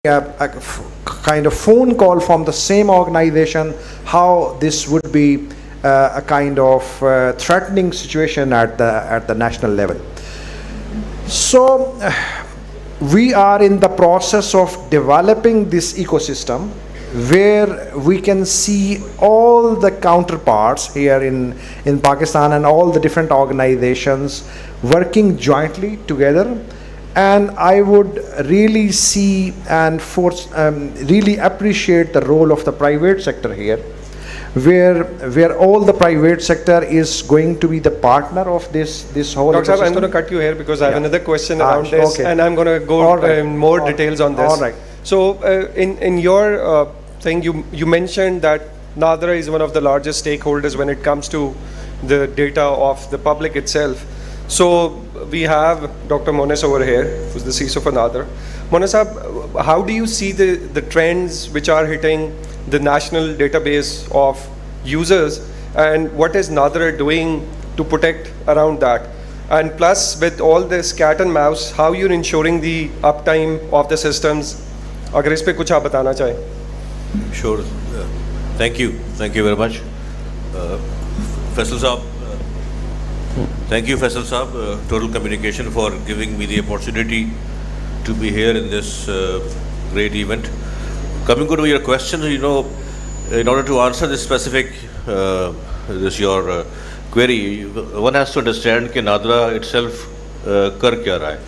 kind of phone call from the same organization, how this would be a kind of threatening situation at the national level. So we are in the process of developing this ecosystem where we can see all the counterparts here in Pakistan and all the different organizations working jointly together. And I would really see and really appreciate the role of the private sector here, where all the private sector is going to be the partner of this whole Dr. ecosystem. I'm going to cut you here because I have another question around this, okay. and I'm going to go in more details on this. All right. So in your thing, you mentioned that NADRA is one of the largest stakeholders when it comes to the data of the public itself. So we have Dr. Mones over here, who's the CISO for NADRA. Mones, how do you see the trends which are hitting the national database of users, and what is NADRA doing to protect around that? And plus, with all this cat and mouse, how you're ensuring the uptime of the systems? अगर इस पे कुछ आप बताना चाहें. Sure. Thank you very much. Faisal Saab, thank you, Faisal Saab, Total Communication, for giving me the opportunity to be here in this great event. Coming to your question, in order to answer this specific, your query, one has to understand that NADRA itself कर क्या रहा है.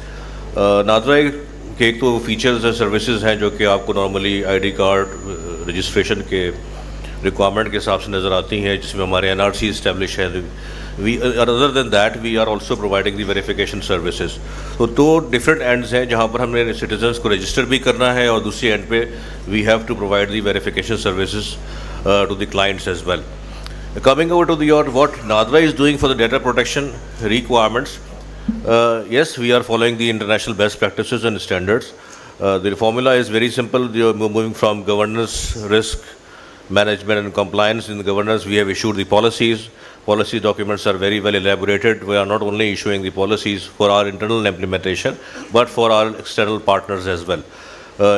NADRA के एक तो features और services हैं जो कि आपको नॉर्मली आईडी कार्ड रजिस्ट्रेशन के रिक्वायरमेंट के हिसाब से नज़र आती हैं, जिसमें हमारे एनआरसी इस्टेब्लिश है. We other than that we are also providing the verification services. तो दो डिफरेंट एंड्स हैं जहाँ पर हमने सिटीजन्स को रजिस्टर भी करना है, और दूसरी एंड पे we have to provide the verification services to the clients as well. Coming over to what NADRA is doing for the data protection requirements, yes, we are following the international best practices and standards. The formula is very simple. We are moving from governance, risk management and compliance. In the governance, we have issued the policies. Policy documents are very well elaborated. We are not only issuing the policies for our internal implementation, but for our external partners as well.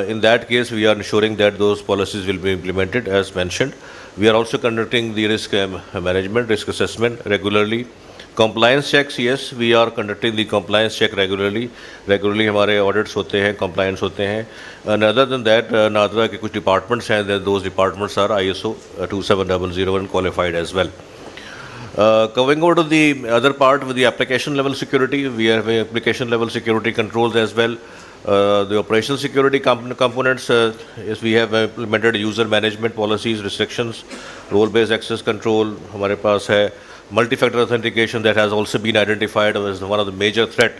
In that case, we are ensuring that those policies will be implemented as mentioned. We are also conducting the risk management, risk assessment regularly. Compliance checks, yes, we are conducting the compliance check regularly. Regularly हमारे audits होते हैं, compliance होते हैं. And other than that, NADRA के कुछ departments हैं, those departments are ISO 27001 qualified as well. Going over to the other part with the application level security, we have application level security controls as well. The operational security components, yes, we have implemented user management policies, restrictions, role-based access control. हमारे पास है multi-factor authentication that has also been identified as one of the major threat.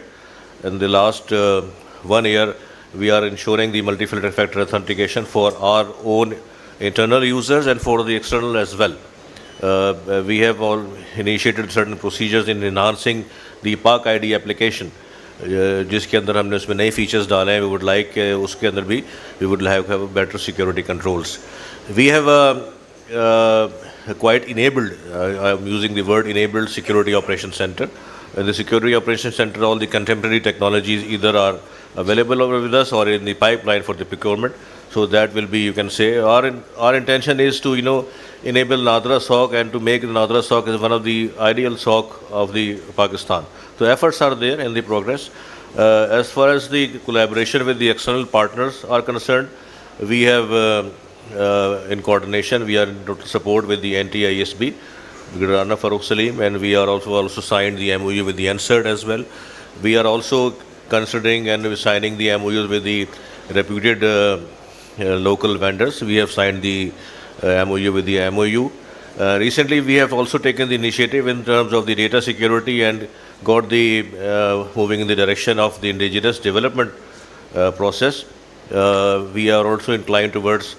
In the last 1 year, we are ensuring the multi-factor authentication for our own internal users and for the external as well. We have all initiated certain procedures in enhancing the Pak ID application, जिसके अंदर हमने उसमें नए features डाले हैं. We would like उसके अंदर भी we would have better security controls. We have quite enabled, I'm using the word enabled security operations center. In the security operations center, all the contemporary technologies either are available over with us or in the pipeline for the procurement. So that will be, you can say, our intention is to enable NADRA SOC and to make NADRA SOC as one of the ideal SOC of the Pakistan. So efforts are there in the progress. As far as the collaboration with the external partners are concerned, we have in coordination, we are in total support with the NTISB, Rana Farooq Salim, and we are also signed the MOU with the NCERT as well. We are also considering and signing the MOUs with the reputed local vendors. We have signed the MOU with the MOU. Recently, we have also taken the initiative in terms of the data security and got the moving in the direction of the indigenous development process. We are also inclined towards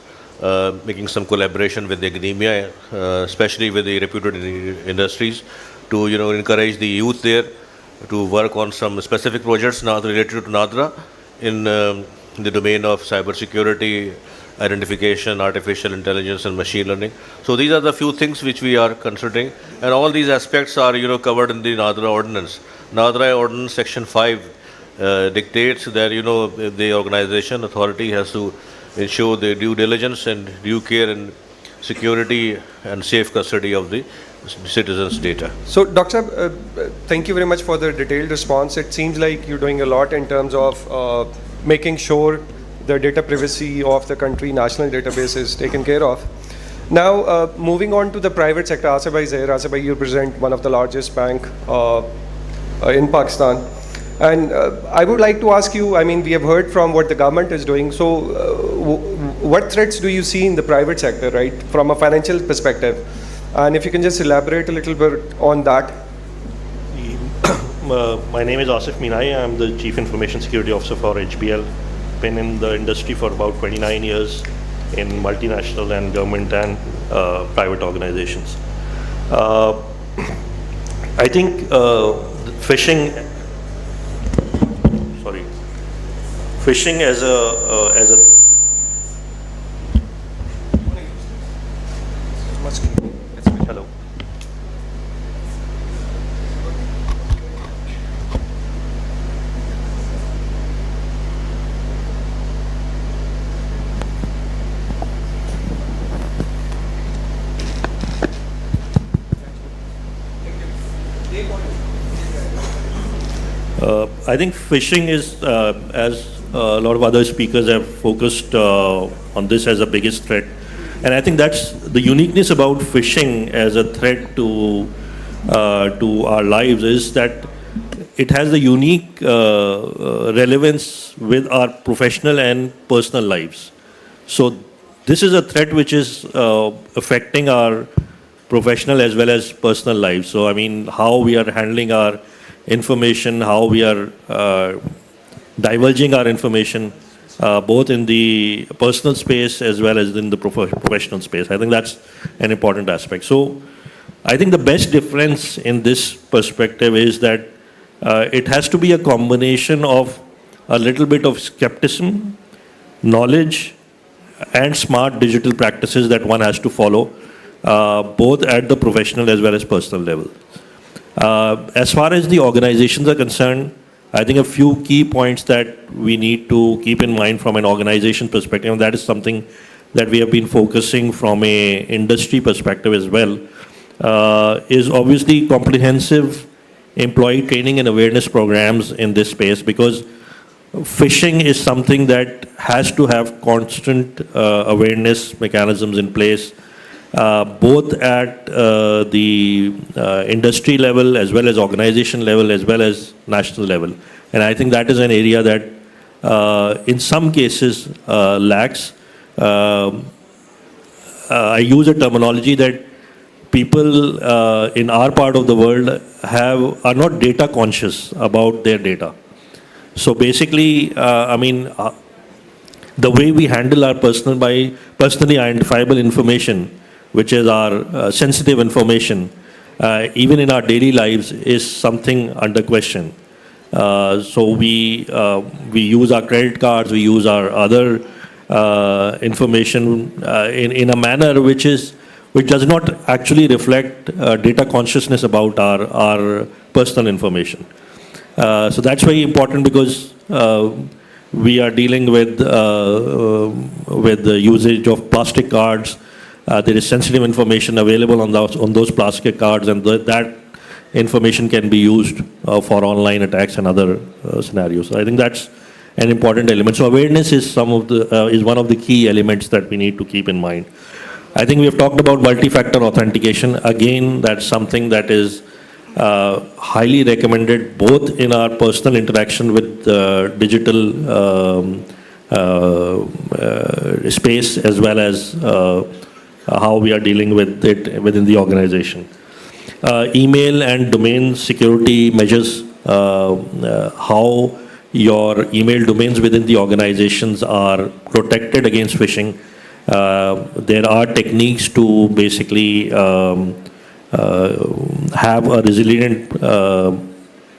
making some collaboration with the academia, especially with the reputed industries, to encourage the youth there to work on some specific projects now related to NADRA in the domain of cyber security, identification, artificial intelligence and machine learning. So these are the few things which we are considering, and all these aspects are covered in the NADRA ordinance. NADRA ordinance section 5 dictates that, the organization authority has to ensure the due diligence and due care and security and safe custody of the citizens' data. So, Dr. Saab, thank you very much for the detailed response. It seems like you're doing a lot in terms of making sure the data privacy of the country national database is taken care of. Now, moving on to the private sector, Asif Bhai is here. Asif Bhai, you represent one of the largest bank in Pakistan. And I would like to ask you, I mean, we have heard from what the government is doing. So what threats do you see in the private sector, right, from a financial perspective? And if you can just elaborate a little bit on that. My name is Asif Minai. I'm the Chief Information Security Officer for HBL. Been in the industry for about 29 years in multinational and government and private organizations. I think phishing as a hello. I think phishing is, as a lot of other speakers have focused on this as the biggest threat. And I think that's the uniqueness about phishing as a threat to our lives, is that it has a unique relevance with our professional and personal lives. So this is a threat which is affecting our professional as well as personal lives. So I mean, how we are handling our information, how we are divulging our information, both in the personal space as well as in the professional space. I think that's an important aspect. So I think the best difference in this perspective is that it has to be a combination of a little bit of skepticism, knowledge, and smart digital practices that one has to follow, both at the professional as well as personal level. As far as the organizations are concerned, I think a few key points that we need to keep in mind from an organization perspective, and that is something that we have been focusing from a industry perspective as well, is obviously comprehensive employee training and awareness programs in this space, because phishing is something that has to have constant awareness mechanisms in place, both at the industry level as well as organization level as well as national level. And I think that is an area that in some cases lacks. I use a terminology that people in our part of the world are not data conscious about their data. So basically, I mean, the way we handle our personally identifiable information, which is our sensitive information, even in our daily lives, is something under question. So we use our credit cards, we use our other information in a manner which does not actually reflect data consciousness about our personal information. So that's very important, because we are dealing with the usage of plastic cards. There is sensitive information available on those plastic cards, and that information can be used for online attacks and other scenarios. So I think that's an important element. So awareness is one of the key elements that we need to keep in mind. I think we have talked about multi-factor authentication. Again, that's something that is highly recommended both in our personal interaction with digital space as well as how we are dealing with it within the organization. Email and domain security measures, how your email domains within the organizations are protected against phishing. There are techniques to basically have a resilient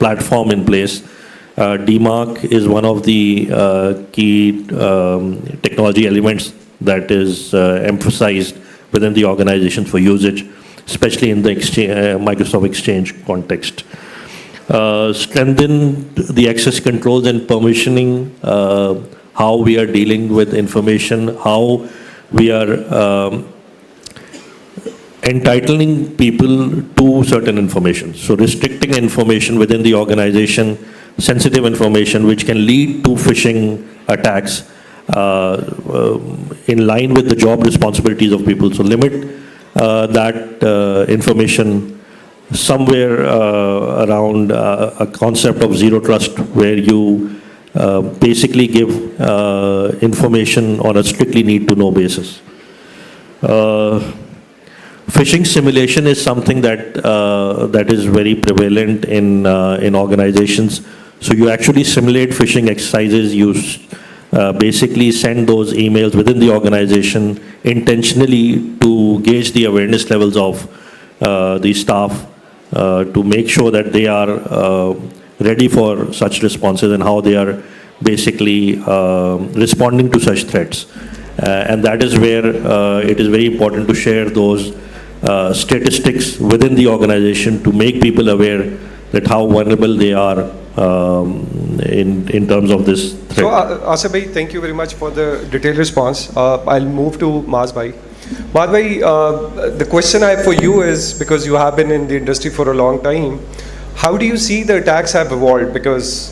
platform in place. DMARC is one of the key technology elements that is emphasized within the organization for usage, especially in the Microsoft Exchange context. strengthen the access controls and permissioning, how we are dealing with information, how we are entitling people to certain information. So restricting information within the organization, sensitive information which can lead to phishing attacks in line with the job responsibilities of people. So limit that information somewhere around a concept of zero trust, where you basically give information on a strictly need-to-know basis. Phishing simulation is something that is very prevalent in organizations. So you actually simulate phishing exercises. You basically send those emails within the organization intentionally to gauge the awareness levels of the staff, to make sure that they are ready for such responses and how they are basically responding to such threats. And that is where it is very important to share those statistics within the organization to make people aware that how vulnerable they are in terms of this threat. So, Asif bhai, thank you very much for the detailed response. I'll move to Maaz bhai. Maaz bhai, the question I have for you is, because you have been in the industry for a long time, how do you see the attacks have evolved? Because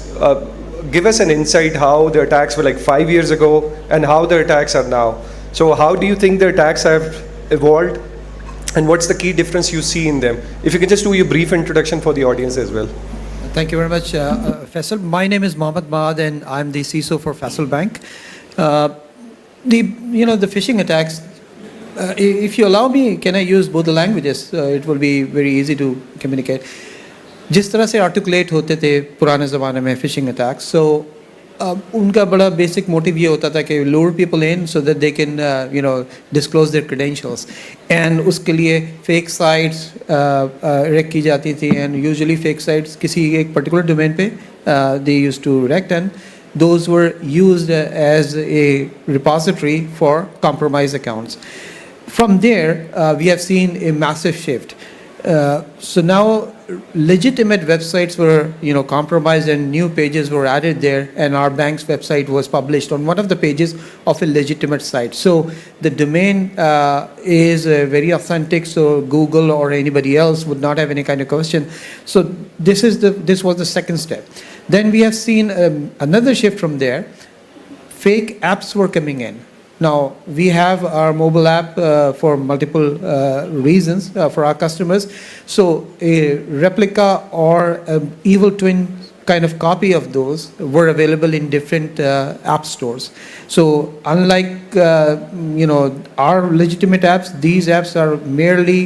give us an insight how the attacks were like 5 years ago and how the attacks are now. So how do you think the attacks have evolved, and what's the key difference you see in them? If you can just do your brief introduction for the audience as well. Thank you very much, Faisal. My name is Mohammad Maad, and I'm the CISO for Faisal Bank. The phishing attacks. If you allow me, can I use both the languages? It will be very easy to communicate. जिस तरह से articulate होते थे पुराने ज़माने में phishing attacks, सो उनका बड़ा बेसिक मोटिव ये होता था कि lure people in so that they can disclose their credentials, and उसके लिए फेक साइट्स रेक की जाती थी, एंड यूजुअली फेक साइट्स किसी एक पर्टिकुलर डोमेन पे they used to react, and those were used as a repository for compromised accounts. From there, we have seen a massive shift. So now legitimate websites were compromised, and new pages were added there, and our bank's website was published on one of the pages of a legitimate site. So the domain is very authentic, so Google or anybody else would not have any kind of question. So this was the second step. Then we have seen another shift from there. Fake apps were coming in. Now, we have our mobile app for multiple reasons for our customers. So a replica or an evil twin kind of copy of those were available in different app stores. So unlike our legitimate apps, these apps are merely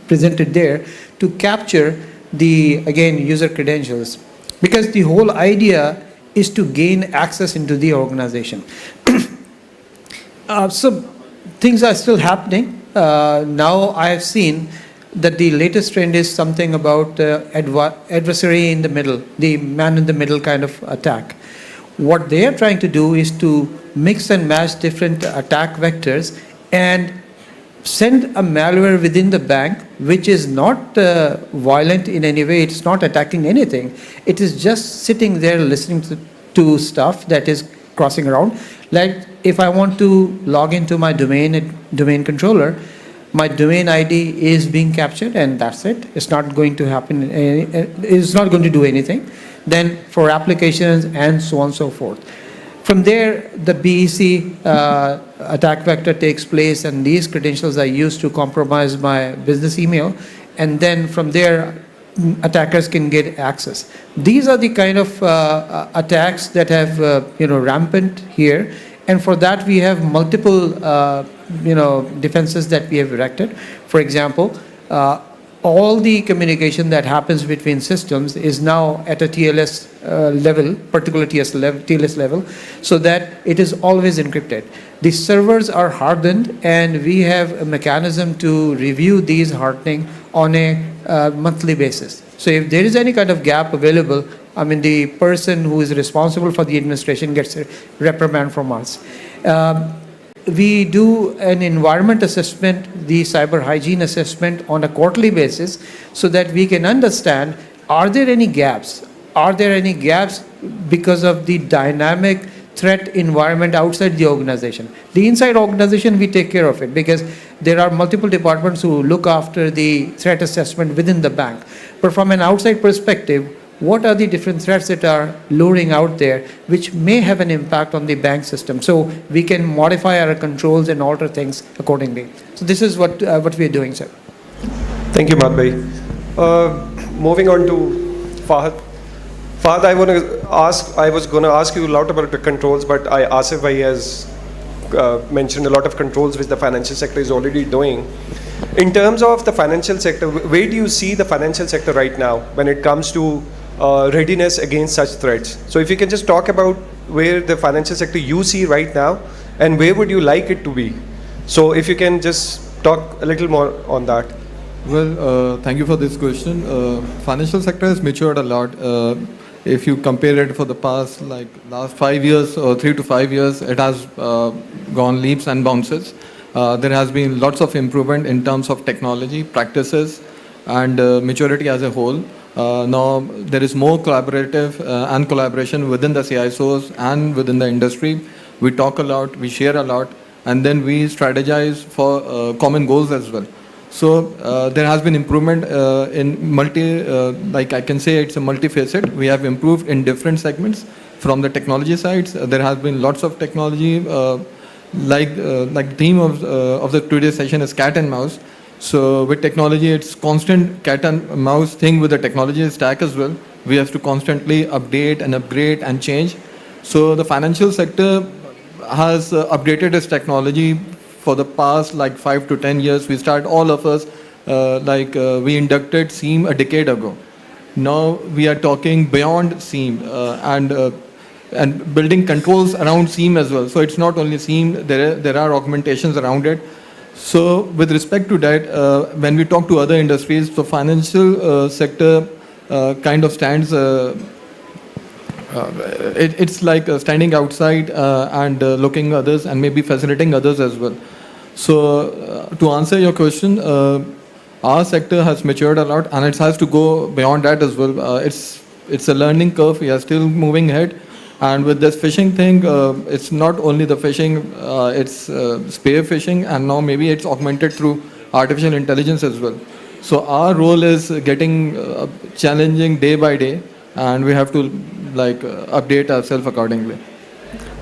presented there to capture the, again, user credentials. Because the whole idea is to gain access into the organization. So things are still happening. Now I have seen that the latest trend is something about adversary in the middle, the man in the middle kind of attack. What they are trying to do is to mix and match different attack vectors and send a malware within the bank, which is not violent in any way. It's not attacking anything. It is just sitting there listening to stuff that is crossing around. Like if I want to log into my domain controller, my domain ID is being captured, and that's it. It's not going to happen. It's not going to do anything. Then for applications and so on and so forth. From there, the BEC attack vector takes place, and these credentials are used to compromise my business email. And then from there, attackers can get access. These are the kind of attacks that have rampant here, and for that we have multiple defenses that we have erected. For example, all the communication that happens between systems is now at a TLS level, particular TLS level, so that it is always encrypted. The servers are hardened, and we have a mechanism to review these hardening on a monthly basis. So if there is any kind of gap available, I mean, the person who is responsible for the administration gets a reprimand from us. We do an environment assessment, the cyber hygiene assessment on a quarterly basis, so that we can understand, are there any gaps? Are there any gaps because of the dynamic threat environment outside the organization? The inside organization, we take care of it because there are multiple departments who look after the threat assessment within the bank. But from an outside perspective, what are the different threats that are luring out there which may have an impact on the bank system? So we can modify our controls and alter things accordingly. So this is what we are doing, sir. Thank you, Mat bhai. Moving on to Fahad. Fahad, I was going to ask you a lot about the controls, but Asif bhai has mentioned a lot of controls which the financial sector is already doing. In terms of the financial sector, where do you see the financial sector right now when it comes to readiness against such threats? So if you can just talk about where the financial sector you see right now and where would you like it to be? So if you can just talk a little more on that. Well, thank you for this question. Financial sector has matured a lot. If you compare it for the past, like last 5 years or 3 to 5 years, it has gone leaps and bounces. There has been lots of improvement in terms of technology, practices, and maturity as a whole. Now there is more collaborative and collaboration within the CISOs and within the industry. We talk a lot, we share a lot, and then we strategize for common goals as well. So there has been improvement in like I can say it's a multifaceted. We have improved in different segments from the technology sides. There has been lots of technology, like the theme of the today's session is cat and mouse. So with technology, it's constant cat and mouse thing with the technology stack as well. We have to constantly update and upgrade and change. So the financial sector has updated its technology for the past like 5 to 10 years. We start all of us we inducted SIEM a decade ago. Now we are talking beyond SIEM and building controls around SIEM as well. So it's not only SIEM, there are augmentations around it. So with respect to that, when we talk to other industries, the financial sector kind of stands, it's like standing outside and looking others and maybe facilitating others as well. So to answer your question, our sector has matured a lot and it has to go beyond that as well. It's a learning curve. We are still moving ahead. And with this phishing thing, it's not only the phishing, it's spear phishing, and now maybe it's augmented through artificial intelligence as well. So our role is getting challenging day by day, and we have to update ourselves accordingly.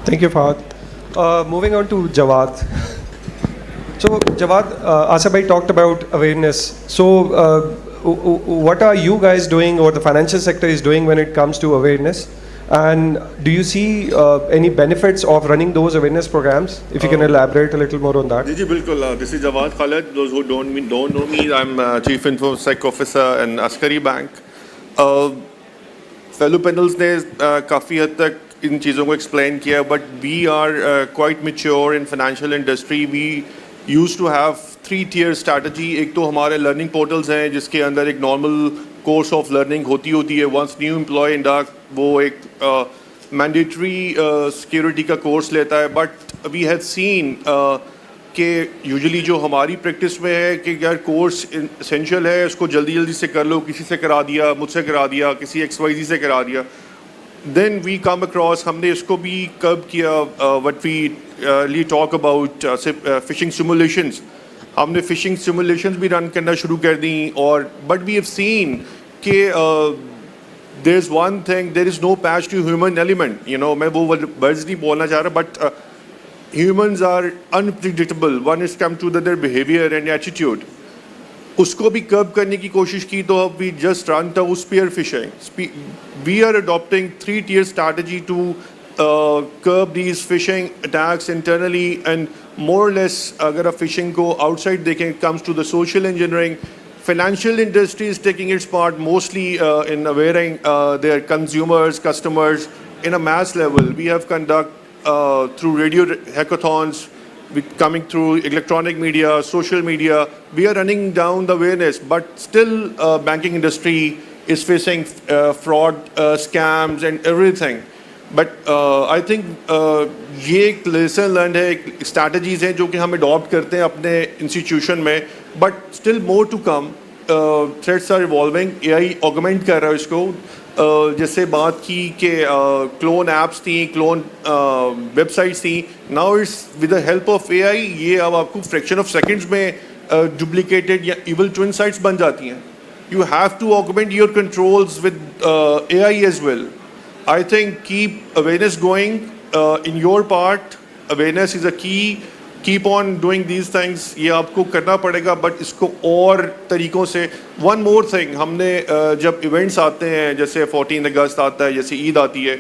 Thank you, Fahad. Moving on to Jawad. So Jawad, Asif bhai talked about awareness. So what are you guys doing or the financial sector is doing when it comes to awareness? And do you see any benefits of running those awareness programs? If you can elaborate a little more on that. जी बिल्कुल. This is Jawad Khalid. Those who don't know me, I'm Chief InfoSec Officer in Askari Bank. Fellow panels ने काफ़ी हद तक इन चीज़ों को explain किया, but we are quite mature in financial industry. We used to have 3-tier strategy. एक तो हमारे learning portals हैं जिसके अंदर एक normal course of learning होती है. Once new employee induct, वो एक mandatory security का course लेता है. But we had seen कि usually जो हमारी practice में है कि यार course essential है, उसको जल्दी से कर लो, किसी से करा दिया, मुझसे करा दिया, किसी XYZ से करा दिया. Then we come across, हमने इसको भी curb किया, what we talk about phishing simulations. हमने phishing simulations भी run करना शुरू कर दी और but we have seen कि there's one thing, there is no patch to human element. You know, मैं वो words नहीं बोलना चाह रहा, but humans are unpredictable when it's come to their behavior and attitude. उसको भी curb करने की कोशिश की तो we just run to spear phishing. We are adopting 3-tier strategy to curb these phishing attacks internally, and more or less अगर आप phishing को outside देखें, it comes to the social engineering. Financial industry is taking its part mostly in awareing their consumers, customers in a mass level. We have conduct through radio hackathons, coming through electronic media, social media. We are running down the awareness, but still banking industry is facing fraud, scams and everything. But I think ये एक lesson learned है, strategies हैं जो कि हम adopt करते हैं अपने institution में, but still more to come. threats are evolving, AI augment कर रहा है इसको. जैसे बात की कि क्लोन ऐप्स थी, क्लोन वेबसाइट्स थी. Now it's with the help of AI ये अब आपको फ्रैक्शन ऑफ सेकंड्स में डुप्लीकेटेड या इवल ट्विन साइट्स बन जाती हैं. You have to augment your controls with AI as well. I think keep awareness going in your part. Awareness is a key. Keep on doing these things. ये आपको करना पड़ेगा, but इसको और तरीकों से. One more thing, हमने जब events आते हैं, जैसे 14 अगस्त आता है, जैसे ईद आती है,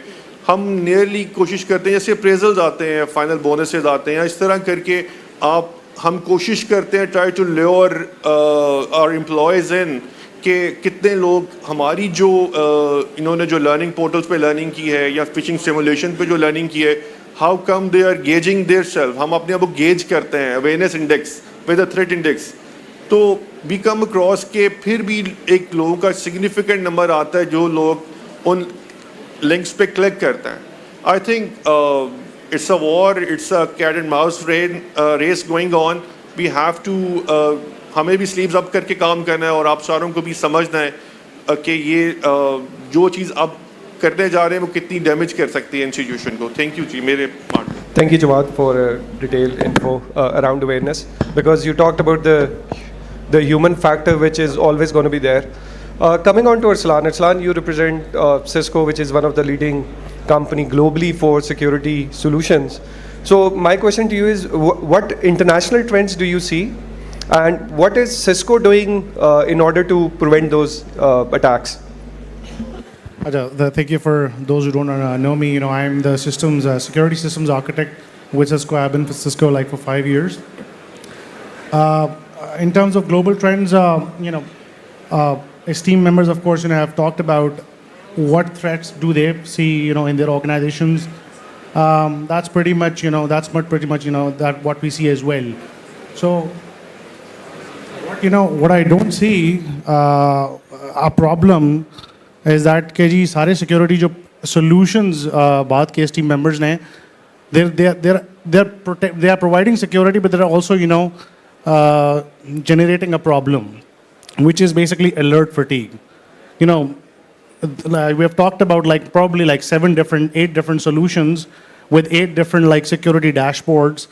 हम nearly कोशिश करते हैं, जैसे appraisals आते हैं, final bonuses आते हैं, इस तरह करके हम कोशिश करते हैं try to lure our employees in कि कितने लोग हमारी जो इन्होंने जो लर्निंग पोर्टल्स पे लर्निंग की है या फिशिंग सिमुलेशन पे जो लर्निंग की है, how come they are gauging their self. हम अपने आप को गेज करते हैं awareness index with a threat index. तो वी कम अक्रॉस के फिर भी एक लोगों का सिग्निफिकेंट नंबर आता है जो लोग उन लिंक्स पे क्लिक करते हैं. I think it's a war, it's a cat and mouse race going on. We have to हमें भी स्लीव्स अप करके काम करना है और आप सारों को भी समझना है कि ये जो चीज़ अब करने जा रहे हैं वो कितनी डैमेज कर सकती है इंस्टीट्यूशन को. थैंक यू जी मेरे part. Thank you, Jawad, for detailed info around awareness, because you talked about the human factor, which is always going to be there. Coming on to Arslan. Arslan, you represent Cisco, which is one of the leading company globally for security solutions. So my question to you is, what international trends do you see, and what is Cisco doing in order to prevent those attacks? Thank you. For those who don't know me, I'm the systems security systems architect with Cisco. I've been with Cisco like for 5 years. In terms of global trends, esteemed members, of course, have talked about what threats do they see, in their organizations. That's pretty much, that what we see as well. So, what I don't see a problem is that कि जी सारे security जो solutions बात के team members ने, they are providing security, but they're also generating a problem, which is basically alert fatigue. Like we have talked about probably 8 different solutions with 8 different security dashboards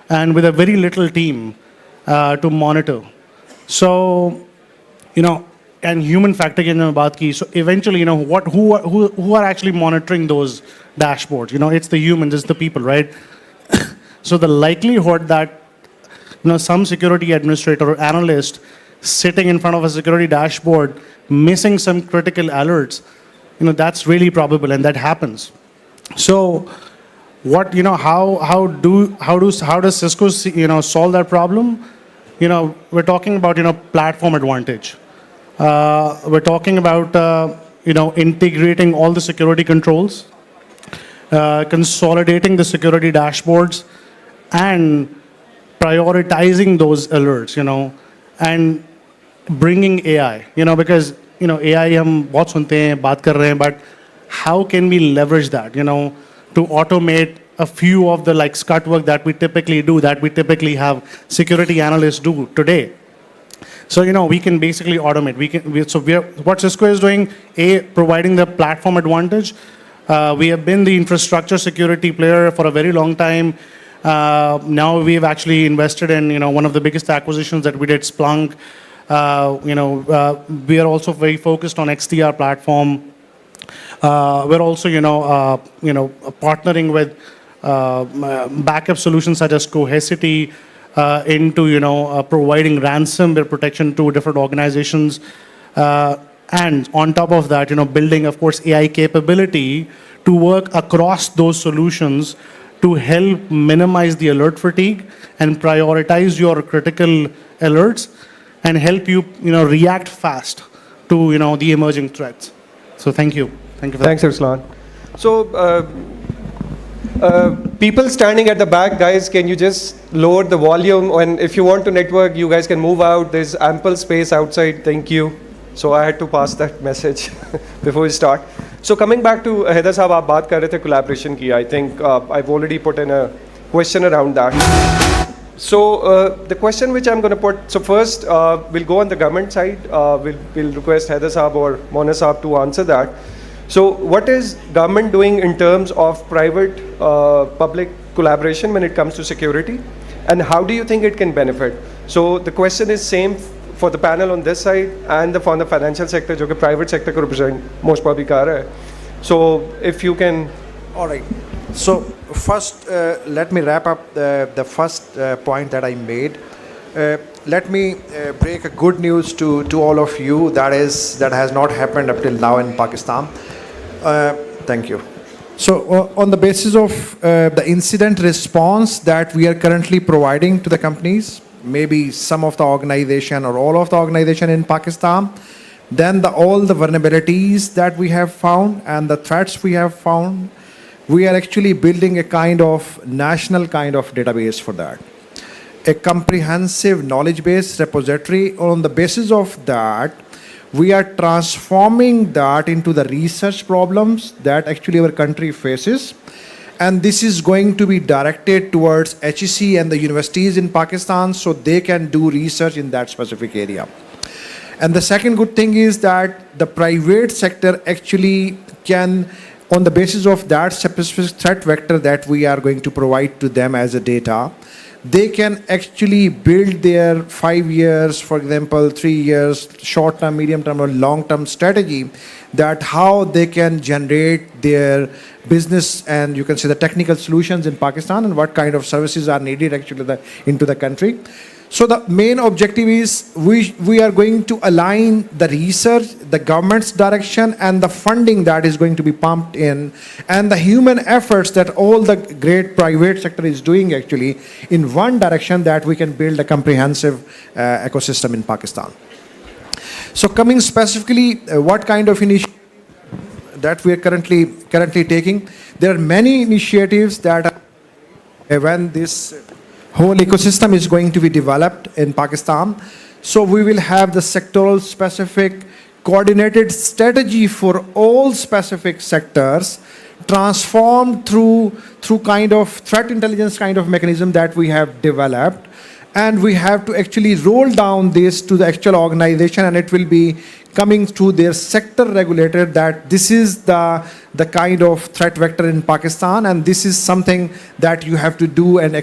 and with a very little team to monitor. So, and human factor की हमने बात की. So eventually, who are actually monitoring those dashboards? It's the humans, it's the people, right? So the likelihood that some security administrator or analyst sitting in front of a security dashboard missing some critical alerts, that's really probable, and that happens. So what how does Cisco solve that problem? We're talking about platform advantage. We're talking about integrating all the security controls, consolidating the security dashboards, and prioritizing those alerts, and bringing AI, because AI हम बहुत सुनते हैं, बात कर रहे हैं, but how can we leverage that, to automate a few of the scut work that we typically do, that we typically have security analysts do today. So we can basically automate. What Cisco is doing, providing the platform advantage. We have been the infrastructure security player for a very long time. Now we've actually invested in one of the biggest acquisitions that we did, Splunk. We are also very focused on XDR platform. We're also partnering with backup solutions such as Cohesity into providing ransomware protection to different organizations, and on top of that building, of course, AI capability to work across those solutions to help minimize the alert fatigue and prioritize your critical alerts and help you react fast to the emerging threats. So thank you for Thanks, Arslan. So people standing at the back, guys, can you just lower the volume? And if you want to network, you guys can move out. There's ample space outside. Thank you. So I had to pass that message before we start. So coming back to Haider साहब, आप बात कर रहे थे collaboration की. I think I've already put in a question around that. The question which I'm going to put, so first we'll go on the government side. We'll request Haider Saab or Mona Saab to answer that. So what is government doing in terms of private public collaboration when it comes to security, and how do you think it can benefit? So the question is same for the panel on this side and for the financial sector, जो कि private sector को represent most probably कर रहा है. So if you can. All right. So first, let me wrap up the first point that I made. Let me break a good news to all of you. That has not happened up till now in Pakistan. Thank you. So on the basis of the incident response that we are currently providing to the companies, maybe some of the organization or all of the organization in Pakistan, then all the vulnerabilities that we have found and the threats we have found, we are actually building a kind of national kind of database for that. A comprehensive knowledge base repository. On the basis of that, we are transforming that into the research problems that actually our country faces. And this is going to be directed towards HEC and the universities in Pakistan so they can do research in that specific area. And the second good thing is that the private sector actually can, on the basis of that specific threat vector that we are going to provide to them as a data, they can actually build their 5 years, for example, 3 years, short-term, medium-term, or long-term strategy, that how they can generate their business and you can say the technical solutions in Pakistan and what kind of services are needed actually into the country. So the main objective is we are going to align the research, the government's direction, and the funding that is going to be pumped in, and the human efforts that all the great private sector is doing actually in one direction, that we can build a comprehensive ecosystem in Pakistan. So coming specifically, what kind of initiative that we are currently taking, there are many initiatives that when this whole ecosystem is going to be developed in Pakistan. So we will have the sectoral specific coordinated strategy for all specific sectors, transformed through kind of threat intelligence kind of mechanism that we have developed. And we have to actually roll down this to the actual organization, and it will be coming through their sector regulator that this is the kind of threat vector in Pakistan, and this is something that you have to do and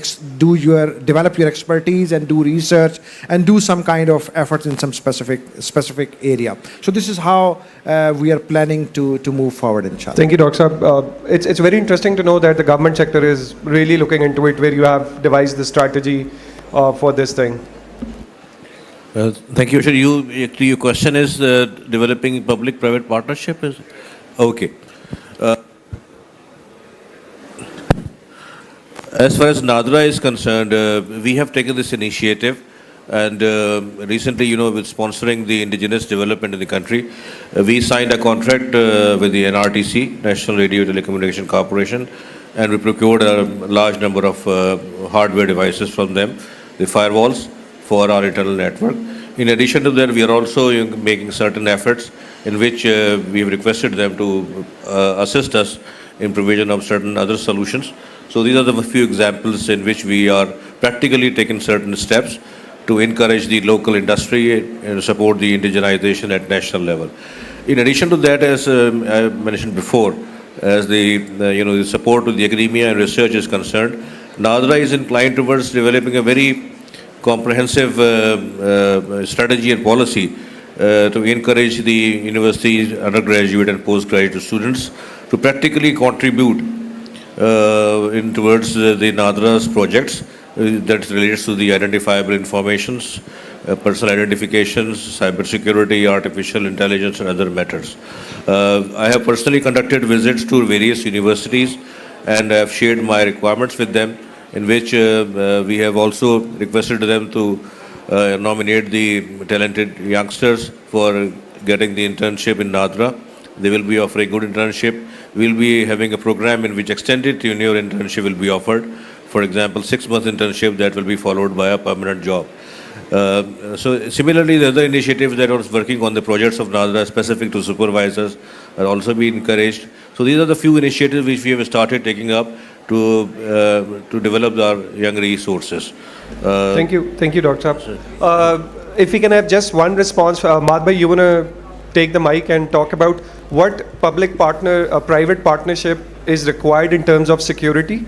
develop your expertise and do research and do some kind of efforts in some specific area. So this is how we are planning to move forward, inshallah. Thank you, Dr. Saab. It's very interesting to know that the government sector is really looking into it, where you have devised the strategy for this thing. Thank you, sir. Your question is developing public-private partnership? Okay. As far as NADRA is concerned, we have taken this initiative, and recently, with sponsoring the indigenous development in the country, we signed a contract with the NRTC, National Radio Telecommunication Corporation, and we procured a large number of hardware devices from them, the firewalls, for our internal network. In addition to that, we are also making certain efforts in which we have requested them to assist us in provision of certain other solutions. So these are the few examples in which we are practically taking certain steps to encourage the local industry and support the indigenization at national level. In addition to that, as I mentioned before, as the support to the academia and research is concerned, NADRA is inclined towards developing a very comprehensive strategy and policy to encourage the universities, undergraduate and postgraduate students to practically contribute towards the NADRA's projects that relates to the identifiable informations, personal identifications, cybersecurity, artificial intelligence and other matters. I have personally conducted visits to various universities and I have shared my requirements with them, in which we have also requested them to nominate the talented youngsters for getting the internship in NADRA. They will be offering good internship. We will be having a program in which extended tenure internship will be offered. For example, 6-month internship that will be followed by a permanent job. So similarly, the other initiatives that are working on the projects of NADRA specific to supervisors are also being encouraged. So these are the few initiatives which we have started taking up to develop our young resources. Thank you, Dr. Saab. If we can have just one response, Madhbhai, you want to take the mic and talk about what private partnership is required in terms of security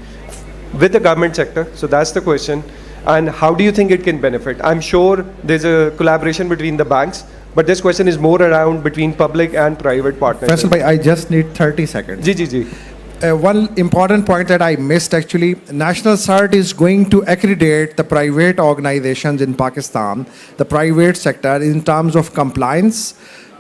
with the government sector. So that's the question. And how do you think it can benefit? I'm sure there's a collaboration between the banks, but this question is more around between public and private partners. Faisal bhai, I just need 30 seconds. Ji. One important point that I missed actually, National CERT is going to accredit the private organizations in Pakistan, the private sector, in terms of compliance,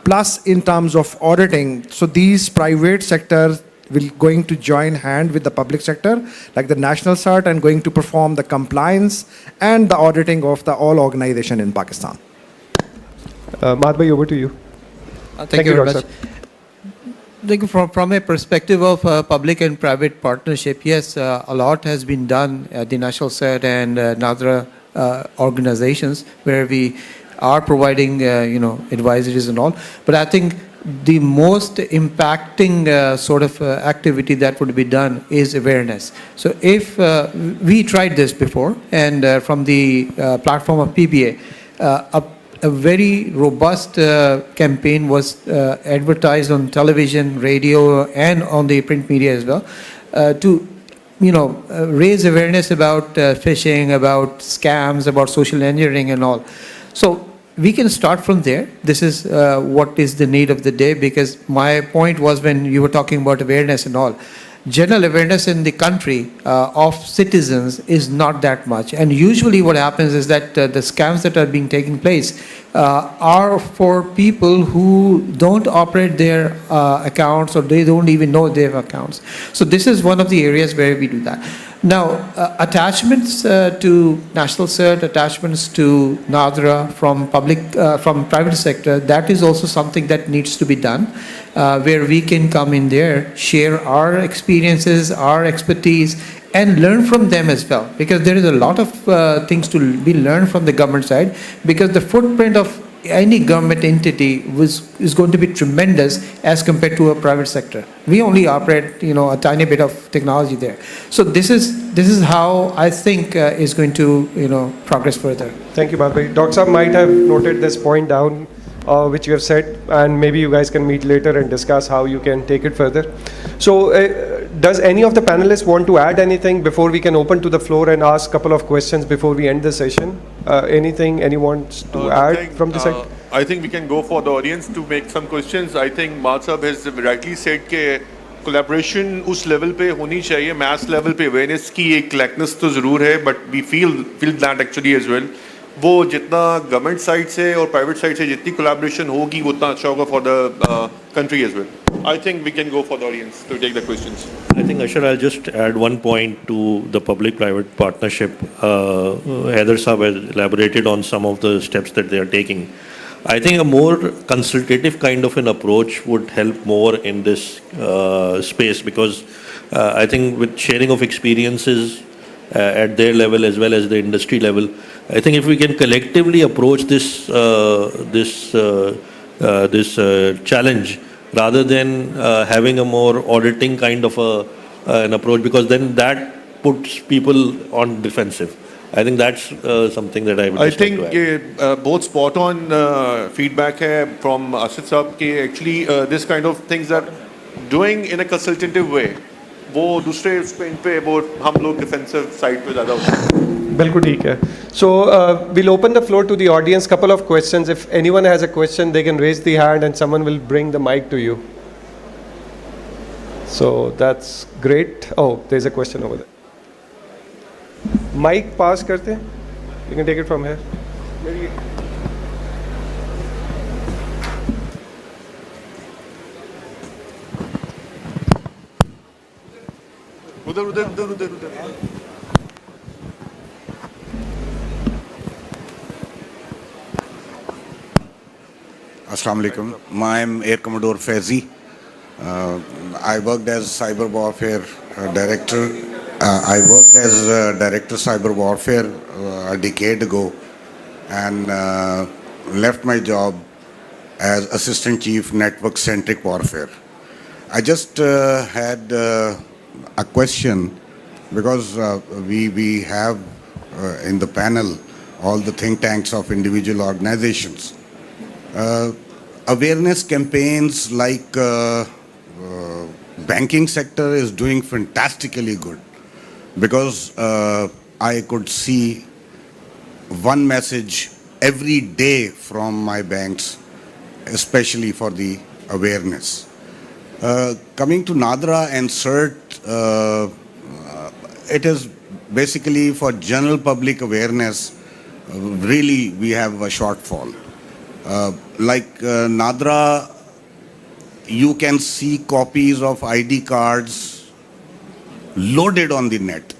plus in terms of auditing. So these private sectors will going to join hand with the public sector, like the National CERT, and going to perform the compliance and the auditing of the all organization in Pakistan. Madhbhai, over to you. Thank you very Dr. much. Like from a perspective of public and private partnership, yes, a lot has been done at the National CERT and NADRA organizations where we are providing, advisories and all. But I think the most impacting sort of activity that would be done is awareness. So if we tried this before, and from the platform of PPA, a very robust campaign was advertised on television, radio, and on the print media as well, to raise awareness about phishing, about scams, about social engineering and all. So we can start from there. This is what is the need of the day, because my point was when you were talking about awareness and all, general awareness in the country of citizens is not that much. And usually what happens is that the scams that are being taking place are for people who don't operate their accounts, or they don't even know they have accounts. So this is one of the areas where we do that. Now, attachments to National CERT, attachments to NADRA from private sector, that is also something that needs to be done, where we can come in there, share our experiences, our expertise, and learn from them as well. Because there is a lot of things to be learned from the government side, because the footprint of any government entity is going to be tremendous as compared to a private sector. We only operate, a tiny bit of technology there. So this is how I think is going to, progress further. Thank you, Madhbhai. Dr. Saab might have noted this point down, which you have said, and maybe you guys can meet later and discuss how you can take it further. So does any of the panelists want to add anything before we can open to the floor and ask a couple of questions before we end the session? Anything anyone wants to add from the side? I think we can go for the audience to make some questions. I think Matsab has rightly said that collaboration उस level पे होनी चाहिए, mass level पे awareness की एक lackness तो ज़रूर है, but we feel that actually as well. वो जितना government side से और private side से जितनी collaboration होगी वो उतना अच्छा होगा for the country as well. I think we can go for the audience to take the questions. I think, Ashar, I'll just add one point to the public-private partnership. Haider Saab has elaborated on some of the steps that they are taking. I think a more consultative kind of an approach would help more in this space, because I think with sharing of experiences at their level as well as the industry level, I think if we can collectively approach this challenge rather than having a more auditing kind of an approach, because then that puts people on defensive. I think that's something that I would I just like think to add. both spot on feedback hai from Asit Saab कि actually this kind of things are doing in a consultative way. वो दूसरे इन पे वो हम लोग defensive side पे ज़्यादा होते हैं. बिल्कुल ठीक है. So we'll open the floor to the audience. Couple of questions. If anyone has a question, they can raise the hand and someone will bring the mic to you. So that's great. Oh, there's a question over there. Mic pass करते हैं. You can take it from here. उधर. Assalamu alaikum. I am Air Commodore Faizi. I worked as cyber warfare director. I worked as director cyber warfare a decade ago, and left my job as assistant chief network centric warfare. I just had a question because we have in the panel all the think tanks of individual organizations. Awareness campaigns like banking sector is doing fantastically good, because I could see one message every day from my banks, especially for the awareness. Coming to NADRA and CERT, it is basically for general public awareness. Really, we have a shortfall. Like NADRA, you can see copies of ID cards loaded on the net,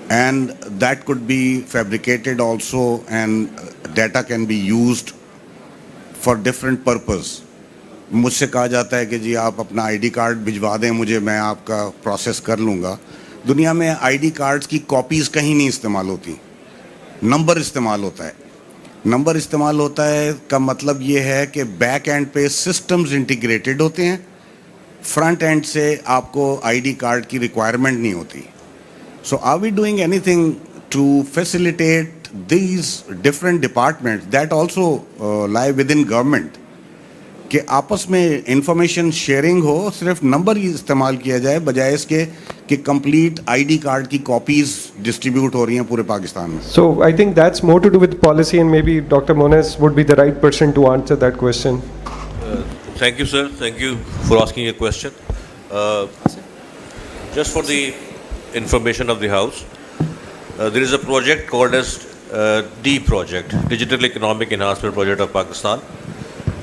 and that could be fabricated also, and data can be used for different purpose. मुझसे कहा जाता है कि जी आप अपना ID card भिजवा दें मुझे, मैं आपका प्रोसेस कर लूँगा. दुनिया में आईडी कार्ड्स की कॉपीज़ कहीं नहीं इस्तेमाल होती, नंबर इस्तेमाल होता है. नंबर इस्तेमाल होता है का मतलब ये है कि बैक एंड पे सिस्टम्स इंटीग्रेटेड होते हैं, फ्रंट एंड से आपको आईडी कार्ड की रिक्वायरमेंट नहीं होती. So are we doing anything to facilitate these different departments that also lie within government, कि आपस में इंफॉर्मेशन शेयरिंग हो, सिर्फ नंबर ही इस्तेमाल किया जाए बजाय इसके कि कंप्लीट आईडी कार्ड की कॉपीज डिस्ट्रीब्यूट हो रही हैं पूरे पाकिस्तान में. So I think that's more to do with policy, and maybe Dr. Mones would be the right person to answer that question. Thank you, sir. Thank you for asking a question. Just for the information of the House, there is a project called as D Project, Digital Economic Enhancement Project of Pakistan,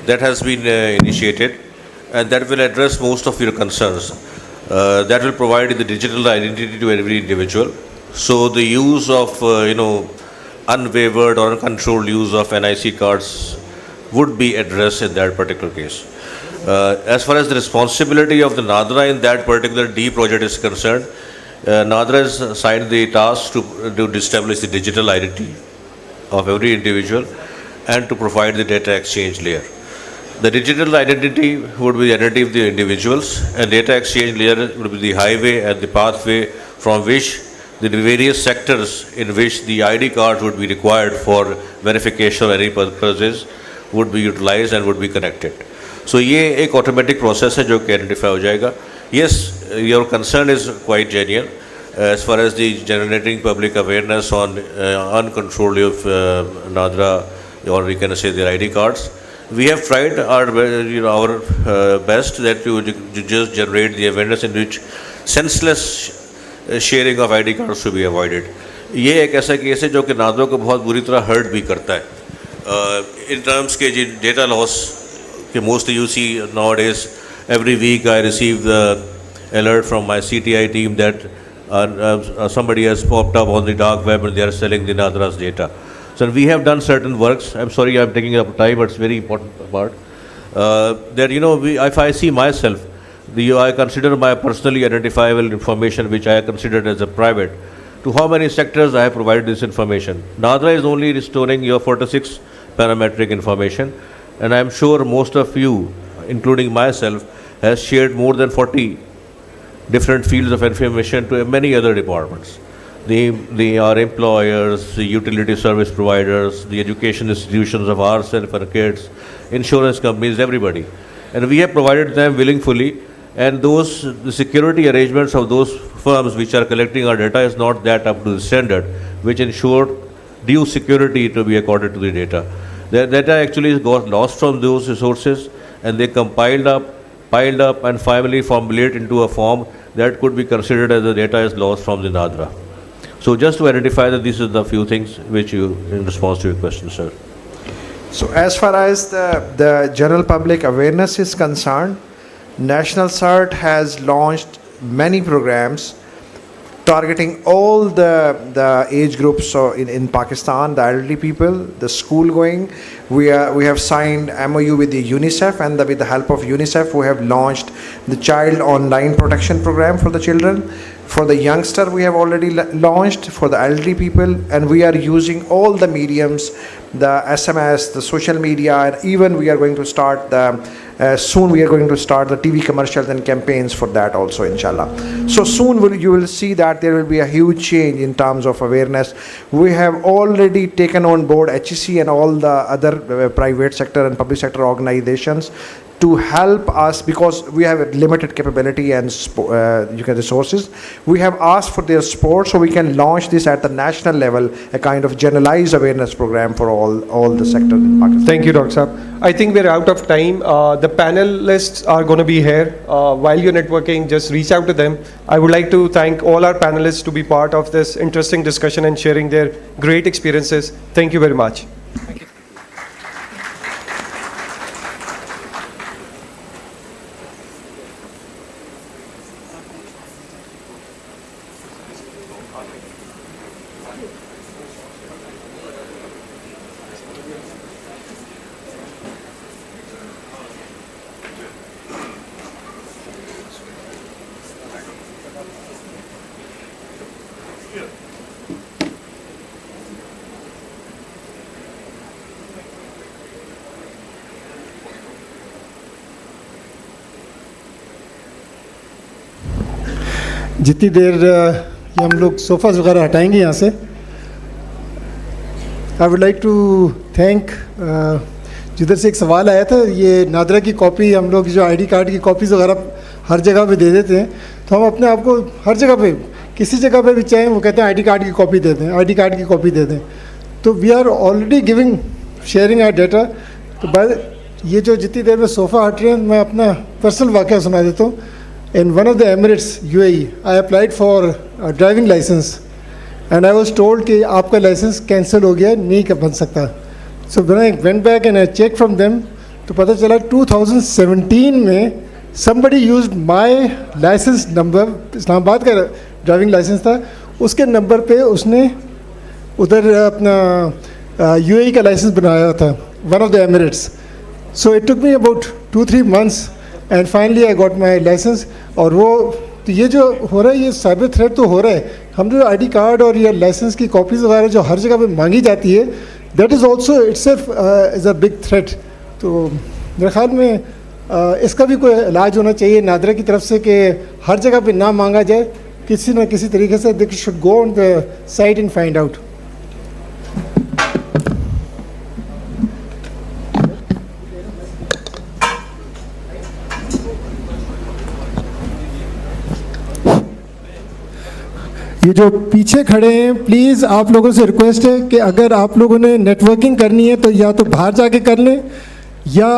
that has been initiated, and that will address most of your concerns. That will provide the digital identity to every individual. So the use of unwavered or uncontrolled use of NIC cards would be addressed in that particular case. As far as the responsibility of the NADRA in that particular D project is concerned, NADRA has assigned the task to establish the digital identity of every individual and to provide the data exchange layer. The digital identity would be the identity of the individuals, and data exchange layer would be the highway and the pathway from which the various sectors in which the ID card would be required for verification or any purposes would be utilized and would be connected. So ये एक automatic process है जो कि identify हो जाएगा. Yes, your concern is quite genuine as far as the generating public awareness on uncontrolled use of NADRA, or we can say the ID cards. We have tried our best that to just generate the awareness in which senseless sharing of ID cards should be avoided. ये एक ऐसा case है जो कि नादरों को बहुत बुरी तरह हर्ट भी करता है. In terms के data loss, कि mostly you see nowadays every week I receive the alert from my CTI team that somebody has popped up on the dark web and they are selling the NADRA's data. So we have done certain works. I'm sorry I'm taking up time, but it's very important part. That if I see myself, I consider my personally identifiable information, which I considered as a private, to how many sectors I have provided this information. NADRA is only restoring your 46 parametric information, and I'm sure most of you, including myself, has shared more than 40 different fields of information to many other departments. Our employers, the utility service providers, the education institutions of ourselves and kids, insurance companies, everybody. And we have provided them willingly, and the security arrangements of those firms which are collecting our data is not that up to the standard, which ensure due security to be accorded to the data. The data actually got lost from those resources, and they piled up, and finally formulate into a form that could be considered as the data is lost from the NADRA. So just to identify that these are the few things which you, in response to your question, sir. So as far as the general public awareness is concerned, National CERT has launched many programs targeting all the age groups. So in Pakistan, the elderly people, the school going, we have signed MOU with the UNICEF, and with the help of UNICEF we have launched the Child Online Protection Program for the children. For the youngster we have already launched, for the elderly people, and we are using all the mediums, the SMS, the social media, and even we are going to start the soon we are going to start the TV commercials and campaigns for that also, inshallah. So soon you will see that there will be a huge change in terms of awareness. We have already taken on board HEC and all the other private sector and public sector organizations to help us, because we have a limited capability and resources. We have asked for their support so we can launch this at the national level, a kind of generalized awareness program for all the sectors in Pakistan. Thank you, Dr. Saab. I think we're out of time. The panelists are going to be here. While you're networking, just reach out to them. I would like to thank all our panelists to be part of this interesting discussion and sharing their great experiences. Thank you very much. जितनी देर ये हम लोग sofas वगैरह हटाएंगे यहाँ से, I would like to thank, जिधर से एक सवाल आया था, ये नादरा की कॉपी हम लोग जो आईडी कार्ड की कॉपीज़ वगैरह हर जगह पे दे देते हैं, तो हम अपने आप को हर जगह पे, किसी जगह पे भी चाहें वो कहते हैं आईडी कार्ड की कॉपी दे दें, आईडी कार्ड की कॉपी दे दें, तो we are already giving sharing our data. तो बाद ये जो जितनी देर में सोफ़ा हट रहे हैं, मैं अपना पर्सनल वाक़या सुना देता हूँ। In one of the Emirates, UAE, I applied for a driving license and I was told कि आपका license cancel हो गया, नहीं बन सकता। So when I went back and I checked from them, तो पता चला 2017 में somebody used my license number, Islamabad का driving license था, उसके नंबर पे उसने उधर अपना UAE का license बनाया था, one of the Emirates. So it took me about 2-3 months and finally I got my license। और वो तो ये जो हो रहा है, ये साइबर थ्रेट तो हो रहा है। हम जो आईडी कार्ड और ये लाइसेंस की कॉपीज़ वगैरह जो हर जगह पे मांगी जाती है, that is also itself is a big threat. तो मेरे ख्याल में इसका भी कोई इलाज होना चाहिए नादरा की तरफ से कि हर जगह पे ना मांगा जाए, किसी न किसी तरीके से they should go on the site and find out. ये जो पीछे खड़े हैं, प्लीज़ आप लोगों से रिक्वेस्ट है कि अगर आप लोगों ने नेटवर्किंग करनी है तो या तो बाहर जाके कर लें, या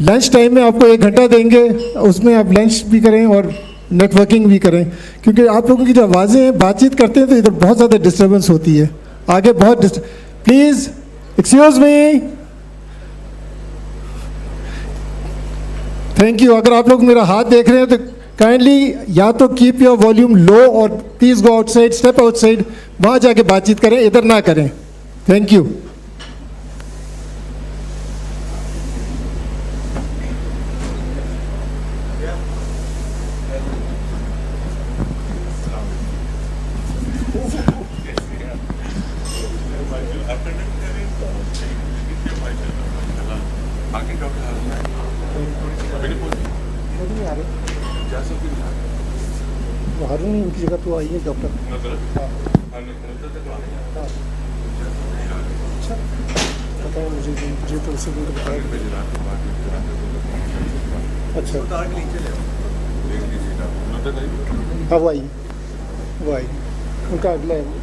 लंच टाइम में आपको 1 घंटा देंगे, उसमें आप लंच भी करें और नेटवर्किंग भी करें, क्योंकि आप लोगों की जो आवाज़ें हैं, बातचीत करते हैं तो इधर बहुत ज़्यादा डिस्टर्बेंस होती है, आगे बहुत please excuse me, thank you. अगर आप लोग मेरा हाथ देख रहे हैं तो काइंडली या तो कीप योर वॉल्यूम लो और please go outside, step outside, वहाँ जाके बातचीत करें, इधर ना करें। Thank you. हारून उनकी जगह तो आई है डॉक्टर। अच्छा पता है मुझे तो उससे बताया। अच्छा हाँ वो आई उनका अगला है।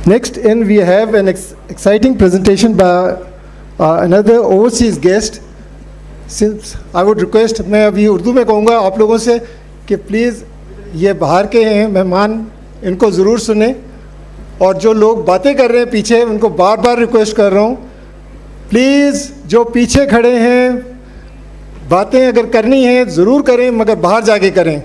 Next in we have an exciting presentation by another overseas guest. Since I would request, मैं अभी उर्दू में कहूँगा आप लोगों से कि प्लीज़ ये बाहर के हैं मेहमान, इनको ज़रूर सुने, और जो लोग बातें कर रहे हैं पीछे उनको बार बार रिक्वेस्ट कर रहा हूँ, प्लीज़ जो पीछे खड़े हैं बातें अगर करनी है ज़रूर करें, मगर बाहर जाके करें।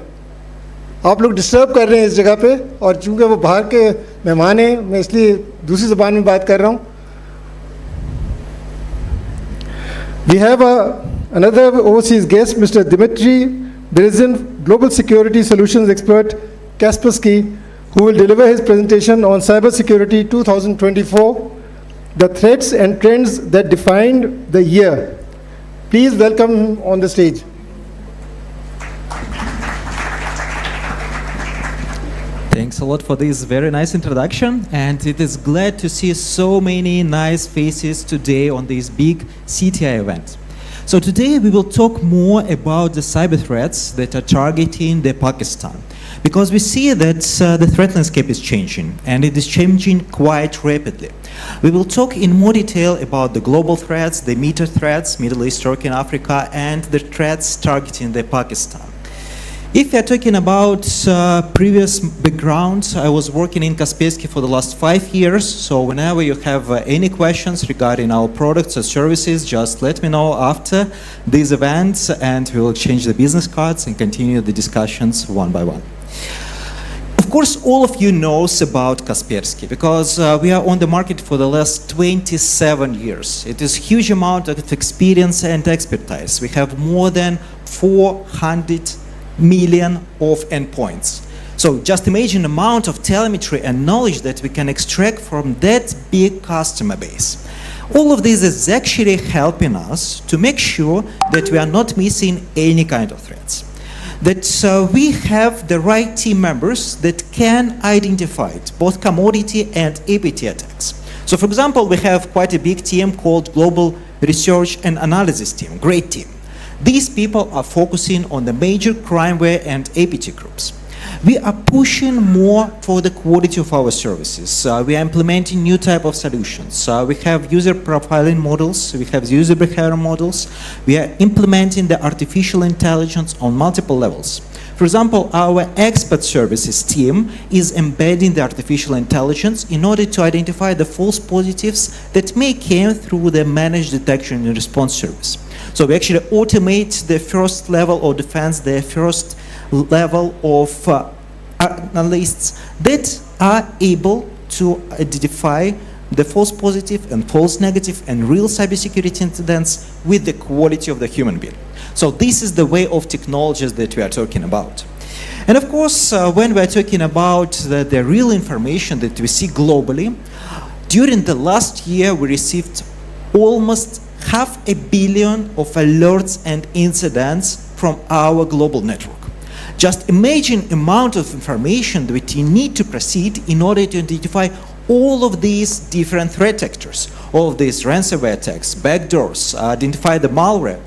आप लोग डिस्टर्ब कर रहे हैं इस जगह पे, और चूँकि वो बाहर के मेहमान हैं मैं इसलिए दूसरी ज़बान में बात कर रहा हूँ। We have another overseas guest, Mr. Dmitry Berezin, Global Security Solutions Expert, Kaspersky, who will deliver his presentation on Cybersecurity 2024, the threats and trends that defined the year. Please welcome him on the stage. Thanks a lot for this very nice introduction, and it is glad to see so many nice faces today on this big CTI event. So today we will talk more about the cyber threats that are targeting the Pakistan, because we see that the threat landscape is changing, and it is changing quite rapidly. We will talk in more detail about the global threats, the META threats, Middle East, Turkey, and Africa, and the threats targeting the Pakistan. If we are talking about previous background, I was working in Kaspersky for the last 5 years, so whenever you have any questions regarding our products or services, just let me know after these events, and we will exchange the business cards and continue the discussions one by one. Of course, all of you knows about Kaspersky, because we are on the market for the last 27 years. It is a huge amount of experience and expertise. We have more than 400 million of endpoints. So just imagine the amount of telemetry and knowledge that we can extract from that big customer base. All of this is actually helping us to make sure that we are not missing any kind of threats. That we have the right team members that can identify both commodity and APT attacks. So for example, we have quite a big team called Global Research and Analysis Team, great team. These people are focusing on the major crimeware and APT groups. We are pushing more for the quality of our services. We are implementing new type of solutions. We have user profiling models. We have user behavior models. We are implementing the artificial intelligence on multiple levels. For example, our expert services team is embedding the artificial intelligence in order to identify the false positives that may come through the managed detection and response service. So we actually automate the first level of defense, the first level of analysts that are able to identify the false positive and false negative and real cybersecurity incidents with the quality of the human being. So this is the way of technologies that we are talking about. And of course, when we are talking about the real information that we see globally, during the last year we received almost 500 million of alerts and incidents from our global network. Just imagine the amount of information that you need to proceed in order to identify all of these different threat actors, all of these ransomware attacks, backdoors, identify the malware.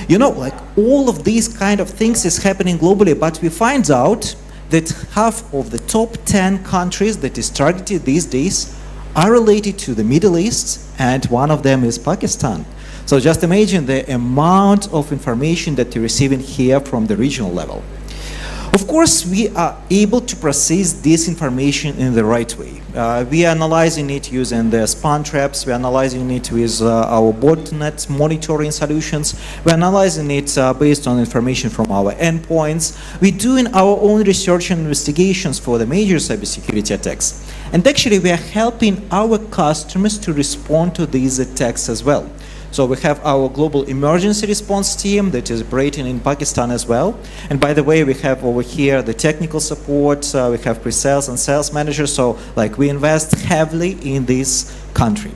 You know, like all of these kind of things is happening globally, but we find out that half of the top 10 countries that is targeted these days are related to the Middle East, and one of them is Pakistan. So just imagine the amount of information that you're receiving here from the regional level. Of course, we are able to process this information in the right way. We are analyzing it using the spawn traps. We are analyzing it with our botnet monitoring solutions. We are analyzing it based on information from our endpoints. We're doing our own research and investigations for the major cybersecurity attacks. And actually, we are helping our customers to respond to these attacks as well. So we have our global emergency response team that is operating in Pakistan as well. And by the way, we have over here the technical support, we have pre-sales and sales managers. So like we invest heavily in this country.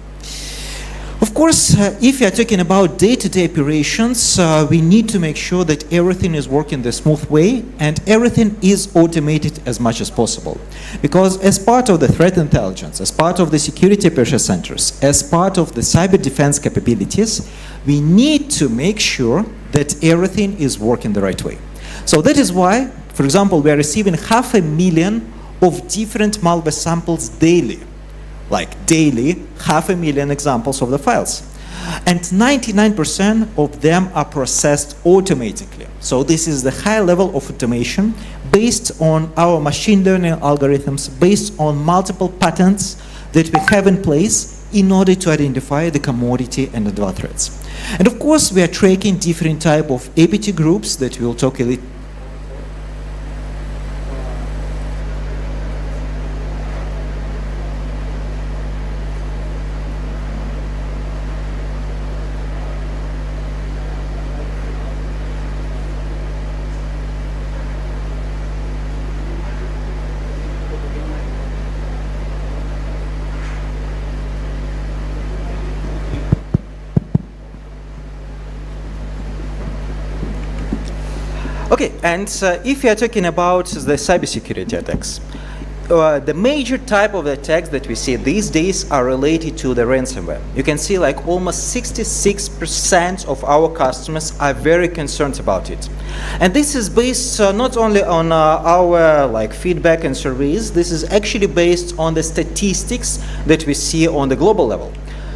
Of course, if you are talking about day-to-day operations, we need to make sure that everything is working the smooth way and everything is automated as much as possible. Because as part of the threat intelligence, as part of the security operation centers, as part of the cyber defense capabilities, we need to make sure that everything is working the right way. So that is why, for example, we are receiving 500,000 of different malware samples daily. Like daily, 500,000 examples of the files. And 99% of them are processed automatically. So this is the high level of automation based on our machine learning algorithms, based on multiple patterns that we have in place in order to identify the commodity and the threats. And of course, we are tracking different type of APT groups that we will talk a little. Okay, and if you are talking about the cybersecurity attacks, the major type of attacks that we see these days are related to the ransomware. You can see like almost 66% of our customers are very concerned about it. And this is based not only on our like feedback and surveys, this is actually based on the statistics that we see on the global level.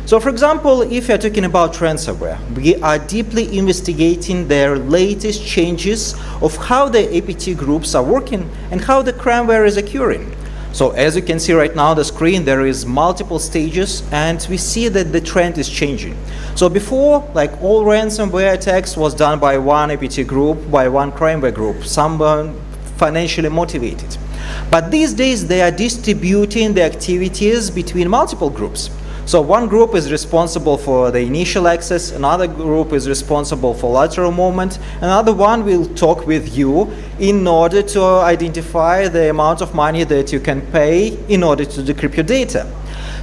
So for example, if you're talking about ransomware, we are deeply investigating their latest changes of how the APT groups are working and how the crimeware is occurring. So as you can see right now on the screen, there is multiple stages, and we see that the trend is changing. So before, like all ransomware attacks was done by one APT group, by one crimeware group, someone financially motivated. But these days they are distributing the activities between multiple groups. So one group is responsible for the initial access, another group is responsible for lateral movement, another one will talk with you in order to identify the amount of money that you can pay in order to decrypt your data.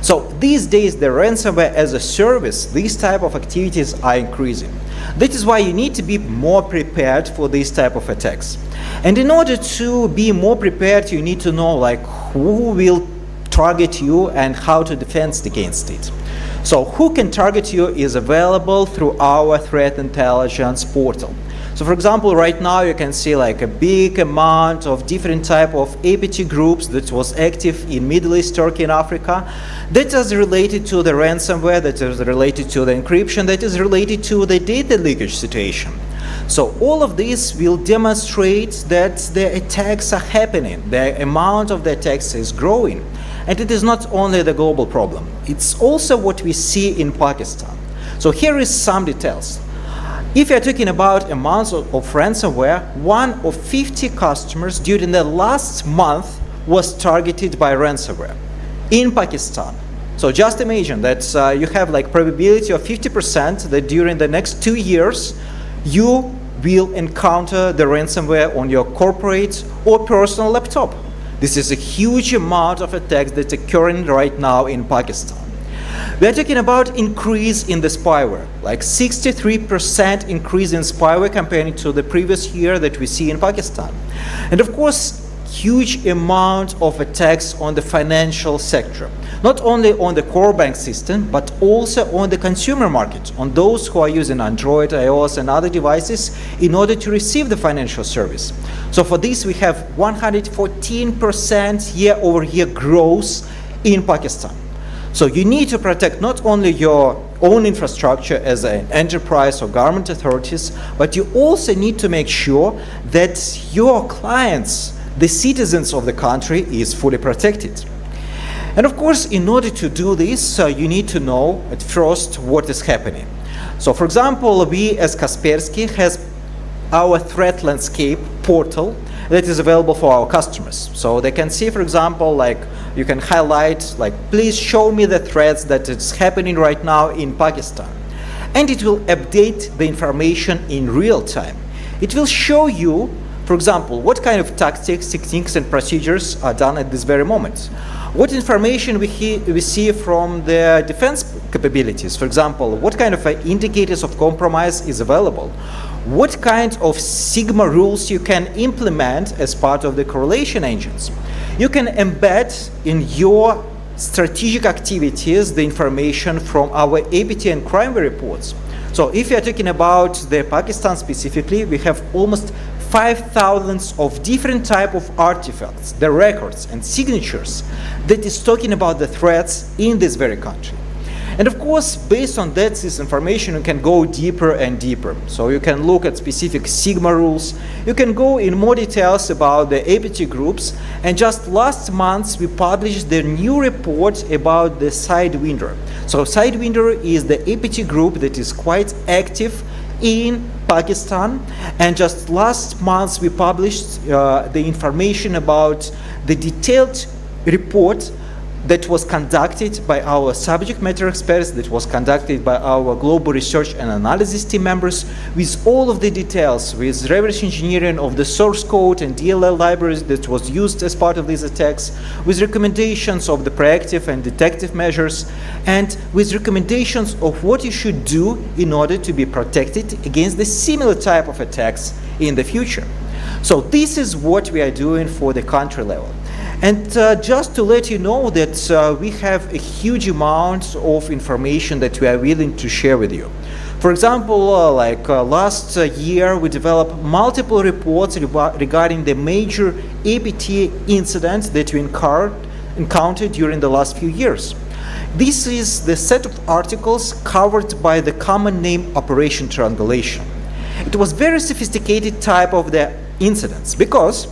So these days the ransomware as a service, these type of activities are increasing. That is why you need to be more prepared for these type of attacks. And in order to be more prepared, you need to know like who will target you and how to defend against it. So who can target you is available through our threat intelligence portal. So for example, right now you can see like a big amount of different type of APT groups that was active in Middle East, Turkey and Africa that is related to the ransomware, that is related to the encryption, that is related to the data leakage situation. So all of this will demonstrate that the attacks are happening, the amount of the attacks is growing. And it is not only the global problem, it's also what we see in Pakistan. So here is some details. If you're talking about amounts of ransomware, 1 of 50 customers during the last month was targeted by ransomware in Pakistan. So just imagine that you have like probability of 50% that during the next 2 years, you will encounter the ransomware on your corporate or personal laptop. This is a huge amount of attacks that's occurring right now in Pakistan. We are talking about increase in the spyware, like 63% increase in spyware compared to the previous year that we see in Pakistan. And of course, huge amount of attacks on the financial sector, not only on the core bank system, but also on the consumer market, on those who are using Android, iOS and other devices in order to receive the financial service. So for this, we have 114% year-over-year growth in Pakistan. So you need to protect not only your own infrastructure as an enterprise or government authorities, but you also need to make sure that your clients, the citizens of the country, is fully protected. And of course, in order to do this, you need to know at first what is happening. So for example, we as Kaspersky has our threat landscape portal that is available for our customers. So they can see, for example, like you can highlight, like, please show me the threats that is happening right now in Pakistan. And it will update the information in real time. It will show you, for example, what kind of tactics, techniques and procedures are done at this very moment. What information we see from the defense capabilities. For example, what kind of indicators of compromise is available. What kind of Sigma rules you can implement as part of the correlation engines. You can embed in your strategic activities the information from our APT and crimeware reports. So if you are talking about the Pakistan specifically, we have almost 5,000 of different type of artifacts, the records and signatures that is talking about the threats in this very country. And of course, based on that, this information, you can go deeper and deeper. So you can look at specific Sigma rules. You can go in more details about the APT groups. And just last month, we published the new report about the Sidewinder. So Sidewinder is the APT group that is quite active in Pakistan. And just last month, we published the information about the detailed report that was conducted by our subject matter experts, that was conducted by our global research and analysis team members, with all of the details, with reverse engineering of the source code and DLL libraries that was used as part of these attacks, with recommendations of the proactive and detective measures, and with recommendations of what you should do in order to be protected against the similar type of attacks in the future. So this is what we are doing for the country level. And just to let you know that we have a huge amount of information that we are willing to share with you. For example, last year, we developed multiple reports regarding the major APT incidents that we encountered during the last few years. This is the set of articles covered by the common name Operation Triangulation. It was very sophisticated type of the incidents because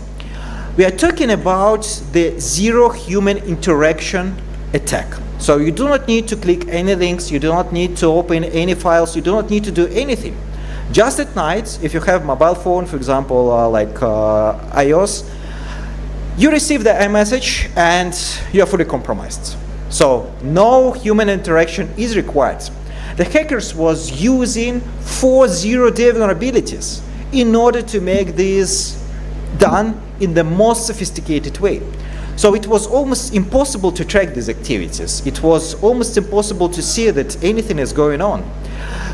we are talking about the zero human interaction attack. So you do not need to click any links, you do not need to open any files, you do not need to do anything. Just at night, if you have mobile phone, for example, iOS, you receive the message and you are fully compromised. So no human interaction is required. The hackers was using 4 zero-day vulnerabilities in order to make this done in the most sophisticated way. So it was almost impossible to track these activities. It was almost impossible to see that anything is going on.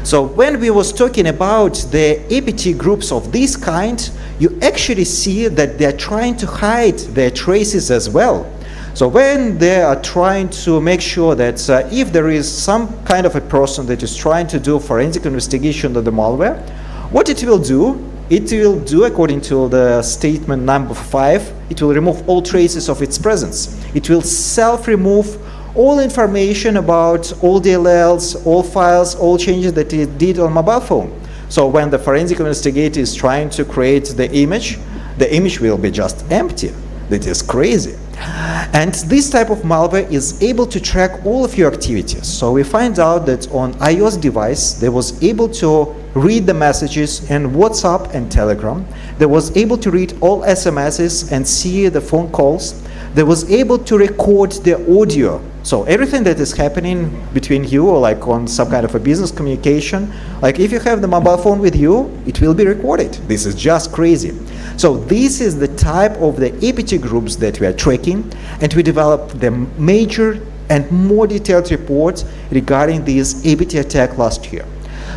So when we was talking about the APT groups of this kind, you actually see that they are trying to hide their traces as well. So when they are trying to make sure that if there is some kind of a person that is trying to do forensic investigation of the malware, what it will do, according to the statement number 5, it will remove all traces of its presence. It will self-remove all information about all DLLs, all files, all changes that it did on mobile phone. So when the forensic investigator is trying to create the image will be just empty. That is crazy. And this type of malware is able to track all of your activities. So we find out that on iOS device, they was able to read the messages in WhatsApp and Telegram. They was able to read all SMSs and see the phone calls. They was able to record the audio. So everything that is happening between you or like on some kind of a business communication, like if you have the mobile phone with you, it will be recorded. This is just crazy. So this is the type of the APT groups that we are tracking, and we developed the major and more detailed reports regarding this APT attack last year.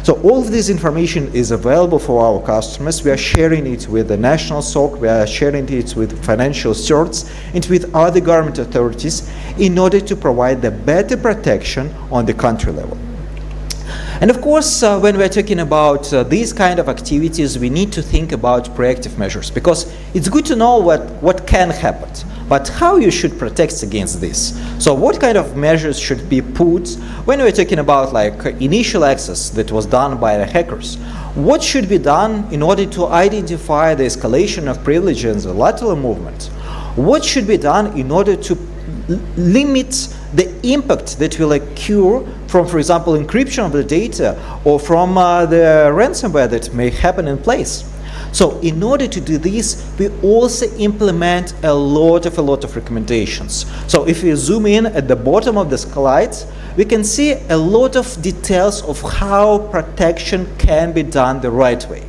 So all of this information is available for our customers. We are sharing it with the national SOC, we are sharing it with financial certs and with other government authorities in order to provide the better protection on the country level. And of course, when we're talking about these kind of activities, we need to think about proactive measures, because it's good to know what can happen, but how you should protect against this. So what kind of measures should be put when we're talking about like initial access that was done by the hackers? What should be done in order to identify the escalation of privileges and lateral movement? What should be done in order to limit the impact that will occur from, for example, encryption of the data or from the ransomware that may happen in place? So in order to do this, we also implement a lot of recommendations. So if we zoom in at the bottom of the slides, we can see a lot of details of how protection can be done the right way.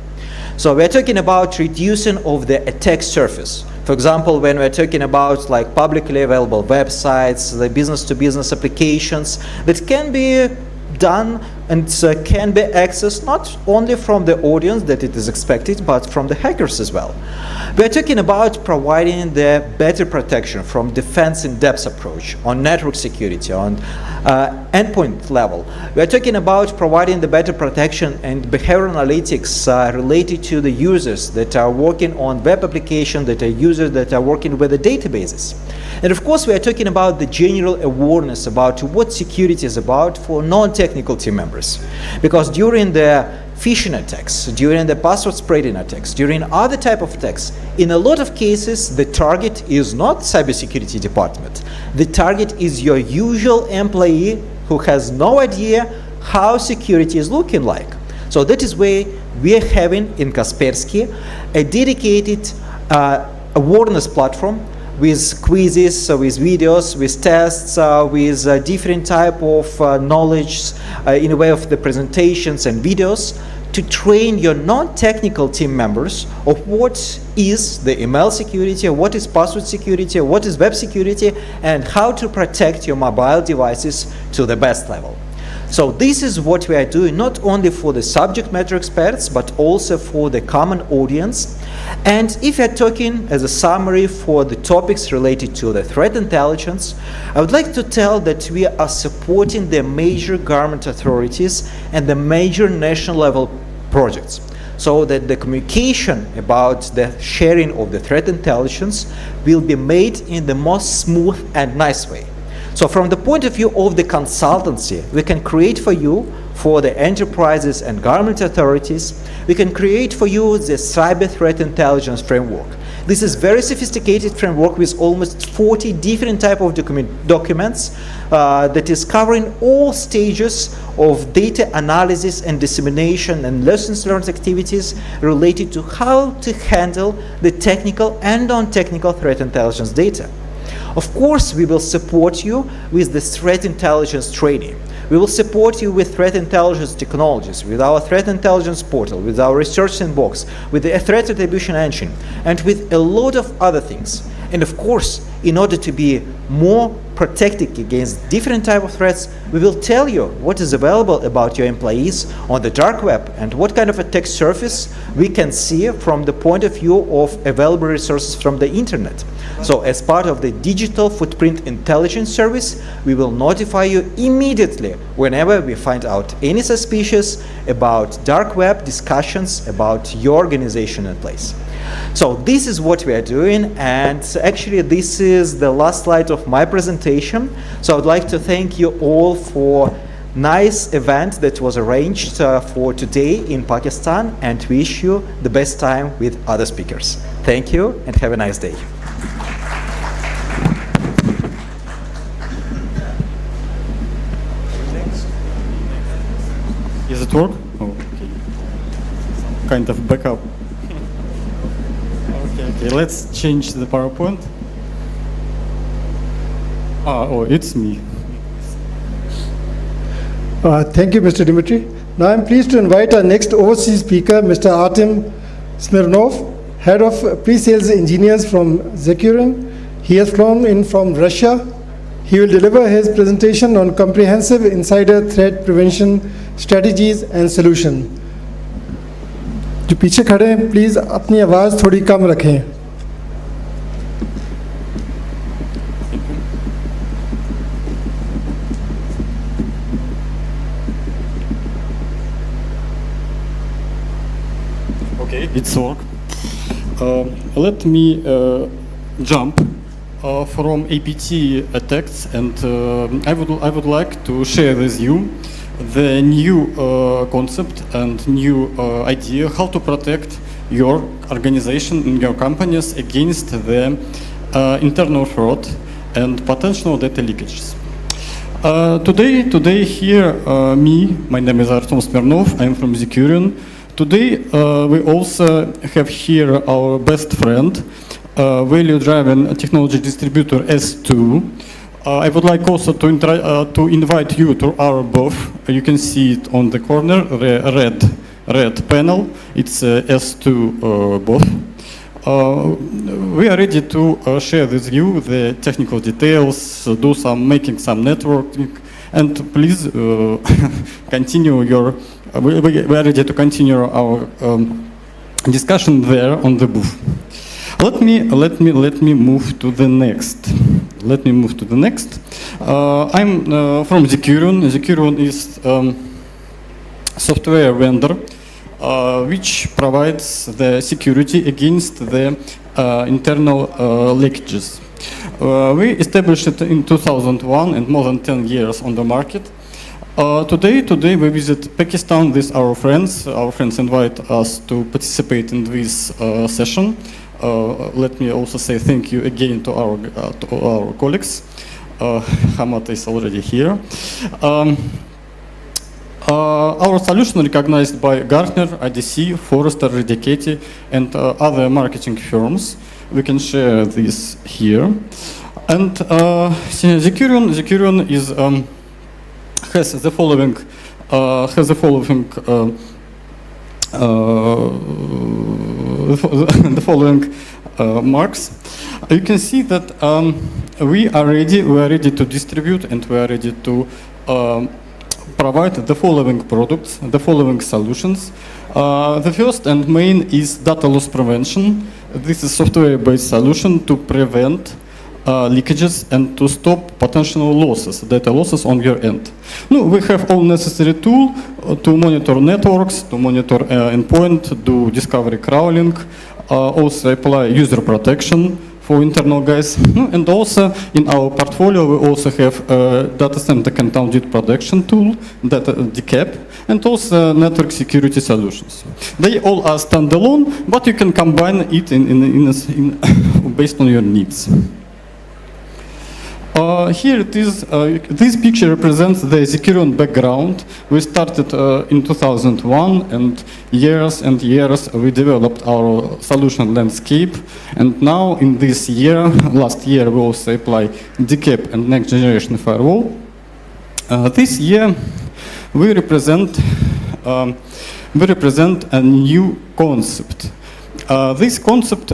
So we're talking about reducing of the attack surface. For example, when we're talking about like publicly available websites, the business-to-business applications that can be done and can be accessed not only from the audience that it is expected, but from the hackers as well. We're talking about providing the better protection from defense in depth approach on network security, on endpoint level. We're talking about providing the better protection and behavioral analytics related to the users that are working on web applications, that are users that are working with the databases. And of course, we are talking about the general awareness about what security is about for non-technical team members. Because during the phishing attacks, during the password spreading attacks, during other type of attacks, in a lot of cases, the target is not cybersecurity department. The target is your usual employee who has no idea how security is looking like. So that is why we are having in Kaspersky a dedicated awareness platform with quizzes, with videos, with tests, with different type of knowledge in a way of the presentations and videos to train your non-technical team members of what is the email security, what is password security, what is web security, and how to protect your mobile devices to the best level. So this is what we are doing, not only for the subject matter experts, but also for the common audience. And if you're talking as a summary for the topics related to the threat intelligence, I would like to tell that we are supporting the major government authorities and the major national level projects, so that the communication about the sharing of the threat intelligence will be made in the most smooth and nice way. So from the point of view of the consultancy, we can create for you, for the enterprises and government authorities, we can create for you the cyber threat intelligence framework. This is very sophisticated framework with almost 40 different type of documents that is covering all stages of data analysis and dissemination and lessons learned activities related to how to handle the technical and non-technical threat intelligence data. Of course, we will support you with the threat intelligence training. We will support you with threat intelligence technologies, with our threat intelligence portal, with our research sandbox, with the threat attribution engine, and with a lot of other things. And of course, in order to be more protected against different type of threats, we will tell you what is available about your employees on the dark web and what kind of attack surface we can see from the point of view of available resources from the internet. So as part of the digital footprint intelligence service, we will notify you immediately whenever we find out any suspicious about dark web discussions about your organization in place. So this is what we are doing, and actually this is the last slide of my presentation. So I would like to thank you all for nice event that was arranged for today in Pakistan, and wish you the best time with other speakers. Thank you and have a nice day. Is it work? Oh, okay. Kind of backup. Okay, let's change the PowerPoint. Oh, it's me. Thank you, Mr. Dimitri. Now I'm pleased to invite our next overseas speaker, Mr. Artem Smirnov, Head of Pre-Sales Engineers from Zecuron. He has flown in from Russia. He will deliver his presentation on comprehensive insider threat prevention strategies and solution. जो पीछे खड़े हैं please अपनी आवाज़ थोड़ी कम रखें. Okay, it's work. Let me jump from APT attacks, and I would like to share with you the new concept and new idea how to protect your organization and your companies against the internal fraud and potential data leakages. Today here, my name is Artem Smirnov, I'm from Zecuron. Today we also have here our best friend, value-driven technology distributor S2. I would like also to invite you to our booth. You can see it on the corner, red panel. It's S2 booth. We are ready to share with you the technical details, making some networking, and please continue your. We are ready to continue our discussion there on the booth. Let me move to the next. I'm from Zecuron. Zecuron is software vendor which provides the security against the internal leakages. We established it in 2001 and more than 10 years on the market. Today we visit Pakistan with our friends. Our friends invite us to participate in this session. Let me also say thank you again to our colleagues. Hamad is already here. Our solution recognized by Gartner, IDC, Forrester, Redicati, and other marketing firms. We can share this here. And Zecuron is has the following marks. You can see that we are ready to distribute, and we are ready to provide the following products, the following solutions. The first and main is data loss prevention. This is a software-based solution to prevent leakages and to stop potential losses, data losses on your end. No, we have all necessary tool to monitor networks, to monitor endpoint, do discovery crawling, also apply user protection for internal guys. And also in our portfolio we also have a data center conduit protection tool, data DCAP, and also network security solutions. They all are standalone, but you can combine it based on your needs. Here it is, this picture represents the Zikurion background. We started in 2001, and years we developed our solution landscape. And now in this year, last year, we also apply DCAP and next generation firewall. This year we represent a new concept. This concept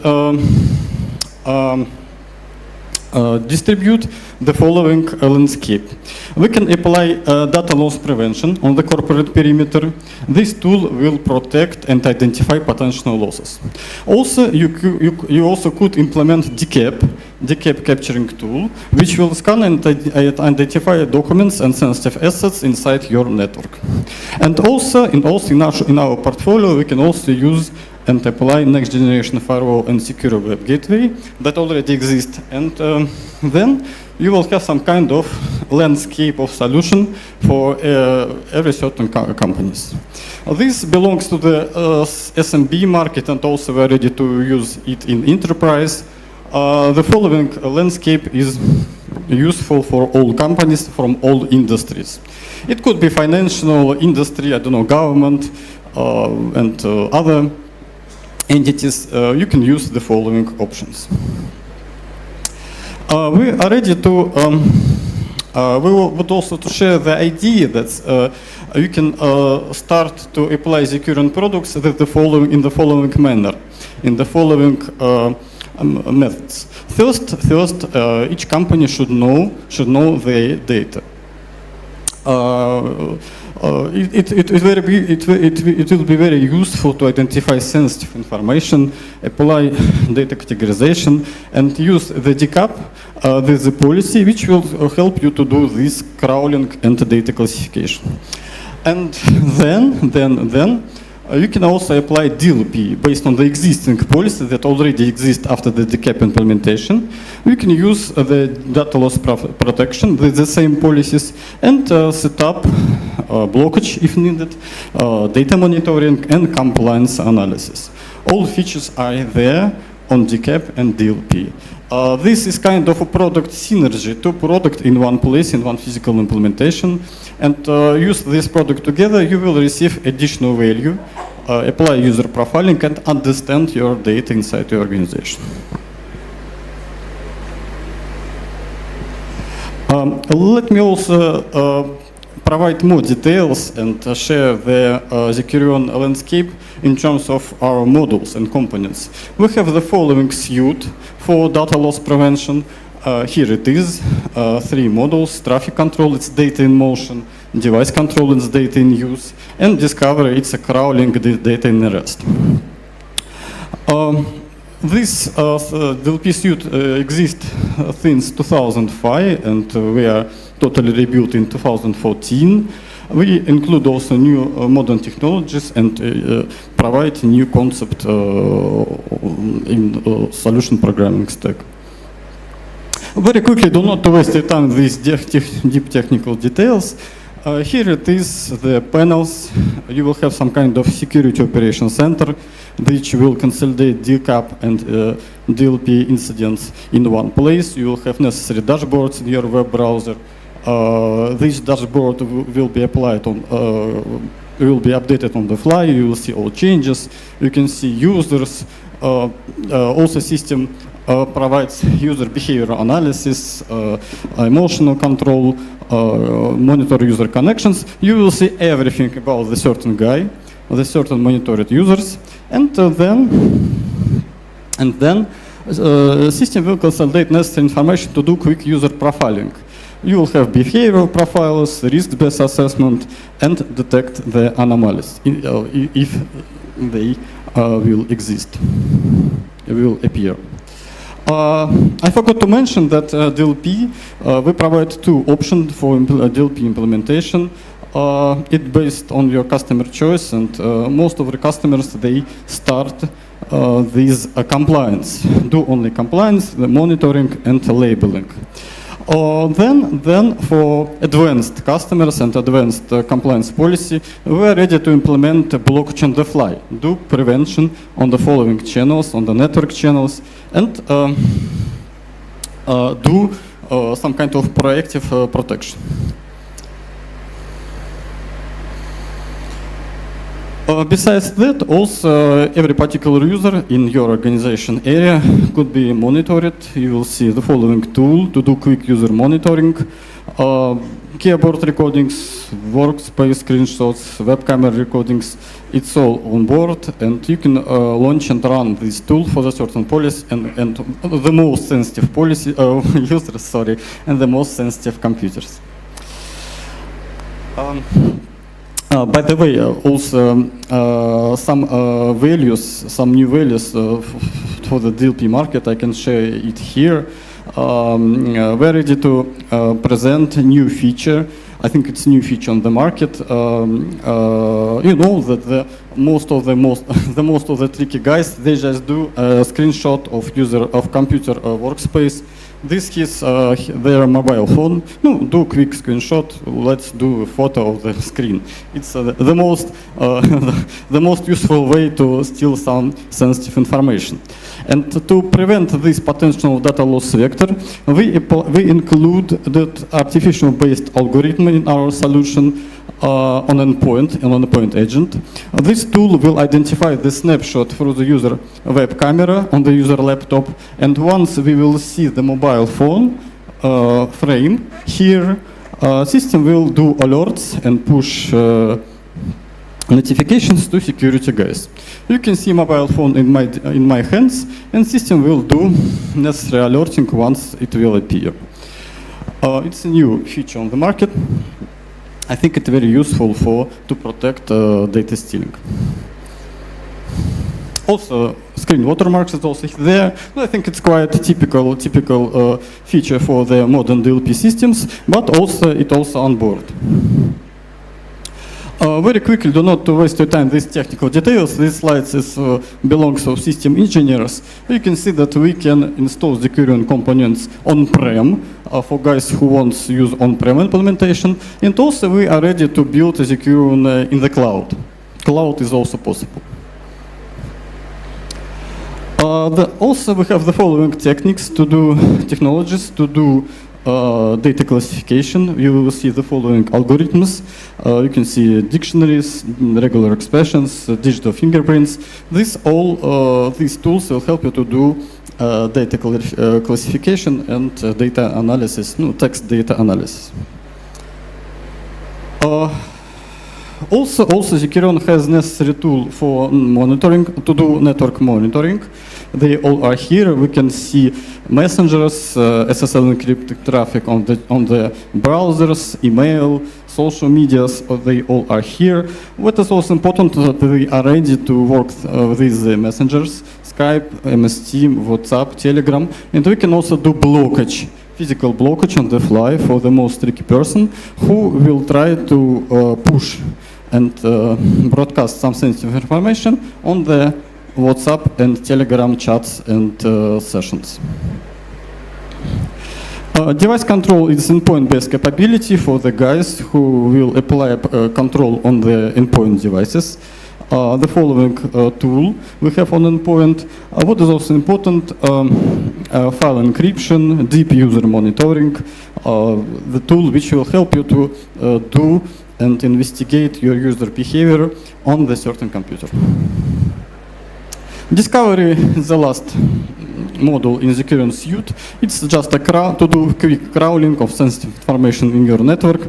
distribute the following landscape. We can apply data loss prevention on the corporate perimeter. This tool will protect and identify potential losses. Also, you also could implement DCAP capturing tool, which will scan and identify documents and sensitive assets inside your network. And also in our portfolio, we can also use and apply next generation firewall and secure web gateway that already exist. And then you will have some kind of landscape of solution for every certain companies. This belongs to the SMB market, and also we're ready to use it in enterprise. The following landscape is useful for all companies from all industries. It could be financial industry, I don't know, government, and other entities. You can use the following options. We are ready to, we would also to share the idea that you can start to apply Zikurion products in the following manner, in the following methods. First, each company should know their data. It will be very useful to identify sensitive information, apply data categorization, and use the DCAP with the policy, which will help you to do this crawling and data classification. And then you can also apply DLP based on the existing policy that already exists after the DCAP implementation. We can use the data loss protection with the same policies and set up blockage if needed, data monitoring, and compliance analysis. All features are there on DCAP and DLP. This is kind of a product synergy, two products in one place, in one physical implementation. And use this product together, you will receive additional value, apply user profiling, and understand your data inside your organization. Let me also provide more details and share the Zikurion landscape in terms of our models and components. We have the following suite for data loss prevention. Here it is, 3 models: traffic control, it's data in motion; device control, it's data in use; and discovery, it's a crawling data in rest. This DLP suite exists since 2005, and we are totally rebuilt in 2014. We include also new modern technologies and provide a new concept in solution programming stack. Very quickly, do not waste your time with these deep technical details. Here it is, the panels. You will have some kind of security operation center, which will consolidate DCAP and DLP incidents in one place. You will have necessary dashboards in your web browser. This dashboard will be applied on, will be updated on the fly. You will see all changes. You can see users. Also, system provides user behavior analysis, emotional control, monitor user connections. You will see everything about the certain guy, the certain monitored users, and then system will consolidate necessary information to do quick user profiling. You will have behavioral profiles, risk-based assessment, and detect the anomalies if they will exist, will appear. I forgot to mention that DLP, we provide two options for DLP implementation. It's based on your customer choice, and most of the customers, they start with compliance, do only compliance, the monitoring and labeling. Then for advanced customers and advanced compliance policy, we are ready to implement blockchain on the fly, do prevention on the following channels, on the network channels, and do some kind of proactive protection. Besides that, also every particular user in your organization area could be monitored. You will see the following tool to do quick user monitoring, keyboard recordings, workspace screenshots, web camera recordings. It's all on board, and you can launch and run this tool for the certain policy and the most sensitive policy users, sorry, and the most sensitive computers. By the way, also some values, some new values for the DLP market, I can share it here. We're ready to present a new feature. I think it's a new feature on the market. You know that most of the tricky guys, they just do a screenshot of computer workspace. This is their mobile phone. No, do a quick screenshot. Let's do a photo of the screen. It's the most useful way to steal some sensitive information. And to prevent this potential data loss vector, we include that artificial-based algorithm in our solution on endpoint, an endpoint agent. This tool will identify the snapshot through the user web camera on the user laptop, and once we will see the mobile phone frame here, system will do alerts and push notifications to security guys. You can see mobile phone in my hands, and system will do necessary alerting once it will appear. It's a new feature on the market. I think it's very useful to protect data stealing. Also, screen watermarks is also there. I think it's quite a typical feature for the modern DLP systems, but it's also on board. Very quickly, do not waste your time these technical details. These slides belongs to system engineers. You can see that we can install Zecurion components on-prem for guys who want to use on-prem implementation. And also we are ready to build Zecurion in the cloud. Cloud is also possible. Also we have the following techniques to do technologies to do data classification. You will see the following algorithms. You can see dictionaries, regular expressions, digital fingerprints. These tools will help you to do data classification and data analysis, text data analysis. Also, Zecurion has necessary tool for monitoring, to do network monitoring. They all are here. We can see messengers, SSL encrypted traffic on the browsers, email, social medias. They all are here. What is also important is that we are ready to work with these messengers: Skype, MS Team, WhatsApp, Telegram, and we can also do blockage. Physical blockage on the fly for the most tricky person who will try to push and broadcast some sensitive information on the WhatsApp and Telegram chats and sessions. Device control is endpoint-based capability for the guys who will apply control on the endpoint devices. The following tool we have on endpoint. What is also important, file encryption, deep user monitoring, the tool which will help you to do and investigate your user behavior on the certain computer. Discovery is the last module in Zecurion suite. It's just to do quick crawling of sensitive information in your network.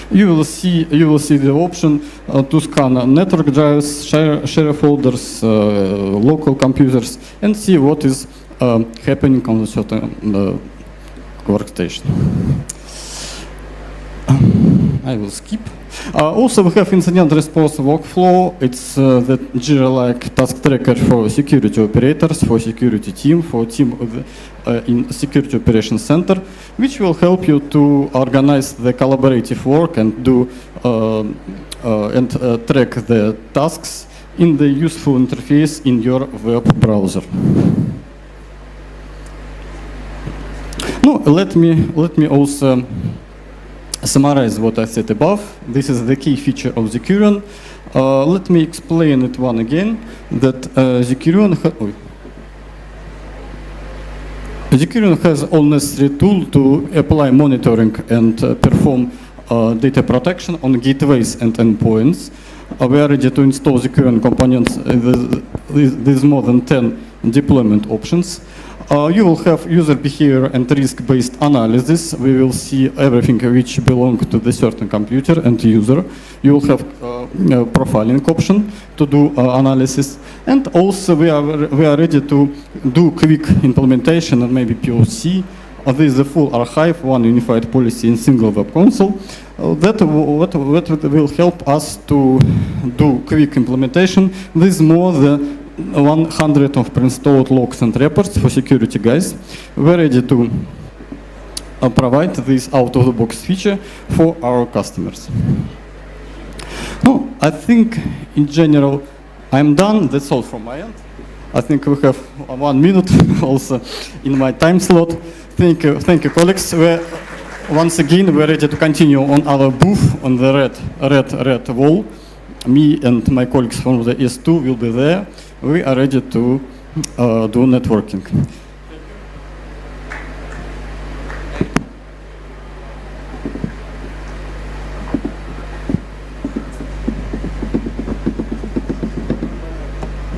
You will see the option to scan network drives, share folders, local computers, and see what is happening on a certain workstation. I will skip. Also, we have incident response workflow. It's the Jira-like task tracker for security operators, for security team, for team in security operations center, which will help you to organize the collaborative work and do track the tasks in the useful interface in your web browser. No, let me also summarize what I said above. This is the key feature of Zecurion. Let me explain it one again. That Zecurion has all necessary tool to apply monitoring and perform data protection on gateways and endpoints. We are ready to install Zecurion components with more than 10 deployment options. You will have user behavior and risk-based analysis. We will see everything which belongs to the certain computer and user. You will have profiling option to do analysis. And also we are ready to do quick implementation and maybe POC. This is the full archive, one unified policy in single web console. That will help us to do quick implementation with more than 100 of pre-installed logs and reports for security guys. We're ready to provide this out-of-the-box feature for our customers. No, I think in general I'm done. That's all from my end. I think we have 1 minute also in my time slot. Thank you, colleagues. Once again, we're ready to continue on our booth on the red wall. Me and my colleagues from the S2 will be there. We are ready to do networking.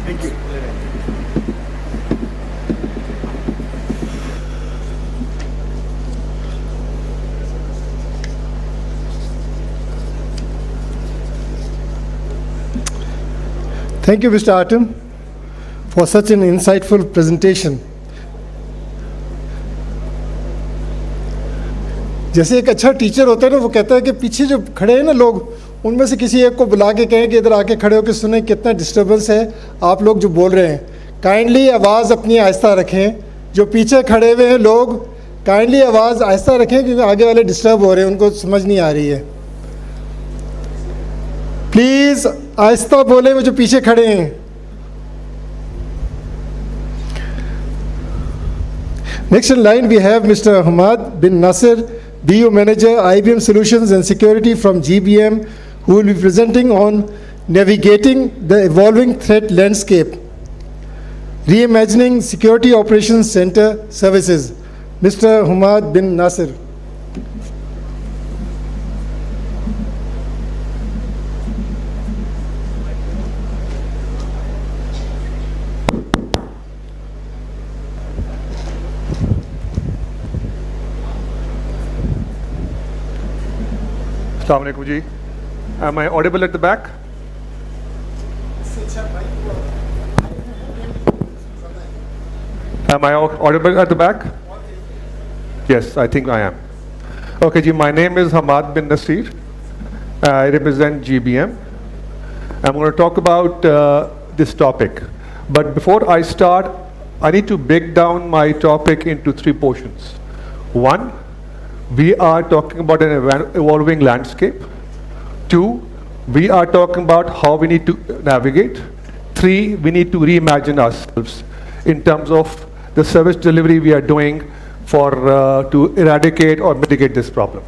Thank you. Thank you, Mr. Artem, for such an insightful presentation. जैसे एक अच्छा teacher होता है ना, वो कहता है कि पीछे जो खड़े हैं ना लोग, उनमें से किसी एक को बुला के कहें कि इधर आके खड़े हो के सुने कितना डिस्टर्बेंस है, आप लोग जो बोल रहे हैं काइंडली आवाज़ अपनी आहिस्ता रखें. जो पीछे खड़े हुए हैं लोग काइंडली आवाज़ आहिस्ता रखें क्योंकि आगे वाले डिस्टर्ब हो रहे हैं, उनको समझ नहीं आ रही है. प्लीज़ आहिस्ता बोले वो जो पीछे खड़े हैं. Next in line we have Mr. Hamad bin Nasir, BU Manager, IBM Solutions and Security from GBM, who will be presenting on navigating the evolving threat landscape, reimagining Security Operations Center services. Mr. Hamad bin Nasir. Assalamu alaikum ji. Am I audible at the back? Am I audible at the back? Yes, I think I am. Okay ji, my name is Hamad bin Nasir. I represent GBM. I'm going to talk about this topic. But before I start, I need to break down my topic into 3 portions. 1, we are talking about an evolving landscape. 2, we are talking about how we need to navigate. 3, we need to reimagine ourselves in terms of the service delivery we are doing for to eradicate or mitigate this problem.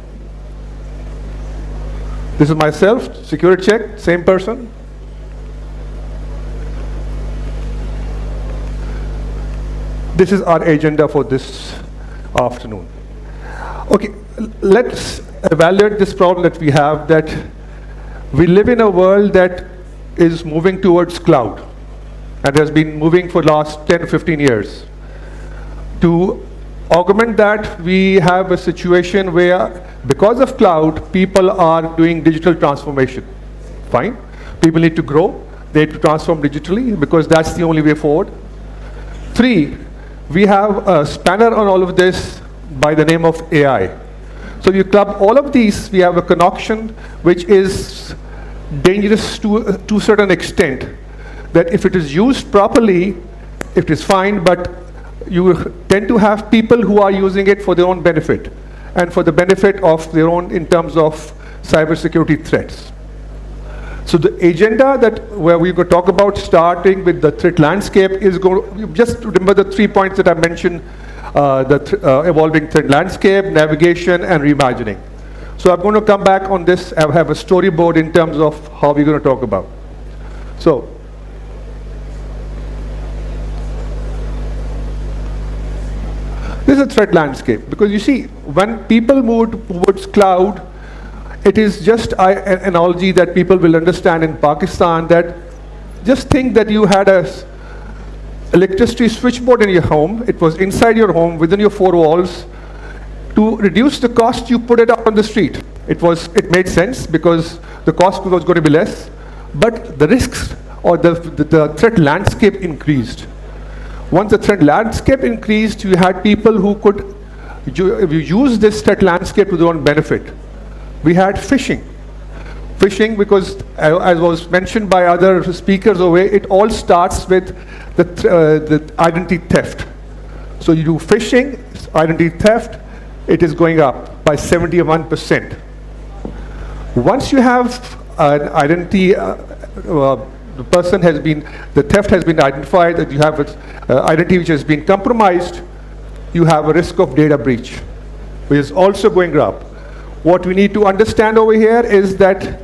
This is myself, security check, same person. This is our agenda for this afternoon. Okay, let's evaluate this problem that we have, that we live in a world that is moving towards cloud and has been moving for the last 10, 15 years. To augment that, we have a situation where, because of cloud, people are doing digital transformation. Fine. People need to grow. They need to transform digitally because that's the only way forward. 3, we have a spanner on all of this, by the name of AI. So you club all of these, we have a concoction which is dangerous to a certain extent, that if it is used properly, it is fine, but you tend to have people who are using it for their own benefit and for the benefit of their own in terms of cybersecurity threats. So the agenda that where we could talk about starting with the threat landscape is going, just remember the 3 points that I mentioned, evolving threat landscape, navigation, and reimagining. So I'm going to come back on this. I have a storyboard in terms of how we're going to talk about. So, this is a threat landscape, because you see, when people move towards cloud, it is just an analogy that people will understand in Pakistan, that just think that you had a electricity switchboard in your home, it was inside your home, within your four walls. To reduce the cost, you put it up on the street. It made sense because the cost was going to be less, but the risks or the threat landscape increased. Once the threat landscape increased, you had people who could use this threat landscape to their own benefit. We had phishing. Phishing, because as was mentioned by other speakers over here, it all starts with the identity theft. So you do phishing, identity theft, it is going up by 71%. Once you have an identity, the theft has been identified, that you have an identity which has been compromised, you have a risk of data breach, which is also going up. What we need to understand over here is that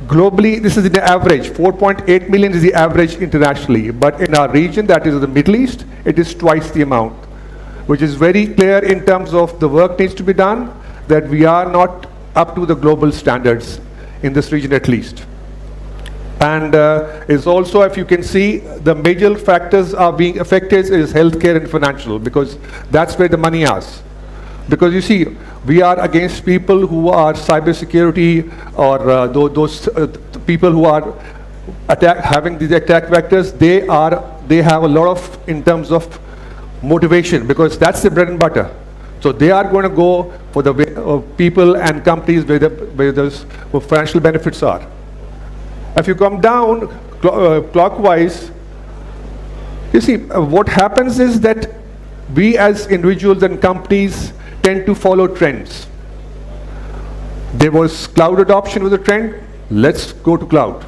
globally, this is the average, 4.8 million is the average internationally, but in our region, that is the Middle East, it is twice the amount, which is very clear in terms of the work needs to be done, that we are not up to the global standards in this region at least. And is also, if you can see, the major factors are being affected is healthcare and financial, because that's where the money is. Because you see, we are against people who are cybersecurity or those people who are having these attack vectors. They have a lot of, in terms of motivation, because that's the bread and butter. So they are going to go for the people and companies where those financial benefits are. If you come down clockwise, you see, what happens is that we as individuals and companies tend to follow trends. There was cloud adoption was a trend, let's go to cloud.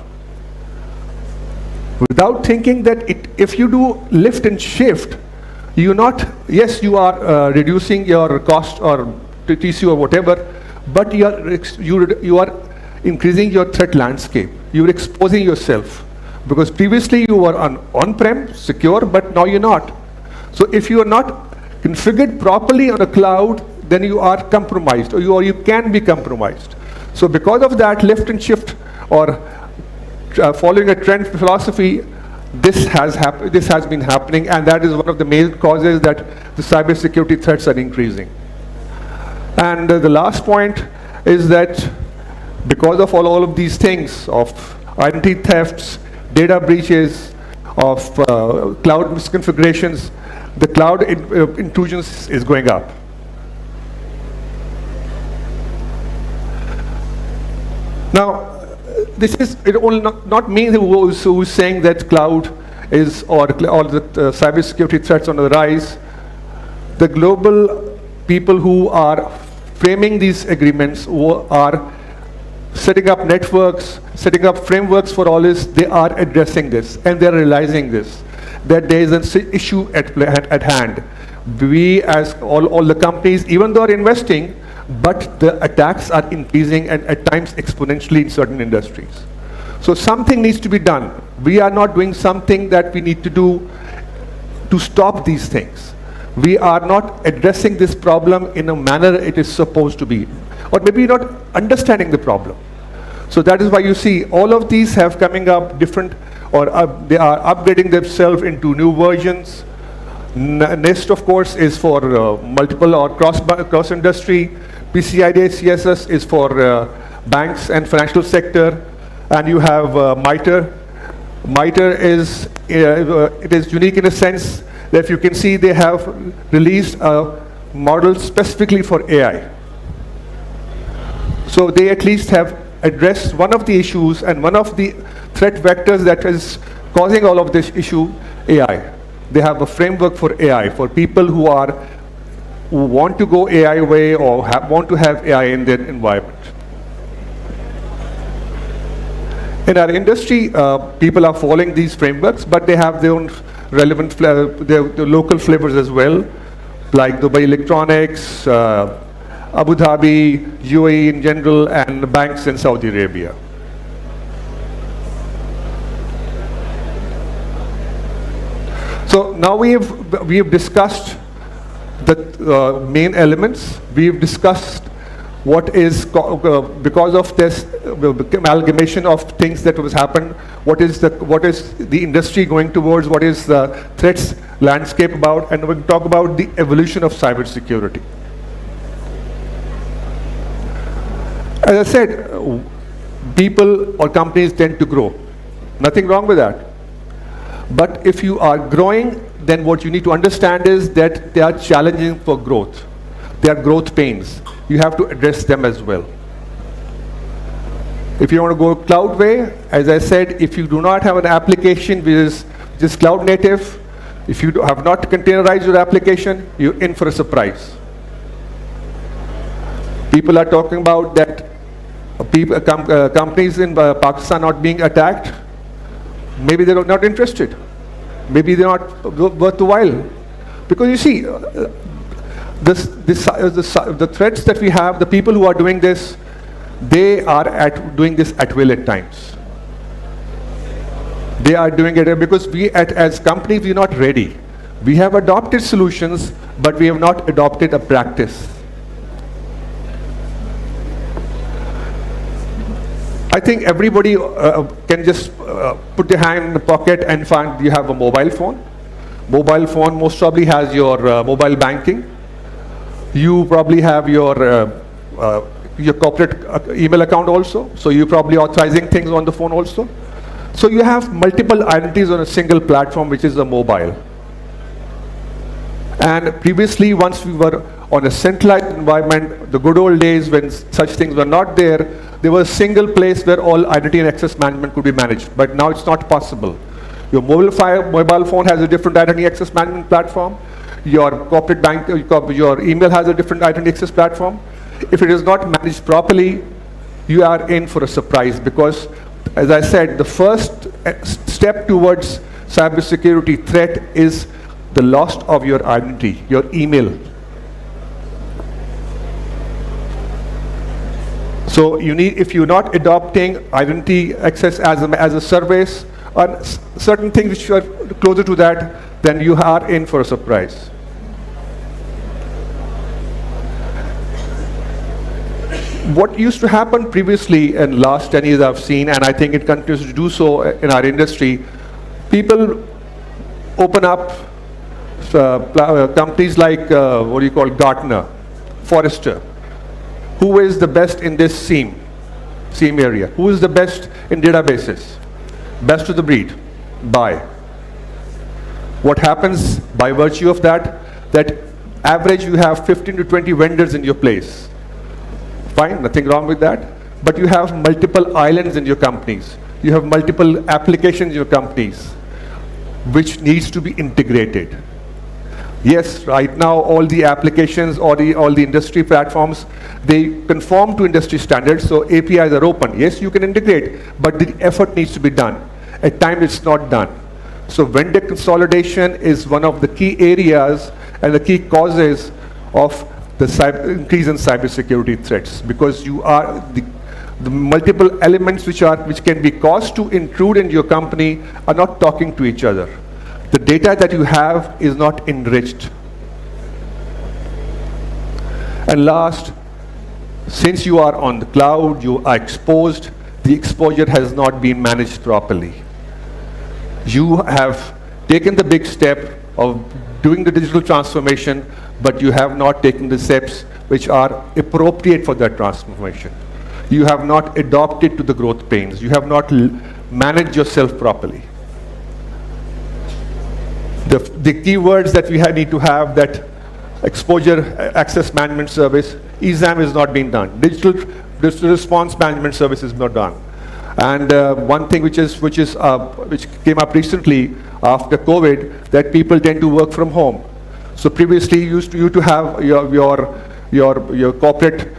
Without thinking that if you do lift and shift, you are reducing your cost or TCO or whatever, but you are increasing your threat landscape. You're exposing yourself, because previously you were on-prem, secure, but now you're not. So if you are not configured properly on a cloud, then you are compromised, or you can be compromised. So because of that lift and shift or following a trend philosophy, this has been happening, and that is one of the main causes that the cybersecurity threats are increasing. And the last point is that because of all of these things, of identity thefts, data breaches, of cloud misconfigurations, the cloud intrusions is going up. Now, this is, it will not me who is saying that cloud is, or the cybersecurity threats on the rise. The global people who are framing these agreements, who are setting up networks, setting up frameworks for all this, they are addressing this, and they're realizing this, that there is an issue at hand. We as all the companies, even though are investing, but the attacks are increasing and at times exponentially in certain industries. So something needs to be done. We are not doing something that we need to do to stop these things. We are not addressing this problem in a manner it is supposed to be, or maybe not understanding the problem. So that is why you see all of these have coming up different, or they are upgrading themselves into new versions. NIST, of course, is for multiple or cross industry. PCI CSS is for banks and financial sector, and you have MITRE. MITRE is it is unique in a sense that if you can see, they have released a models specifically for AI. So they at least have addressed one of the issues and one of the threat vectors that is causing all of this issue, AI. They have a framework for AI, for people who want to go AI way or want to have AI in their environment. In our industry, people are following these frameworks, but they have their own relevant, their local flavors as well, like Dubai Electronics, Abu Dhabi, UAE in general, and banks in Saudi Arabia. So now we have discussed the main elements. We have discussed what is because of this amalgamation of things that has happened. What is the industry going towards? What is the threats landscape about? And we'll talk about the evolution of cybersecurity. As I said, people or companies tend to grow. Nothing wrong with that. But if you are growing, then what you need to understand is that they are challenging for growth. They are growth pains. You have to address them as well. If you want to go cloud way, as I said, if you do not have an application which is just cloud native, if you have not containerized your application, you're in for a surprise. People are talking about that companies in Pakistan not being attacked. Maybe they're not interested. Maybe they're not worth the while. Because you see, the threats that we have, the people who are doing this, they are doing this at will at times. They are doing it because we, as companies, we're not ready. We have adopted solutions, but we have not adopted a practice. I think everybody can just put their hand in the pocket and find you have a mobile phone. Mobile phone most probably has your mobile banking. You probably have your corporate email account also. So you're probably authorizing things on the phone also. So you have multiple identities on a single platform, which is the mobile. And previously, once we were on a centralized environment, the good old days when such things were not there, there was a single place where all identity and access management could be managed. But now it's not possible. Your mobile phone has a different identity access management platform. Your corporate bank, your email has a different identity access platform. If it is not managed properly, you are in for a surprise because, as I said, the first step towards cybersecurity threat is the loss of your identity, your email. So you need, if you're not adopting identity access as a service or certain things which are closer to that, then you are in for a surprise. What used to happen previously in last 10 years I've seen, and I think it continues to do so in our industry, people open up companies like, Gartner, Forrester. Who is the best in this SIEM area? Who is the best in databases? Best of the breed. Buy. What happens by virtue of that? That average you have 15 to 20 vendors in your place. Fine, nothing wrong with that. But you have multiple islands in your companies. You have multiple applications in your companies, which needs to be integrated. Yes, right now all the applications or all the industry platforms, they conform to industry standards, so APIs are open. Yes, you can integrate, but the effort needs to be done. At times it's not done. So vendor consolidation is one of the key areas and the key causes of the increase in cybersecurity threats, because you are the multiple elements which can be caused to intrude in your company are not talking to each other. The data that you have is not enriched. And last, since you are on the cloud, you are exposed, the exposure has not been managed properly. You have taken the big step of doing the digital transformation, but you have not taken the steps which are appropriate for that transformation. You have not adopted to the growth pains. You have not managed yourself properly. The key words that we need to have, that exposure access management service, EXAM is not being done. Digital response management service is not done. And one thing which came up recently after COVID, that people tend to work from home. So previously you used to have your corporate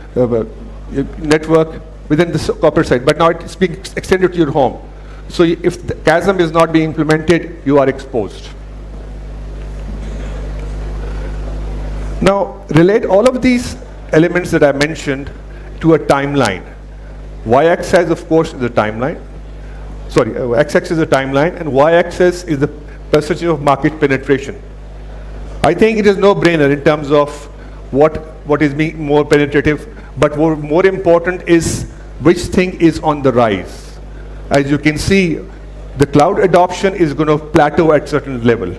network within the corporate side, but now it's being extended to your home. So if the CASM is not being implemented, you are exposed. Now, relate all of these elements that I mentioned to a timeline. Y-axis, of course, is the timeline. Sorry, x-axis is the timeline, and y-axis is the percentage of market penetration. I think it is no brainer in terms of what is being more penetrative, but more important is which thing is on the rise. As you can see, the cloud adoption is going to plateau at certain level.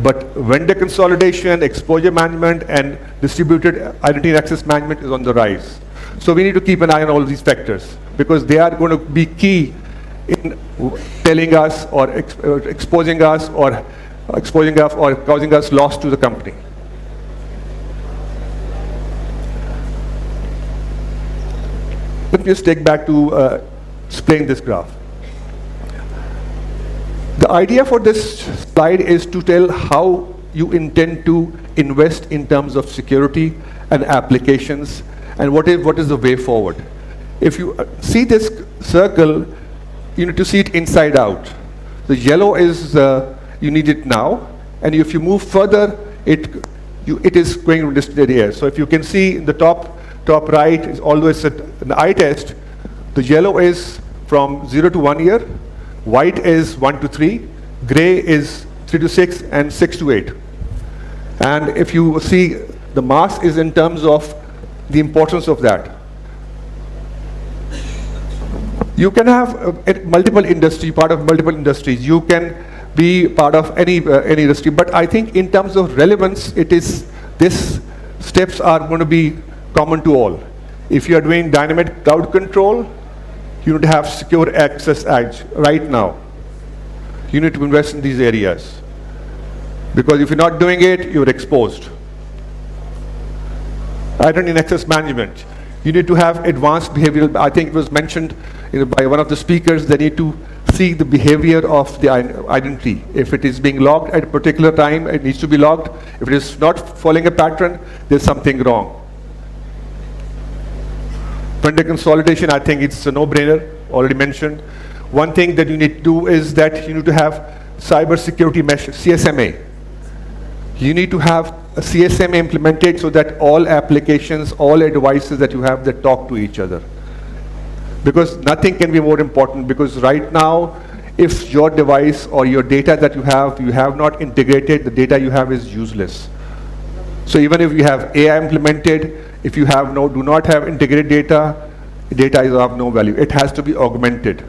But vendor consolidation, exposure management, and distributed identity and access management is on the rise. So we need to keep an eye on all these factors because they are going to be key in telling us or exposing us or causing us loss to the company. Let me just take back to explain this graph. The idea for this slide is to tell how you intend to invest in terms of security and applications and what is the way forward. If you see this circle, you need to see it inside out. The yellow is you need it now, and if you move further, it is going to distant area. So if you can see in the top right is always an eye test. The yellow is from 0 to 1 year, white is 1 to 3, gray is 3 to 6, and 6 to 8. And if you see, the mask is in terms of the importance of that. You can have multiple industry, part of multiple industries. You can be part of any industry, but I think in terms of relevance, these steps are going to be common to all. If you are doing dynamic cloud control, you need to have secure access edge right now. You need to invest in these areas. Because if you're not doing it, you're exposed. Identity and access management. You need to have advanced behavioral, I think it was mentioned by one of the speakers, they need to see the behavior of the identity. If it is being logged at a particular time, it needs to be logged. If it is not following a pattern, there's something wrong. Vendor consolidation, I think it's a no-brainer, already mentioned. One thing that you need to do is that you need to have cyber security measures, CSMA. You need to have a CSMA implemented so that all applications, all devices that you have, that talk to each other. Because nothing can be more important, because right now, if your device or your data that you have not integrated, the data you have is useless. So even if you have AI implemented, if you do not have integrated data, data is of no value. It has to be augmented.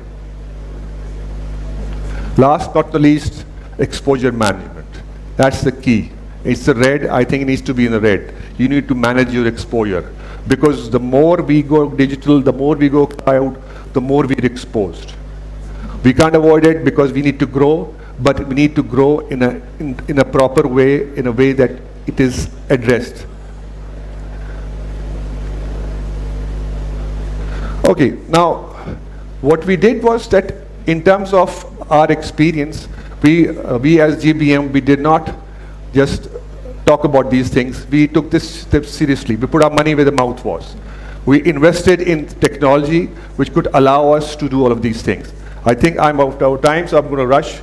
Last but not the least, exposure management. That's the key. It's the red, I think it needs to be in the red. You need to manage your exposure. Because the more we go digital, the more we go cloud, the more we're exposed. We can't avoid it because we need to grow, but we need to grow in a proper way, in a way that it is addressed. Okay, now what we did was that in terms of our experience, we as GBM, we did not just talk about these things. We took this step seriously. We put our money where the mouth was. We invested in technology which could allow us to do all of these things. I think I'm out of time, so I'm going to rush.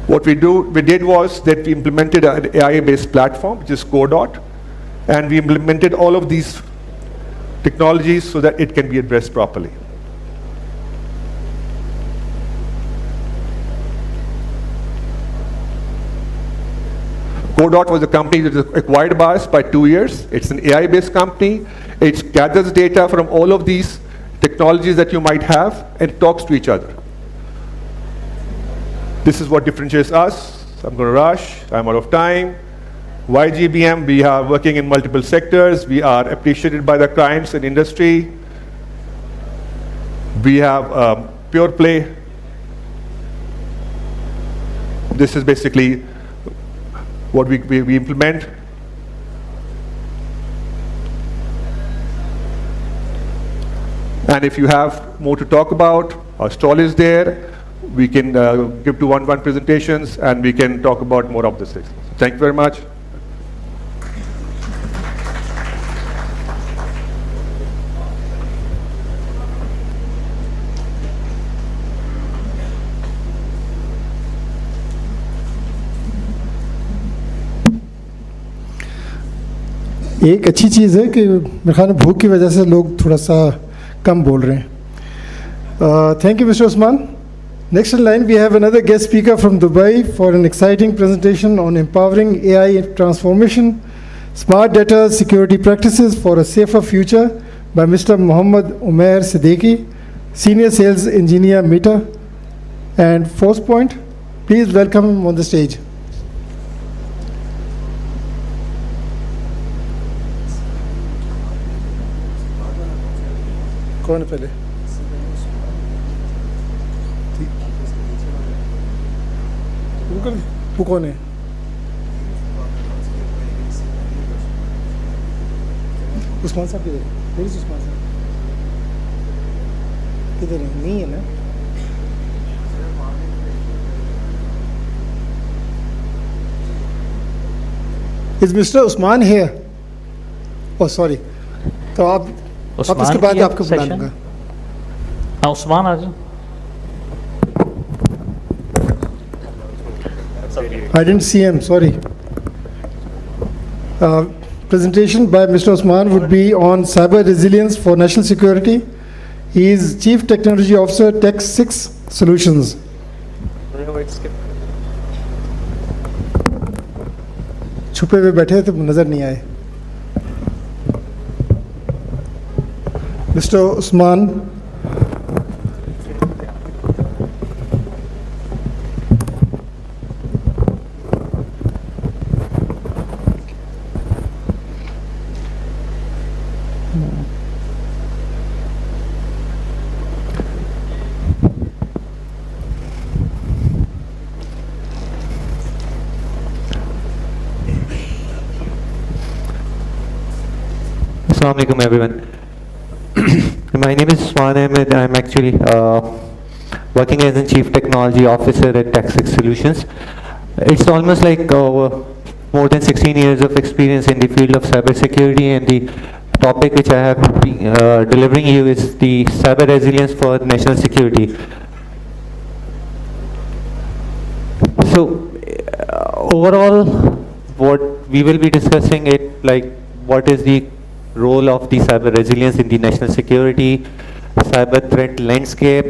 What we did was that we implemented an AI-based platform, which is Codot, and we implemented all of these technologies so that it can be addressed properly. Codot was a company that was acquired by us by 2 years. It's an AI-based company. It gathers data from all of these technologies that you might have and talks to each other. This is what differentiates us. I'm going to rush. I'm out of time. Why GBM? We are working in multiple sectors. We are appreciated by the clients and industry. We have pure play. This is basically what we implement. And if you have more to talk about, our stall is there. We can give to one-on-one presentations, and we can talk about more of this. Thank you very much. एक अच्छी चीज़ है कि मेरे ख्याल में भूख की वजह से लोग थोड़ा सा कम बोल रहे हैं. Thank you, Mr. Usman. Next in line, we have another guest speaker from Dubai for an exciting presentation on empowering AI transformation, smart data security practices for a safer future by Mr. Mohammad Umair Siddiqui, Senior Sales Engineer, Meta and ForcePoint. Please welcome him on the stage. कौन है पहले? वो कौन है? उस्मान साहब किधर? Where is Usman साहब? किधर है? नहीं है ना? Is Mr. Usman here? Oh, sorry. तो आप इसके बाद आपको बुला लूँगा. हाँ, उस्मान आ जाओ. I didn't see him, sorry. Presentation by Mr. Usman would be on cyber resilience for national security. He is Chief Technology Officer, Tech 6 Solutions. छुपे हुए बैठे तो नजर नहीं आए. Mr. Usman. Assalamu alaikum everyone. My name is Usman Ahmed. I'm actually working as a Chief Technology Officer at Tech 6 Solutions. It's almost like more than 16 years of experience in the field of cybersecurity, and the topic which I have been delivering you is the cyber resilience for national security. So overall, what we will be discussing it like what is the role of the cyber resilience in the national security, cyber threat landscape,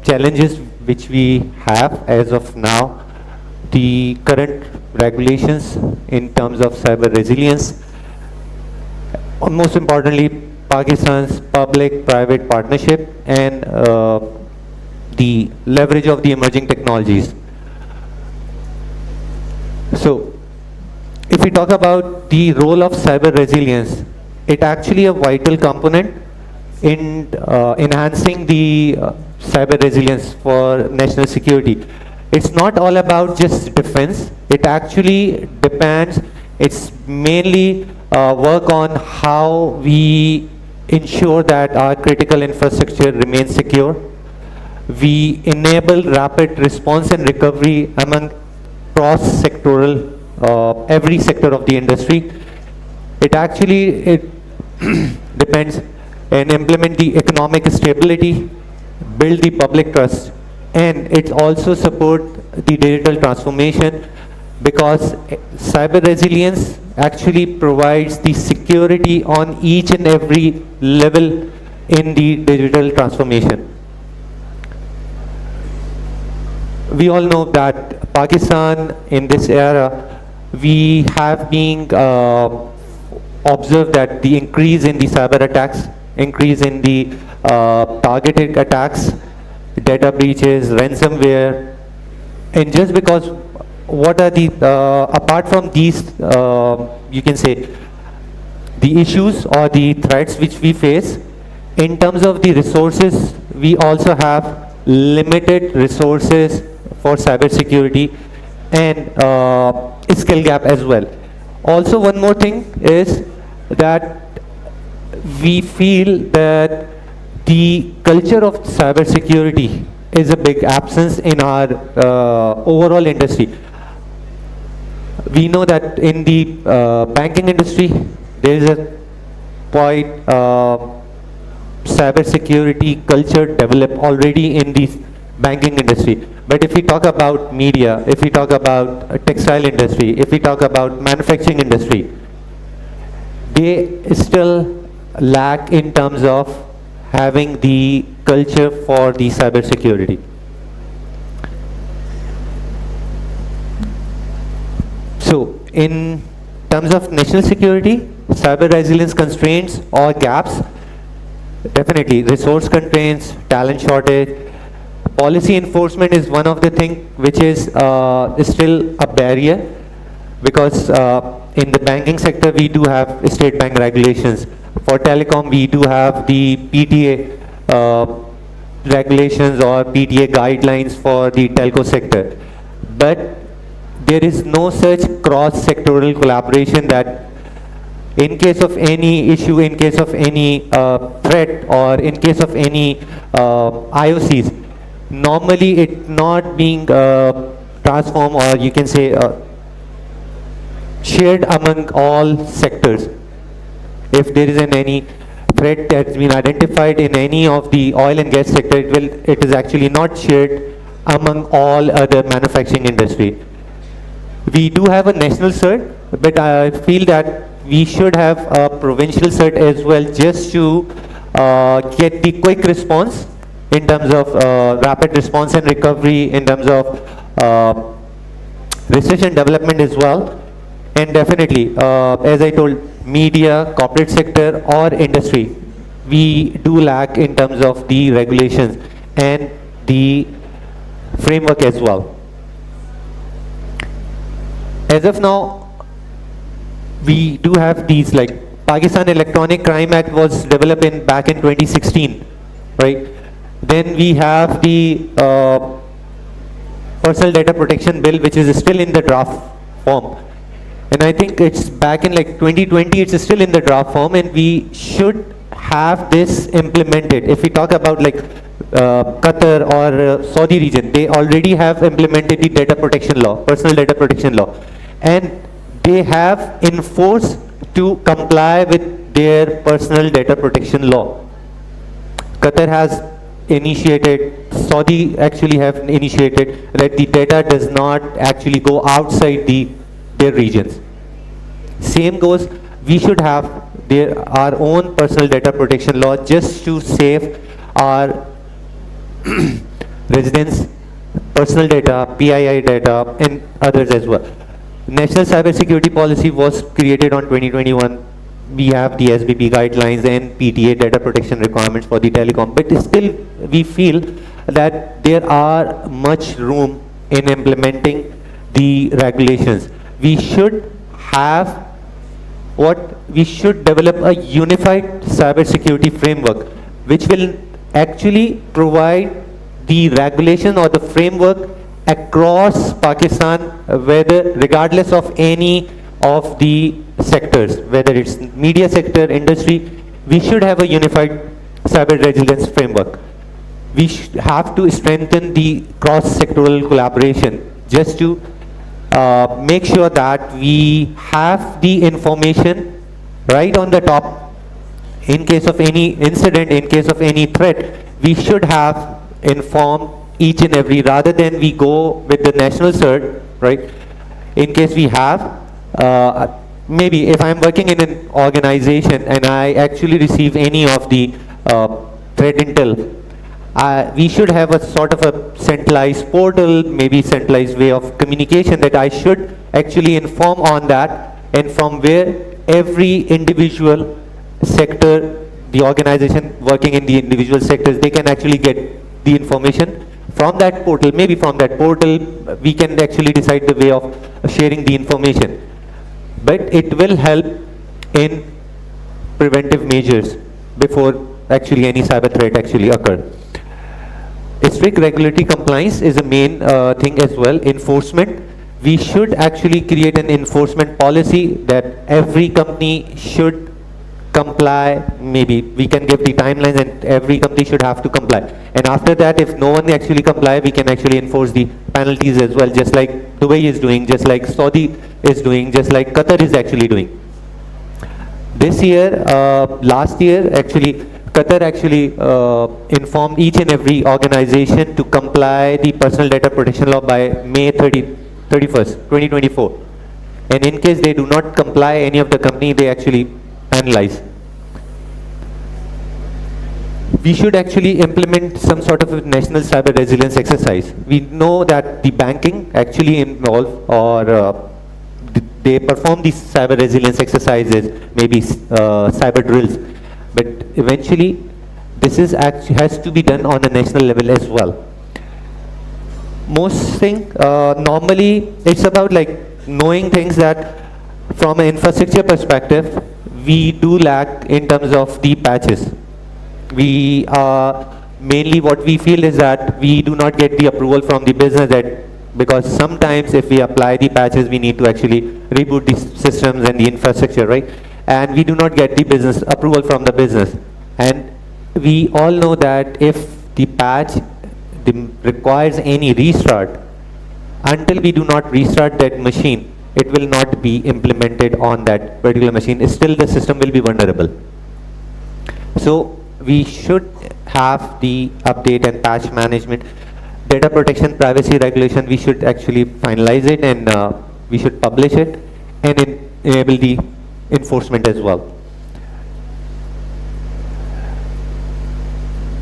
challenges which we have as of now, the current regulations in terms of cyber resilience, most importantly Pakistan's public-private partnership, and the leverage of the emerging technologies. So if we talk about the role of cyber resilience, it actually a vital component in enhancing the cyber resilience for national security. It's not all about just defense. It actually depends, it's mainly work on how we ensure that our critical infrastructure remains secure. We enable rapid response and recovery among cross-sectoral every sector of the industry. It actually depends and implement the economic stability, build the public trust, and it also support the digital transformation, because cyber resilience actually provides the security on each and every level in the digital transformation. We all know that Pakistan in this era, we have been observed that the increase in the cyber attacks, increase in the targeted attacks, data breaches, ransomware, and just because what are the, apart from these, you can say, the issues or the threats which we face, in terms of the resources, we also have limited resources for cyber security and skill gap as well. Also, one more thing is that we feel that the culture of cybersecurity is a big absence in our overall industry. We know that in the banking industry, there is a quite cybersecurity culture developed already in the banking industry. But if we talk about media, if we talk about textile industry, if we talk about manufacturing industry, they still lack in terms of having the culture for the cybersecurity. So, in terms of national security, cyber resilience constraints or gaps, definitely resource constraints, talent shortage, policy enforcement is one of the things which is still a barrier, because in the banking sector we do have state bank regulations. For telecom we do have the PTA regulations or PTA guidelines for the telco sector. But there is no such cross-sectoral collaboration that in case of any issue, in case of any threat, or in case of any IOCs, normally it not being transformed, or you can say shared among all sectors. If there is any threat that's been identified in any of the oil and gas sector, it is actually not shared among all other manufacturing industry. We do have a national cert, but I feel that we should have a provincial cert as well, just to get the quick response in terms of rapid response and recovery, in terms of research and development as well. And definitely, as I told, media, corporate sector or industry, we do lack in terms of the regulations and the framework as well. As of now, we do have these, like Pakistan Electronic Crime Act was developed back in 2016, right? Then we have the Personal Data Protection Bill, which is still in the draft form. And I think it's back in like 2020, it's still in the draft form, and we should have this implemented. If we talk about like Qatar or Saudi region, they already have implemented the data protection law, personal data protection law, and they have enforced to comply with their personal data protection law. Qatar has initiated, Saudi actually have initiated that the data does not actually go outside their regions. Same goes, we should have our own personal data protection law just to save our residents' personal data, PII data, and others as well. National Cybersecurity Policy was created on 2021. We have the SBP guidelines and PTA data protection requirements for the telecom, but still we feel that there are much room in implementing the regulations. We should develop a unified cybersecurity framework, which will actually provide the regulation or the framework across Pakistan, whether regardless of any of the sectors, whether it's media sector, industry, we should have a unified cyber resilience framework. We have to strengthen the cross-sectoral collaboration just to make sure that we have the information right on the top. In case of any incident, in case of any threat, we should have informed each and every, rather than we go with the national cert, right? In case we have, maybe if I'm working in an organization and I actually receive any of the threat intel, we should have a sort of a centralized portal, maybe centralized way of communication that I should actually inform on that, and from where every individual sector, the organization working in the individual sectors, they can actually get the information from that portal. Maybe from that portal we can actually decide the way of sharing the information. But it will help in preventive measures before actually any cyber threat actually occur. Strict regulatory compliance is a main thing as well. Enforcement, we should actually create an enforcement policy that every company should comply, maybe we can give the timelines and every company should have to comply. And after that, if no one actually comply, we can actually enforce the penalties as well, just like Dubai is doing, just like Saudi is doing, just like Qatar is actually doing. This year, last year, actually, Qatar actually informed each and every organization to comply the personal data protection law by May 31st, 2024. And in case they do not comply, any of the company, they actually penalize. We should actually implement some sort of a national cyber resilience exercise. We know that the banking actually involve or they perform these cyber resilience exercises, maybe cyber drills, but eventually this is has to be done on a national level as well. Most thing, normally it's about like knowing things that from an infrastructure perspective, we do lack in terms of the patches. We mainly what we feel is that we do not get the approval from the business, that because sometimes if we apply the patches, we need to actually reboot the systems and the infrastructure, right? And we do not get the business approval from the business. And we all know that if the patch requires any restart, until we do not restart that machine, it will not be implemented on that particular machine. Still the system will be vulnerable. So we should have the update and patch management. Data protection privacy regulation, we should actually finalize it and we should publish it and enable the enforcement as well.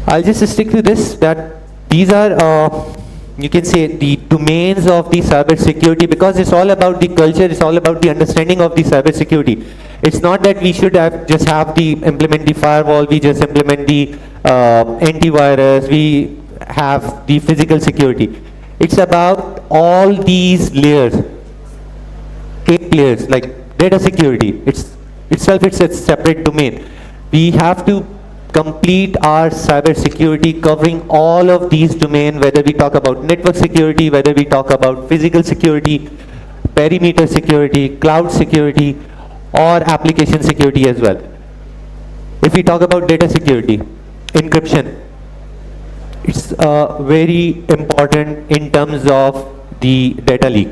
I'll just stick to this, that these are you can say the domains of the cyber security, because it's all about the culture, it's all about the understanding of the cyber security. It's not that we should just implement the firewall, we just implement the antivirus, we have the physical security. It's about all these layers, 8 layers, like data security. It's a separate domain. We have to complete our cyber security covering all of these domains, whether we talk about network security, whether we talk about physical security, perimeter security, cloud security, or application security as well. If we talk about data security, encryption, it's very important in terms of the data leak.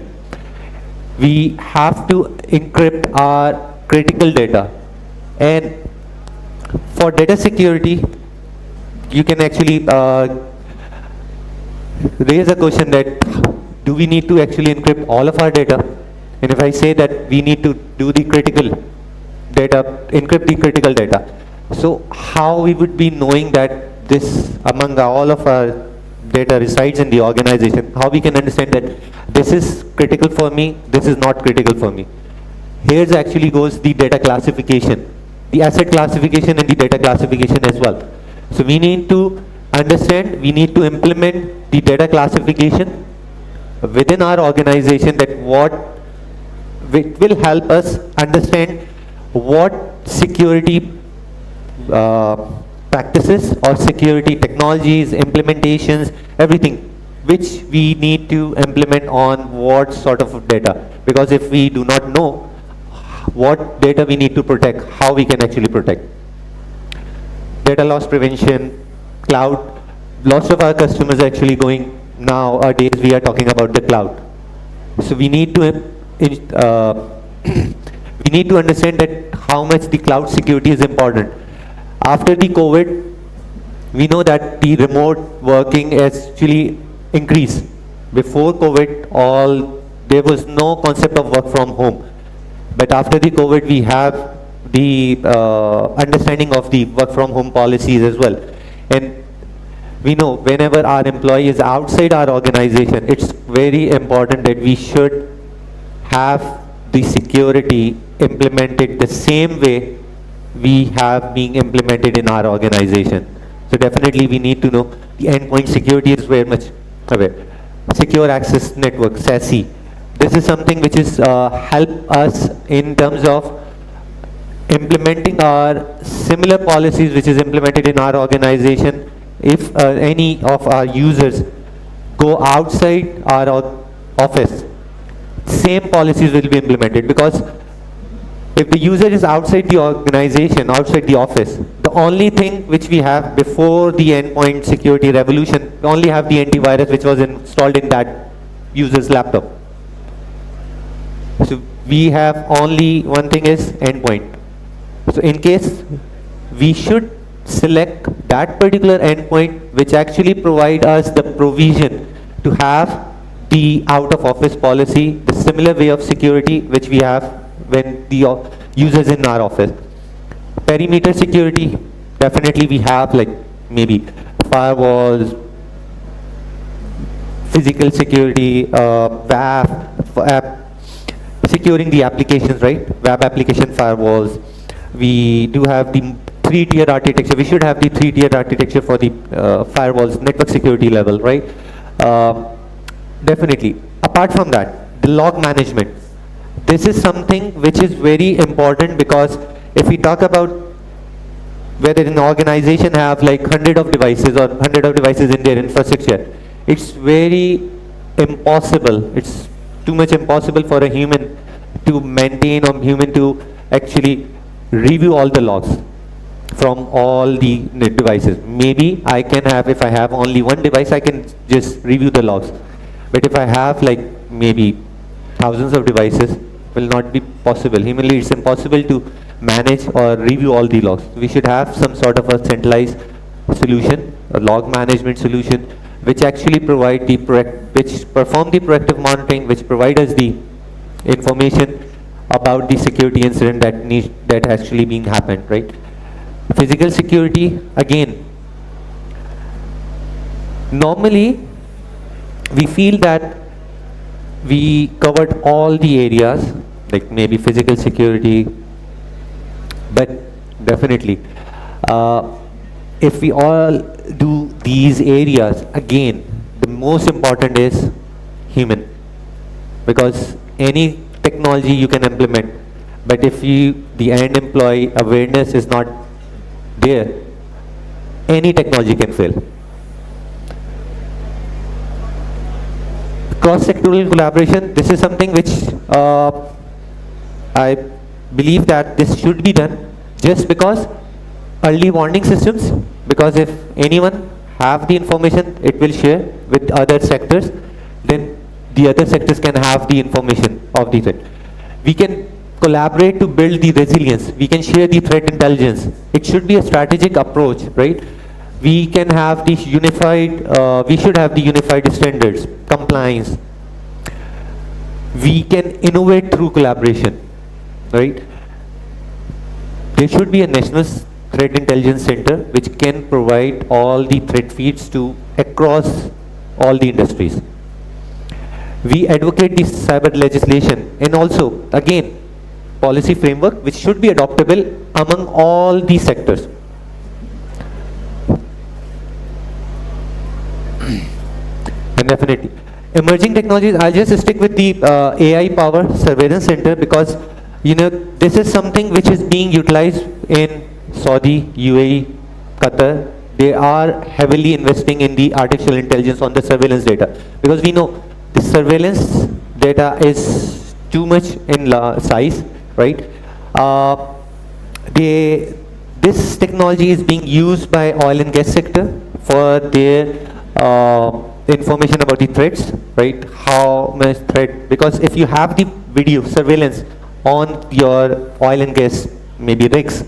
We have to encrypt our critical data, and for data security, you can actually raise a question that do we need to actually encrypt all of our data? And if I say that we need to do the critical data, encrypt the critical data, so how we would be knowing that this among all of our data resides in the organization? How we can understand that this is critical for me, this is not critical for me? Here actually goes the data classification, the asset classification and the data classification as well. So we need to understand, we need to implement the data classification within our organization, that it will help us understand what security practices or security technologies, implementations, everything which we need to implement on what sort of data. Because if we do not know what data we need to protect, how we can actually protect. Data loss prevention, cloud. Lots of our customers are actually going nowadays, we are talking about the cloud. So we need to we need to understand that how much the cloud security is important. After the COVID, we know that the remote working actually increased. Before COVID, there was no concept of work from home. But after the COVID, we have the understanding of the work from home policies as well. And we know whenever our employee is outside our organization, it's very important that we should have the security implemented the same way we have being implemented in our organization. So definitely we need to know the endpoint security is very much aware. Secure Access Network, SASE. This is something which is help us in terms of implementing our similar policies which is implemented in our organization. If any of our users go outside our office, same policies will be implemented, because If the user is outside the organization, outside the office, the only thing which we have before the endpoint security revolution, we only have the antivirus which was installed in that user's laptop. So we have only one thing is endpoint. So in case we should select that particular endpoint which actually provide us the provision to have the out of office policy, the similar way of security which we have when the users in our office. Perimeter security, definitely we have like maybe firewalls, physical security, WAF, securing the applications, right? Web application firewalls. We do have the 3-tier architecture. We should have the 3-tier architecture for the firewalls, network security level, right? Definitely. Apart from that, the log management. This is something which is very important, because if we talk about whether an organization have like 100 of devices or 100 of devices in their infrastructure, it's very impossible. It's too much impossible for a human to maintain or human to actually review all the logs from all the devices. Maybe I can have, if I have only one device, I can just review the logs. But if I have like maybe thousands of devices, will not be possible. Humanly, it's impossible to manage or review all the logs. We should have some sort of a centralized solution, a log management solution, which actually provide the which perform the proactive monitoring, which provide us the information about the security incident that actually being happened, right? Physical security, again, normally we feel that we covered all the areas, like maybe physical security, but definitely, if we all do these areas, again, the most important is human, because any technology you can implement, but if the end employee awareness is not there, any technology can fail. Cross-sectoral collaboration, this is something which I believe that this should be done, just because early warning systems, because if anyone have the information, it will share with other sectors, then the other sectors can have the information of the threat. We can collaborate to build the resilience. We can share the threat intelligence. It should be a strategic approach, right? We can have the unified, we should have the unified standards, compliance. We can innovate through collaboration, right? There should be a national threat intelligence center which can provide all the threat feeds to across all the industries. We advocate the cyber legislation and also, again, policy framework which should be adoptable among all these sectors. And definitely, emerging technologies, I'll just stick with the AI power surveillance center, because this is something which is being utilized in Saudi, UAE, Qatar. They are heavily investing in the artificial intelligence on the surveillance data, because we know the surveillance data is too much in size, right? This technology is being used by oil and gas sector for their information about the threats, right? How much threat, because if you have the video surveillance on your oil and gas, maybe rigs,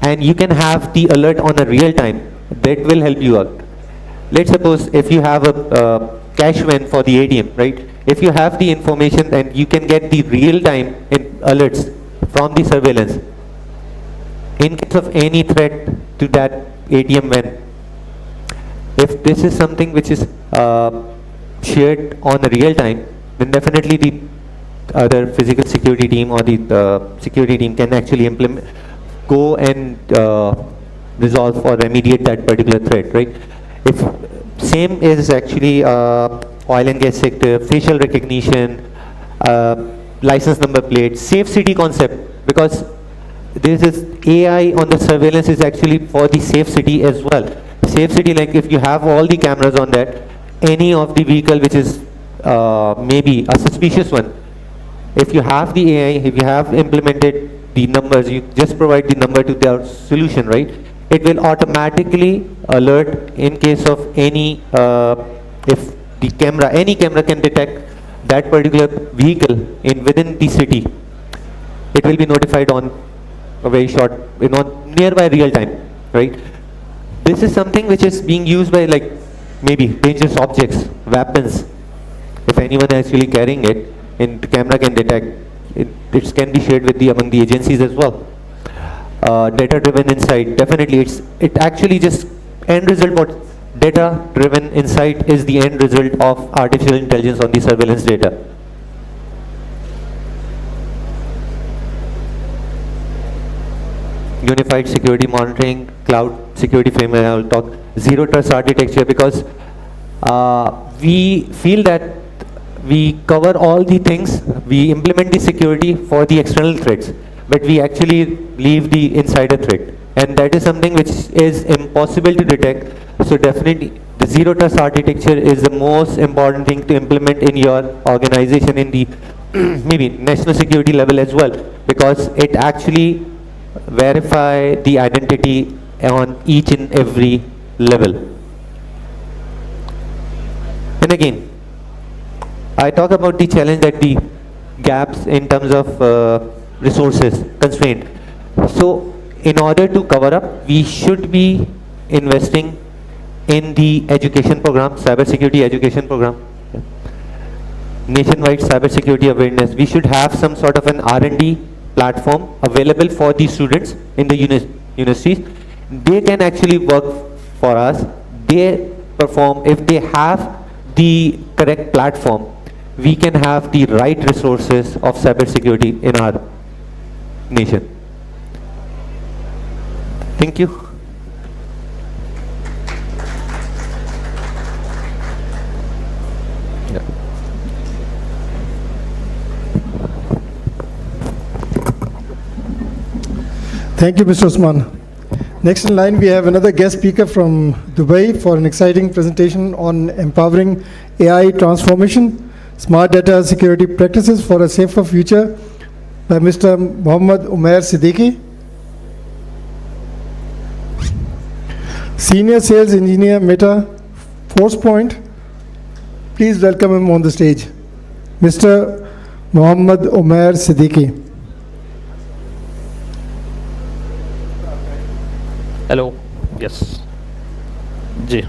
and you can have the alert on a real time, that will help you out. Let's suppose if you have a cash van for the ATM, right? If you have the information and you can get the real time alerts from the surveillance, in case of any threat to that ATM van, if this is something which is shared on a real time, then definitely the other physical security team or the security team can actually go and resolve or remediate that particular threat, right? If same is actually oil and gas sector, facial recognition, license number plate, safe city concept, because this is AI on the surveillance is actually for the safe city as well. Safe city, like if you have all the cameras on that, any of the vehicle which is maybe a suspicious one, if you have the AI, if you have implemented the numbers, you just provide the number to their solution, right? It will automatically alert in case of any, if the camera, any camera can detect that particular vehicle within the city. It will be notified on a very short, nearby real time, right? This is something which is being used by like maybe dangerous objects, weapons. If anyone is actually carrying it, and the camera can detect, it can be shared with among the agencies as well. Data-driven insight, definitely, it actually just end result. What data-driven insight is the end result of artificial intelligence on the surveillance data. Unified security monitoring, cloud security framework, I will talk zero trust architecture, because we feel that we cover all the things, we implement the security for the external threats, but we actually leave the insider threat. And that is something which is impossible to detect. So definitely the zero trust architecture is the most important thing to implement in your organization in the maybe national security level as well, because it actually verify the identity on each and every level. And again, I talk about the challenge that the gaps in terms of resources constraint. So in order to cover up, we should be investing in the education program, cybersecurity education program, nationwide cybersecurity awareness. We should have some sort of an R&D platform available for the students in the universities. They can actually work for us. They perform, if they have the correct platform, we can have the right resources of cybersecurity in our nation. Thank you. Thank you, Mr. Osman. Next in line, we have another guest speaker from Dubai for an exciting presentation on empowering AI transformation, smart data security practices for a safer future by Mr. Mohammad Umair Siddiqui, Senior Sales Engineer, Meta, ForcePoint. Please welcome him on the stage. Mr. Mohammad Umair Siddiqui. Hello. Yes. Ji.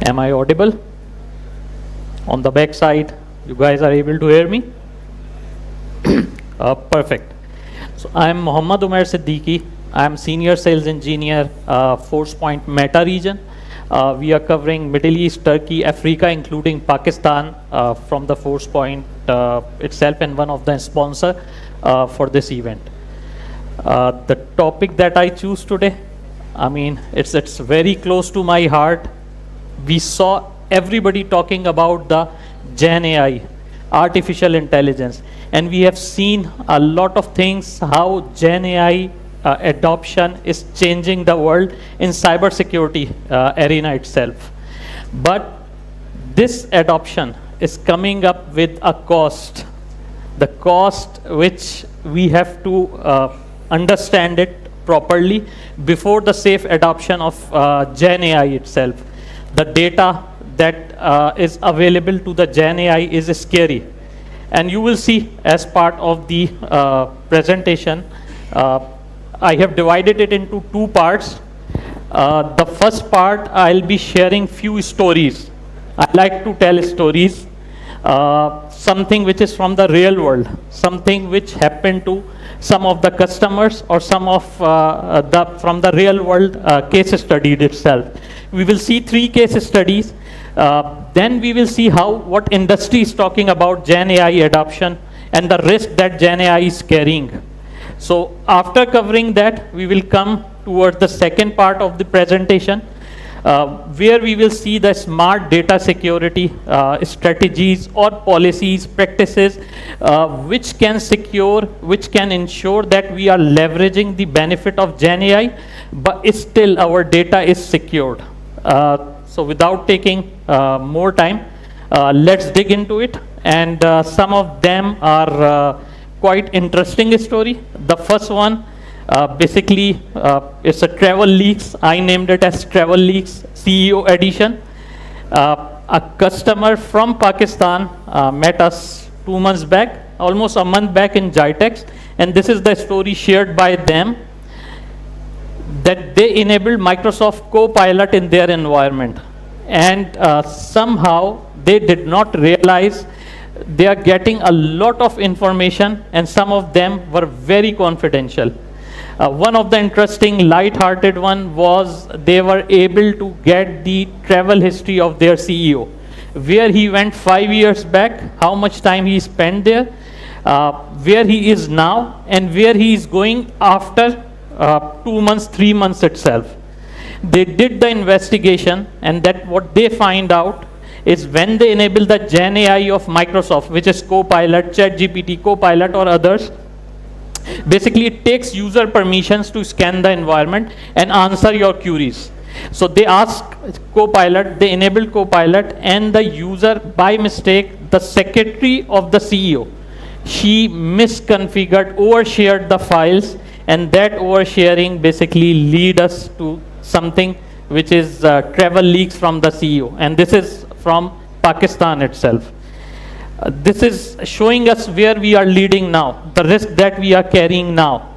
Am I audible? On the back side, you guys are able to hear me? Perfect. So I'm Mohammad Umair Siddiqui. I'm Senior Sales Engineer, ForcePoint Meta region. We are covering Middle East, Turkey, Africa, including Pakistan from the ForcePoint itself, and one of the sponsors for this event. The topic that I choose today, I mean, it's very close to my heart. We saw everybody talking about the Gen AI, artificial intelligence, and we have seen a lot of things how Gen AI adoption is changing the world in cybersecurity arena itself. But this adoption is coming up with a cost. The cost which we have to understand it properly before the safe adoption of Gen AI itself. The data that is available to the Gen AI is scary. And you will see as part of the presentation, I have divided it into two parts. The first part, I'll be sharing few stories. I like to tell stories, something which is from the real world, something which happened to some of the customers or some of from the real world case study itself. We will see 3 case studies. Then we will see what industry is talking about Gen AI adoption and the risk that Gen AI is carrying. So after covering that, we will come towards the second part of the presentation. where we will see the smart data security strategies or policies, practices, which can ensure that we are leveraging the benefit of Gen AI, but still our data is secured. So without taking more time, let's dig into it. And some of them are quite interesting story. The first one, basically, it's a travel leaks. I named it as travel leaks CEO edition. A customer from Pakistan met us 2 months back, almost a month back in Jitex, and this is the story shared by them, that they enabled Microsoft Copilot in their environment, and somehow they did not realize they are getting a lot of information, and some of them were very confidential. One of the interesting light-hearted one was they were able to get the travel history of their CEO, where he went 5 years back, how much time he spent there, where he is now, and where he is going after 2 months, 3 months itself. They did the investigation, and that what they find out is when they enable the Gen AI of Microsoft, which is Copilot, ChatGPT, Copilot or others, basically it takes user permissions to scan the environment and answer your queries. So they ask Copilot, they enabled Copilot, and the user, by mistake, the secretary of the CEO, she misconfigured, overshared the files, and that oversharing basically lead us to something which is travel leaks from the CEO, and this is from Pakistan itself. This is showing us where we are leading now, the risk that we are carrying now.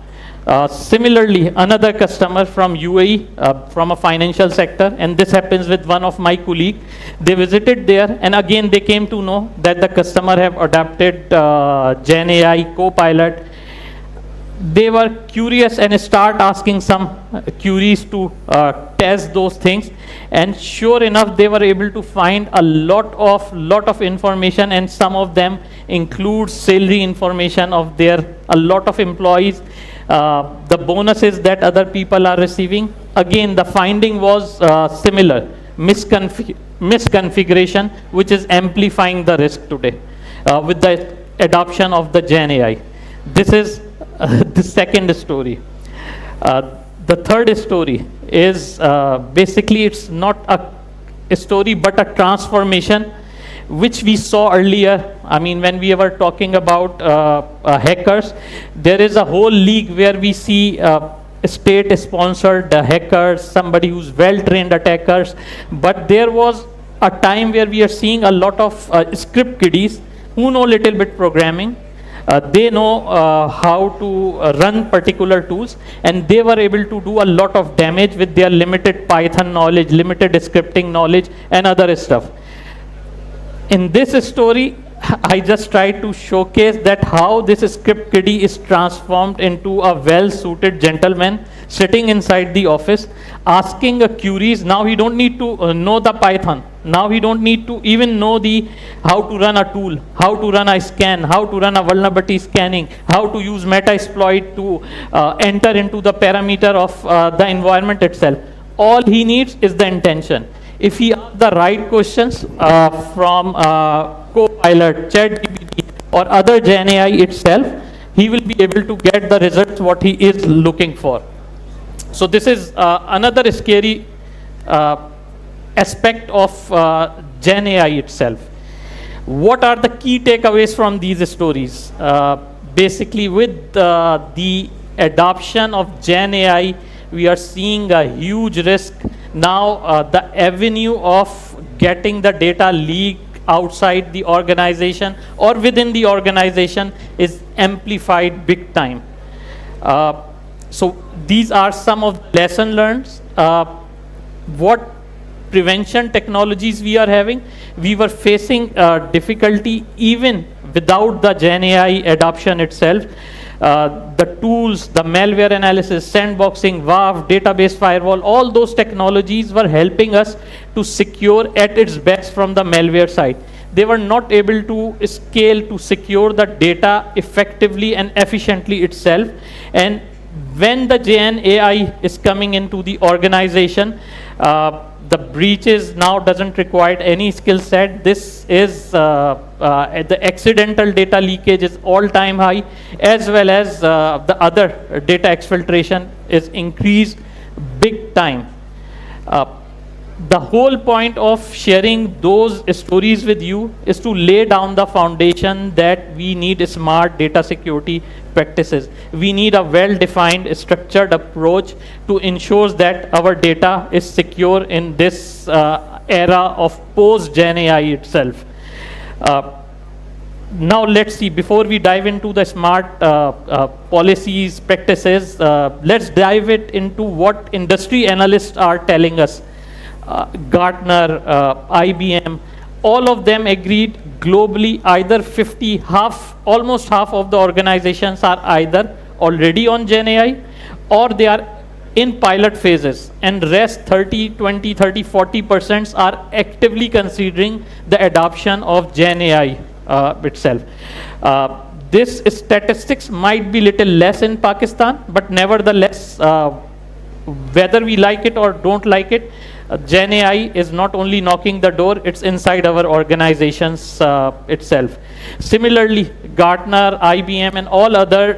Similarly, another customer from UAE, from a financial sector, and this happens with one of my colleagues. They visited there, and again they came to know that the customer have adapted Gen AI, Copilot. They were curious and start asking some queries to test those things, and sure enough they were able to find a lot of information, and some of them include salary information of a lot of employees, the bonuses that other people are receiving. Again, the finding was similar, misconfiguration, which is amplifying the risk today with the adoption of the Gen AI. This is the second story. The third story is basically it's not a story but a transformation which we saw earlier. I mean, when we were talking about hackers, there is a whole league where we see state-sponsored hackers, somebody who's well-trained attackers, but there was a time where we are seeing a lot of script kiddies who know little bit programming. They know how to run particular tools, and they were able to do a lot of damage with their limited Python knowledge, limited scripting knowledge, and other stuff. In this story, I just tried to showcase that how this script kiddie is transformed into a well-suited gentleman sitting inside the office, asking queries. Now he don't need to know the Python. Now he don't need to even know how to run a tool, how to run a scan, how to run a vulnerability scanning, how to use Metasploit to enter into the parameter of the environment itself. All he needs is the intention. If he asks the right questions from Copilot, ChatGPT, or other Gen AI itself, he will be able to get the results what he is looking for. So this is another scary aspect of Gen AI itself. What are the key takeaways from these stories? Basically, with the adoption of Gen AI, we are seeing a huge risk. Now, the avenue of getting the data leaked outside the organization or within the organization is amplified big time. So these are some of the lessons learned. What prevention technologies we are having, we were facing difficulty even without the Gen AI adoption itself. The tools, the malware analysis, sandboxing, WAF, database firewall, all those technologies were helping us to secure at its best from the malware side. They were not able to scale to secure the data effectively and efficiently itself. And when the Gen AI is coming into the organization, The breaches now doesn't require any skill set. This is the accidental data leakage is all-time high, as well as the other data exfiltration is increased big time. The whole point of sharing those stories with you is to lay down the foundation that we need smart data security practices. We need a well-defined, structured approach to ensure that our data is secure in this era of post-Gen AI itself. Now let's see, before we dive into the smart policies, practices, let's dive it into what industry analysts are telling us. Gartner, IBM, all of them agreed globally either almost half of the organizations are either already on Gen AI or they are in pilot phases, and rest 40% are actively considering the adoption of Gen AI itself. This statistics might be little less in Pakistan, but nevertheless, whether we like it or don't like it, Gen AI is not only knocking the door, it's inside our organizations itself. Similarly, Gartner, IBM, and all other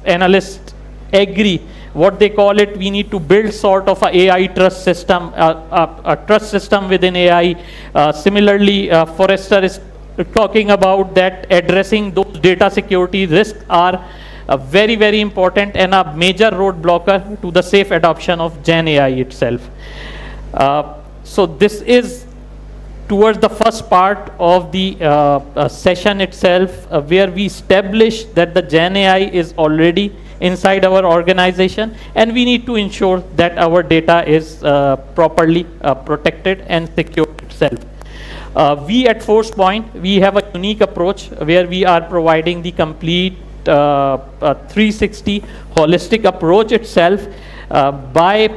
analysts agree. What they call it, we need to build sort of a AI trust system, a trust system within AI. Similarly, Forrester is talking about that addressing those data security risks are very, very important and a major roadblocker to the safe adoption of Gen AI itself. So this is towards the first part of the session itself, where we establish that the Gen AI is already inside our organization, and we need to ensure that our data is properly protected and secure itself. We at ForcePoint, we have a unique approach where we are providing the complete 360 holistic approach itself by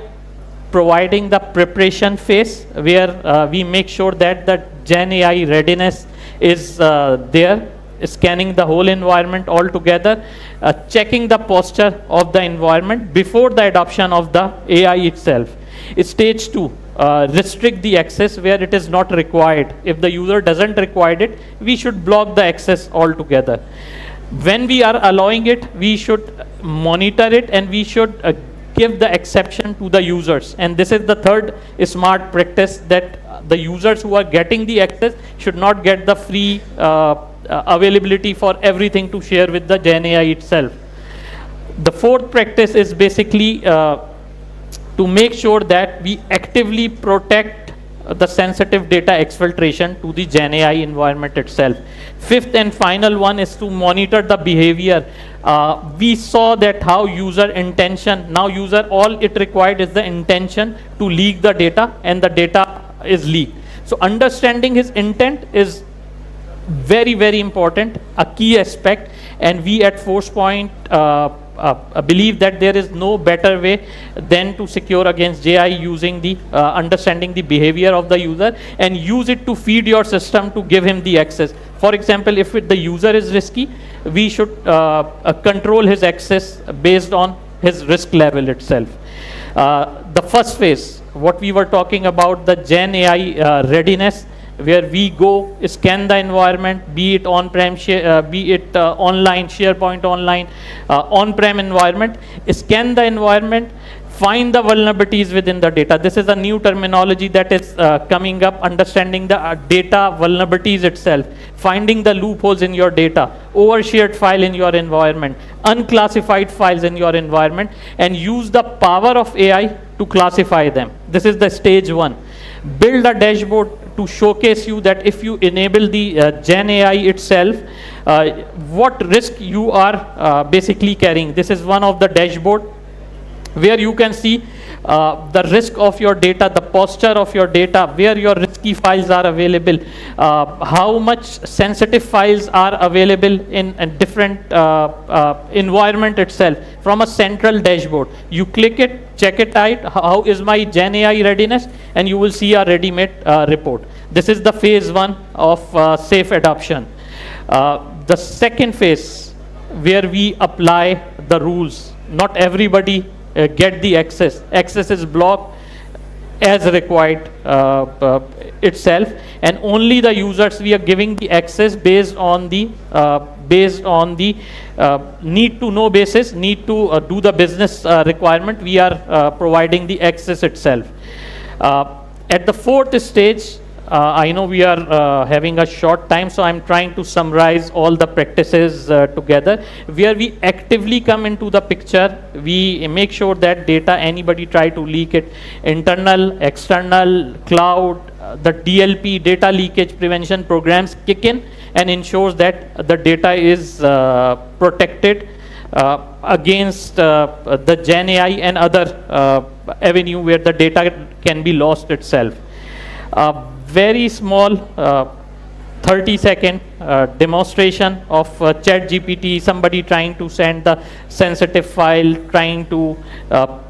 providing the preparation phase, where we make sure that the Gen AI readiness is there, scanning the whole environment altogether, checking the posture of the environment before the adoption of the AI itself. Stage 2, restrict the access where it is not required. If the user doesn't require it, we should block the access altogether. When we are allowing it, we should monitor it, and we should give the exception to the users. And this is the third smart practice, that the users who are getting the access should not get the free availability for everything to share with the Gen AI itself. The fourth practice is basically to make sure that we actively protect the sensitive data exfiltration to the Gen AI environment itself. Fifth and final one is to monitor the behavior. We saw that how user intention, now user, all it required is the intention to leak the data, and the data is leaked. So understanding his intent is very, very important, a key aspect, and we at ForcePoint believe that there is no better way than to secure against AI using the understanding the behavior of the user and use it to feed your system to give him the access. For example, if the user is risky, we should control his access based on his risk level itself. The first phase, what we were talking about, the Gen AI readiness, where we go scan the environment, be it on-prem, be it online, SharePoint online, on-prem environment, scan the environment, find the vulnerabilities within the data. This is a new terminology that is coming up, understanding the data vulnerabilities itself, finding the loopholes in your data, overshared file in your environment, unclassified files in your environment, and use the power of AI to classify them. This is the stage 1. Build a dashboard to showcase you that if you enable the Gen AI itself, what risk you are basically carrying. This is one of the dashboard where you can see the risk of your data, the posture of your data, where your risky files are available, how much sensitive files are available in a different environment itself from a central dashboard. You click it, check it out, how is my Gen AI readiness, and you will see a ready-made report. This is the phase 1 of safe adoption. The second phase, where we apply the rules. Not everybody get the access. Access is blocked. as required itself, and only the users we are giving the access based on the need to know basis, need to do the business requirement. We are providing the access itself. At the fourth stage, I know we are having a short time, so I'm trying to summarize all the practices together. Where we actively come into the picture, we make sure that data, anybody try to leak it, internal, external, cloud, the DLP, data leakage prevention programs kick in and ensures that the data is protected against the Gen AI and other avenue where the data can be lost itself. Very small 30-second demonstration of ChatGPT, somebody trying to send the sensitive file, trying to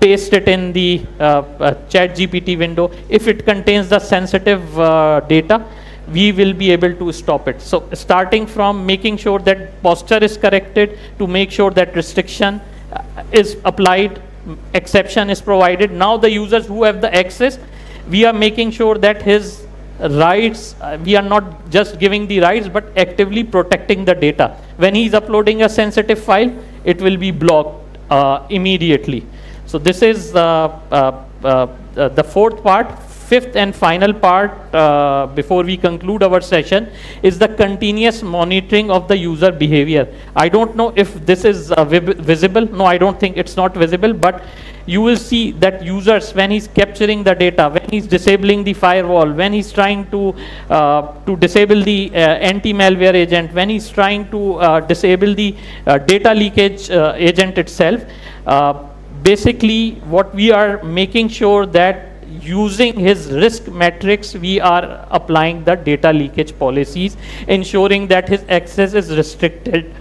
paste it in the ChatGPT window. If it contains the sensitive data, we will be able to stop it. So starting from making sure that posture is corrected, to make sure that restriction is applied, exception is provided. Now the users who have the access, we are making sure that his rights, we are not just giving the rights, but actively protecting the data. When he is uploading a sensitive file, it will be blocked immediately. So this is the fourth part. Fifth and final part, before we conclude our session, is the continuous monitoring of the user behavior. I don't know if this is visible. No, I don't think it's not visible, but you will see that users, when he's capturing the data, when he's disabling the firewall, when he's trying to disable the anti-malware agent, when he's trying to disable the data leakage agent itself, basically what we are making sure that using his risk metrics, we are applying the data leakage policies, ensuring that his access is restricted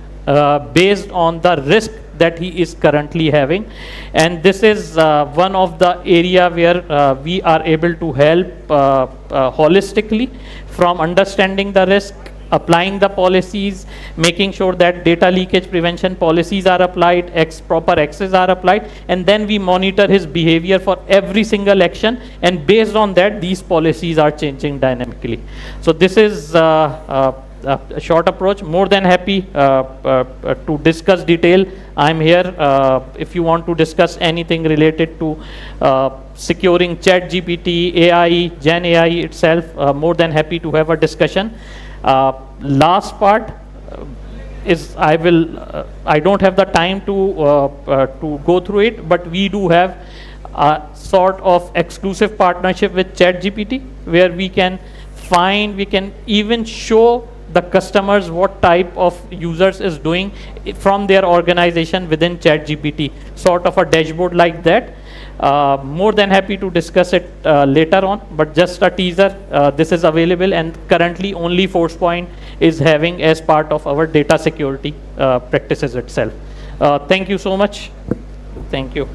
based on the risk that he is currently having. And this is one of the area where we are able to help holistically, from understanding the risk, applying the policies, making sure that data leakage prevention policies are applied, proper access are applied, and then we monitor his behavior for every single action, and based on that, these policies are changing dynamically. So this is a short approach. More than happy to discuss detail. I'm here if you want to discuss anything related to securing ChatGPT, AI, Gen AI itself. More than happy to have a discussion. Last part is I don't have the time to go through it, but we do have a sort of exclusive partnership with ChatGPT, where we can even show the customers what type of users is doing from their organization within ChatGPT, sort of a dashboard like that. More than happy to discuss it later on, but just a teaser. This is available, and currently only ForcePoint is having as part of our data security practices itself. Thank you so much. Thank you.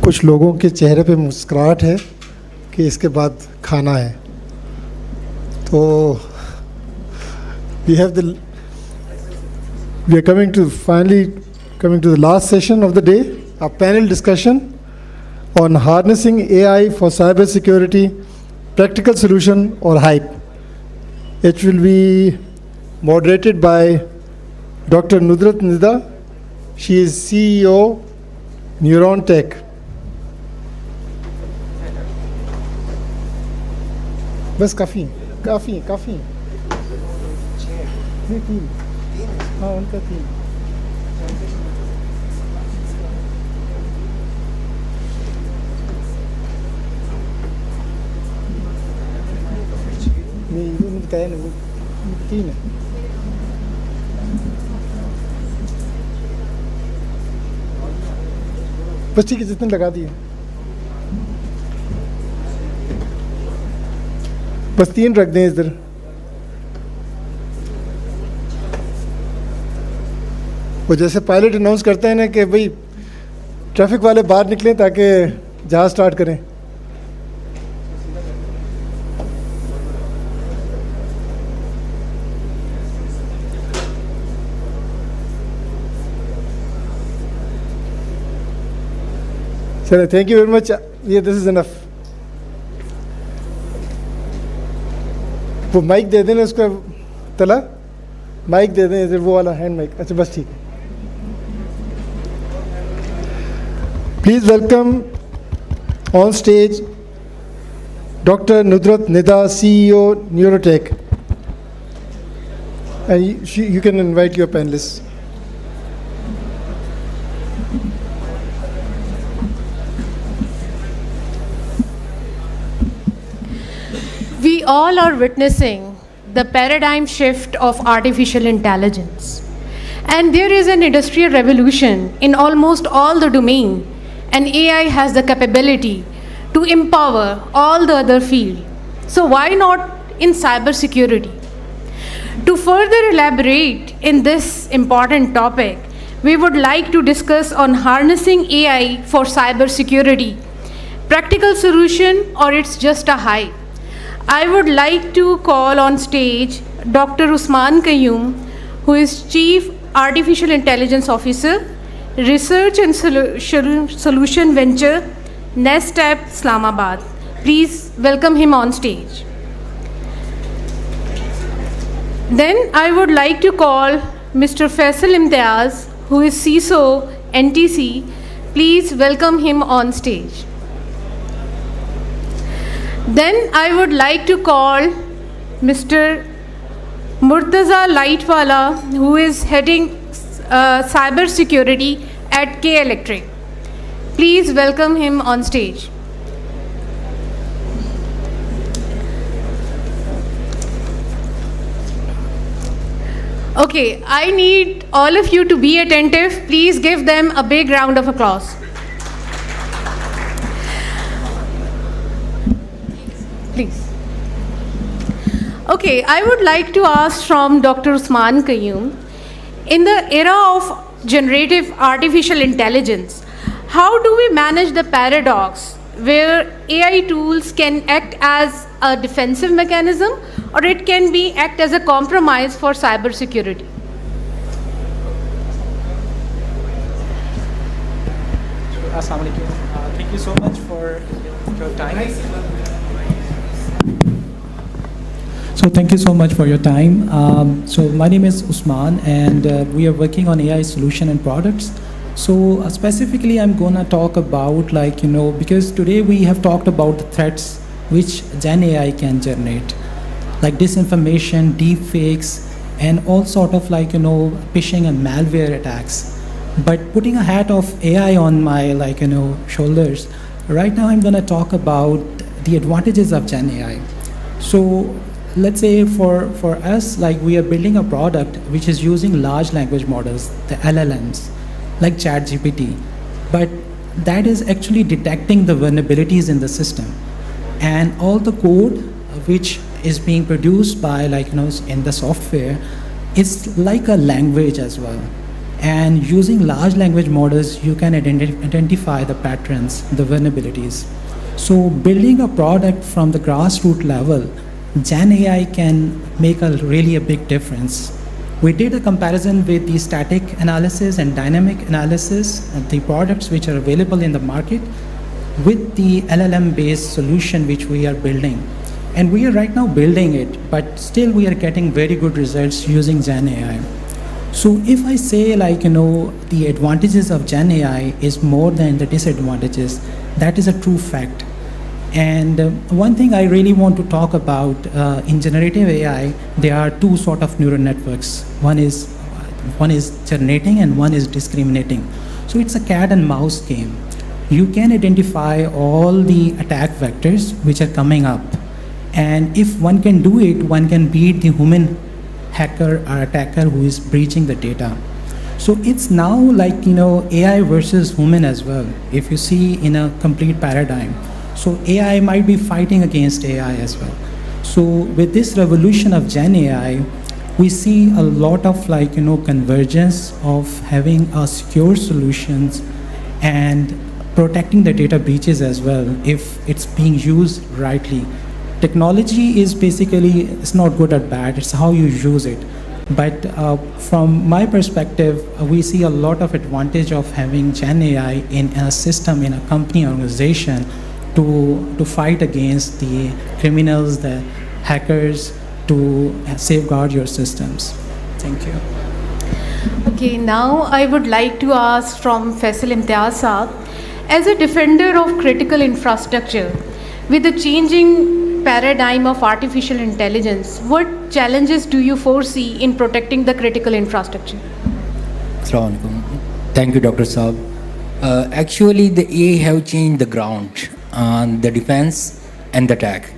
कुछ लोगों के चेहरे पे मुस्कुराहट है कि इसके बाद खाना है. तो we are finally coming to the last session of the day. a panel discussion on harnessing AI for cybersecurity, practical solution or hype. It will be moderated by Dr. Nudrat Nida. She is CEO, Neuron Tech. बस काफ़ी नहीं तीन हाँ उनका तीन नहीं उन्होंने बताया ना वो तीन है बस ठीक है जितने लगा दिए बस तीन रख दें इधर वो जैसे पायलट अनाउंस करते हैं ना कि भाई ट्रैफिक वाले बाहर निकलें ताकि जहाज स्टार्ट करें चलो थैंक यू वेरी मच ये दिस इज इनफ वो माइक दे देना उसका तला माइक दे दें इधर वो वाला हैंड माइक अच्छा बस ठीक है please welcome on stage doctor नुदरत Nida CEO neurotech and you can invite your panelist We all are witnessing the paradigm shift of artificial intelligence. And there is an industrial revolution in almost all the domain, and AI has the capability to empower all the other fields. So why not in cybersecurity? To further elaborate in this important topic, we would like to discuss on harnessing AI for cybersecurity, practical solution or it's just a hype. I would like to call on stage Dr. Usman Qayyum, who is Chief Artificial Intelligence Officer, Research and Solution Venture, NestApp, Islamabad. Please welcome him on stage. Then I would like to call Mr. Faisal Imtiaz, who is CISO, NTC. Please welcome him on stage. Then I would like to call Mr. Murtaza Lightwala, who is heading cyber security at K Electric. Please welcome him on stage. Okay, I need all of you to be attentive. Please give them a big round of applause. Please. Okay, I would like to ask from Dr. Usman Qayyum, in the era of generative artificial intelligence, how do we manage the paradox where AI tools can act as a defensive mechanism or it can be act as a compromise for cybersecurity? Assalamu alaikum. Thank you so much for your time. So thank you so much for your time. So my name is Usman, and we are working on AI solution and products. So specifically, I'm gonna talk about because today we have talked about the threats which Gen AI can generate, like disinformation, deep fakes, and all sort of phishing and malware attacks. But putting a hat of AI on my shoulders, right now I'm gonna talk about the advantages of Gen AI. So let's say for us, we are building a product which is using large language models, the LLMs, like ChatGPT, but that is actually detecting the vulnerabilities in the system, and all the code which is being produced by in the software is like a language as well. And using large language models, you can identify the patterns, the vulnerabilities. So building a product from the grassroots level, Gen AI can make a really big difference. We did a comparison with the static analysis and dynamic analysis of the products which are available in the market with the LLM-based solution which we are building. And we are right now building it, but still we are getting very good results using Gen AI. So if I say the advantages of Gen AI is more than the disadvantages, that is a true fact. And one thing I really want to talk about in generative AI, there are two sort of neural networks. One is generating and one is discriminating. So it's a cat and mouse game. You can identify all the attack vectors which are coming up. And if one can do it, one can beat the human hacker or attacker who is breaching the data. So it's now AI versus human as well, if you see in a complete paradigm. So AI might be fighting against AI as well. So with this revolution of Gen AI, we see a lot of convergence of having a secure solutions and protecting the data breaches as well if it's being used rightly. Technology is basically, it's not good or bad, it's how you use it. But from my perspective, we see a lot of advantage of having Gen AI in a system, in a company organization to fight against the criminals, the hackers, to safeguard your systems. Thank you. Okay, now I would like to ask from Faisal Imtiaz Saab, as a defender of critical infrastructure, with the changing paradigm of artificial intelligence, what challenges do you foresee in protecting the critical infrastructure? Assalamu alaikum. Thank you, Dr. Saab. Actually, the AI have changed the ground on the defense and the attack.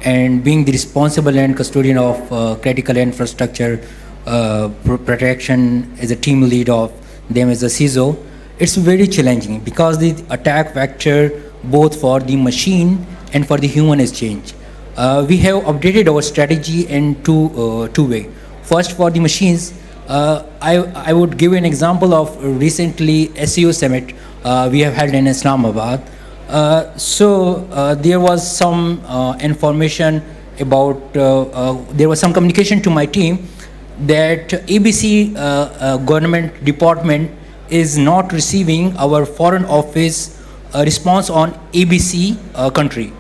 And being the responsible and custodian of critical infrastructure protection as a team lead of them as a CISO, it's very challenging because the attack vector both for the machine and for the human is changed. We have updated our strategy in two ways. First, for the machines, I would give an example of recently SEO summit we have held in Islamabad. There was some information about, there was some communication to my team that ABC government department is not receiving our foreign office response on ABC country.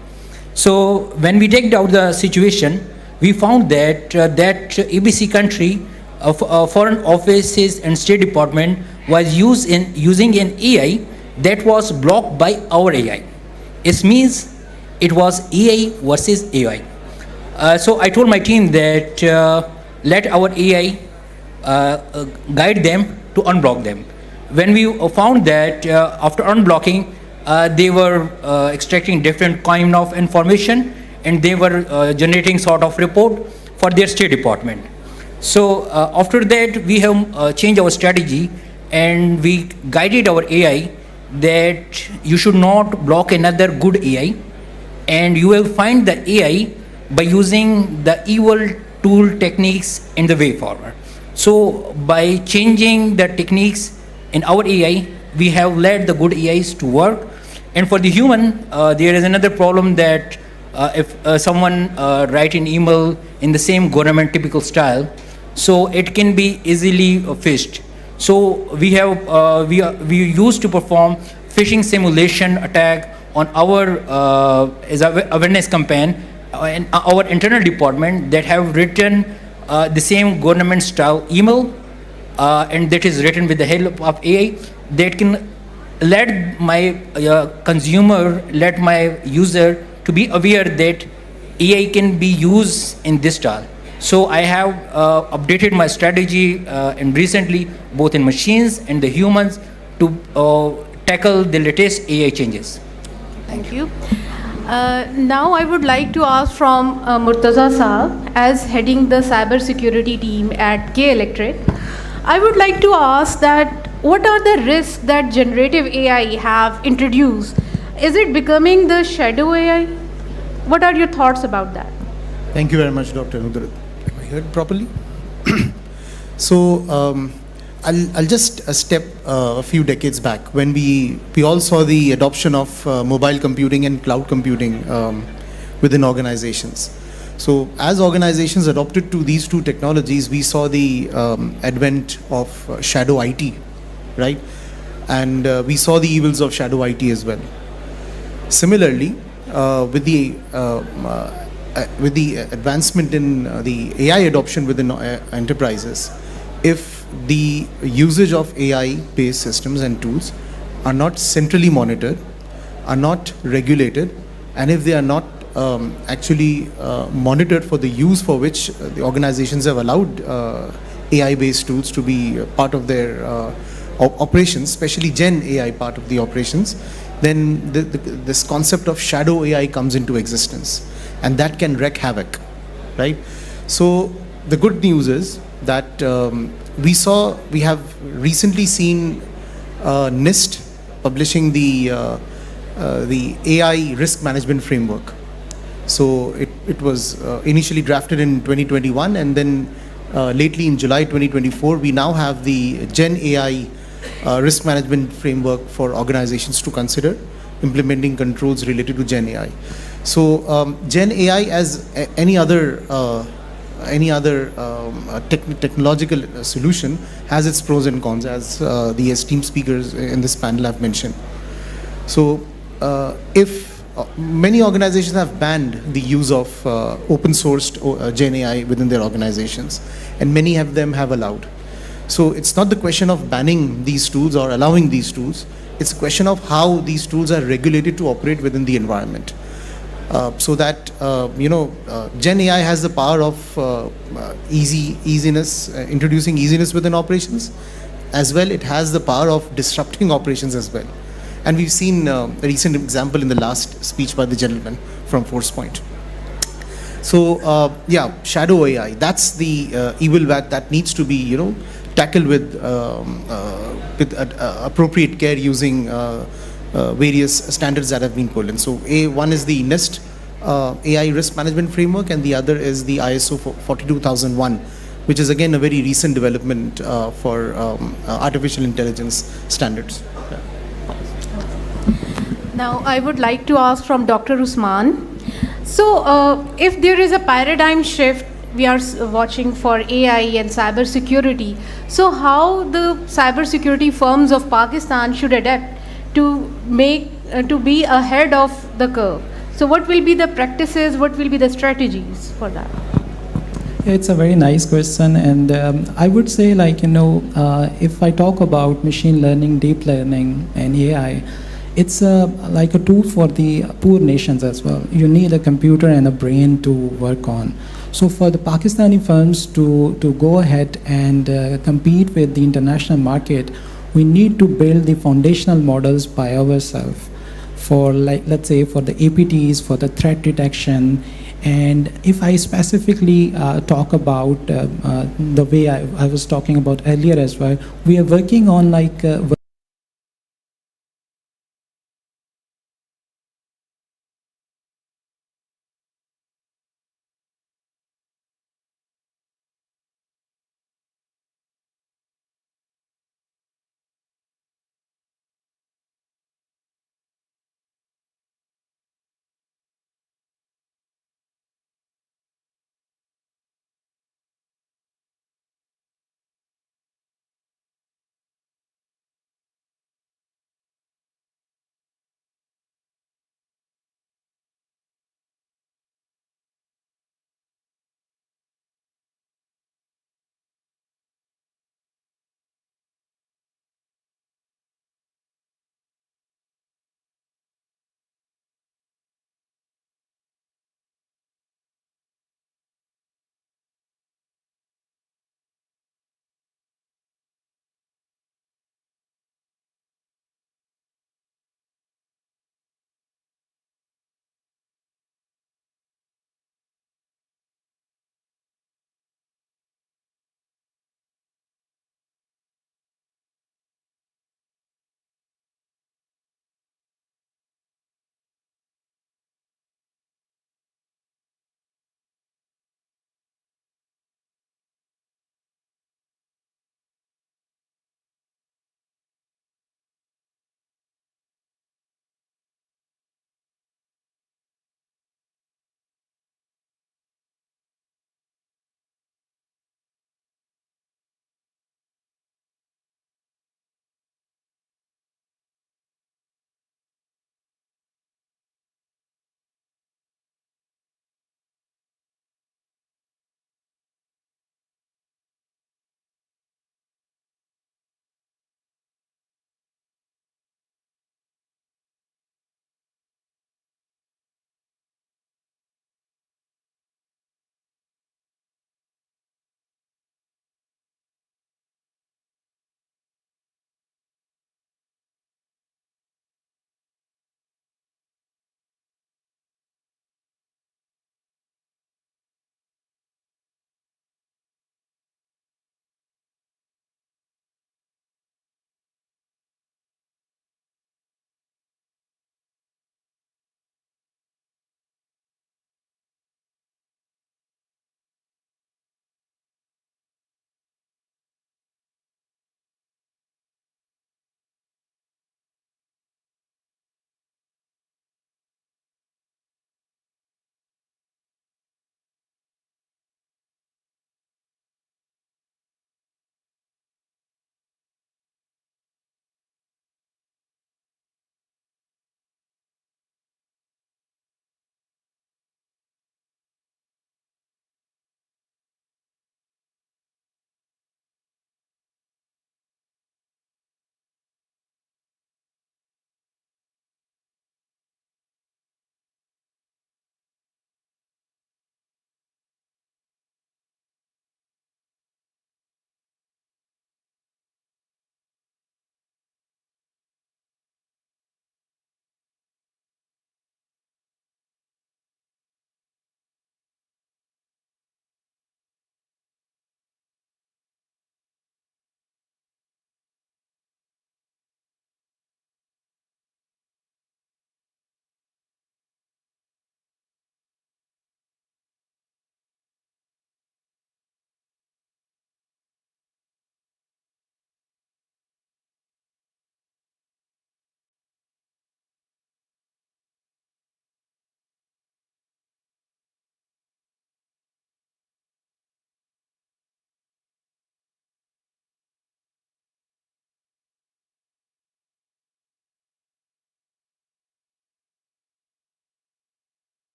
So when we checked out the situation, we found that that ABC country foreign offices and State Department was using an AI that was blocked by our AI. It means it was AI versus AI. So I told my team that let our AI guide them to unblock them. When we found that after unblocking, they were extracting different kind of information and they were generating sort of report for their State Department. So after that, we have changed our strategy and we guided our AI that you should not block another good AI, and you will find the AI by using the evil tool techniques in the way forward. So by changing the techniques in our AI, we have let the good AIs to work. And for the human, there is another problem that if someone write an email in the same government typical style, so it can be easily phished. So we have we used to perform phishing simulation attack on our as a awareness campaign in our internal department that have written the same government style email and that is written with the help of AI that can let my consumer, let my user to be aware that AI can be used in this style. So I have updated my strategy and recently both in machines and the humans to tackle the latest AI changes. Thank you. Now I would like to ask from Murtaza Saab, as heading the cybersecurity team at K Electric. I would like to ask that what are the risks that generative AI have introduced? Is it becoming the shadow AI? What are your thoughts about that? Thank you very much, Dr. Nudrat. Am I heard properly? So I'll just step a few decades back when we all saw the adoption of mobile computing and cloud computing within organizations. So as organizations adopted to these two technologies, we saw the advent of shadow IT, right? And we saw the evils of shadow IT as well. Similarly, with the advancement in the AI adoption within enterprises, if the usage of AI-based systems and tools are not centrally monitored, are not regulated, and if they are not actually monitored for the use for which the organizations have allowed AI-based tools to be part of their operations, especially Gen AI part of the operations, then this concept of shadow AI comes into existence, and that can wreak havoc, right? So the good news is that we have recently seen NIST publishing the AI risk management framework. So it was initially drafted in 2021, and then lately in July 2024, we now have the Gen AI risk management framework for organizations to consider implementing controls related to Gen AI. So Gen AI, as any other technological solution, has its pros and cons, as the esteemed speakers in this panel have mentioned. So if many organizations have banned the use of open sourced Gen AI within their organizations, and many of them have allowed. So it's not the question of banning these tools or allowing these tools, it's a question of how these tools are regulated to operate within the environment. So that Gen AI has the power of easiness, introducing easiness within operations, as well it has the power of disrupting operations as well. And we've seen a recent example in the last speech by the gentleman from ForcePoint. So shadow AI, that's the evil that needs to be tackled with appropriate care using various standards that have been pulled in. So one is the NIST AI risk management framework, and the other is the ISO 42001, which is again a very recent development for artificial intelligence standards. Yeah. Now, I would like to ask from Dr. Usman. So, if there is a paradigm shift we are watching for AI and cybersecurity, so how the cybersecurity firms of Pakistan should adapt to be ahead of the curve? So, what will be the practices? What will be the strategies for that? It's a very nice question, and I would say, if I talk about machine learning, deep learning, and AI, it's like a tool for the poor nations as well. You need a computer and a brain to work on. So for the Pakistani firms to go ahead and compete with the international market, we need to build the foundational models by ourselves for, let's say, for the APTs, for the threat detection. And if I specifically talk about the way I was talking about earlier as well, we are working on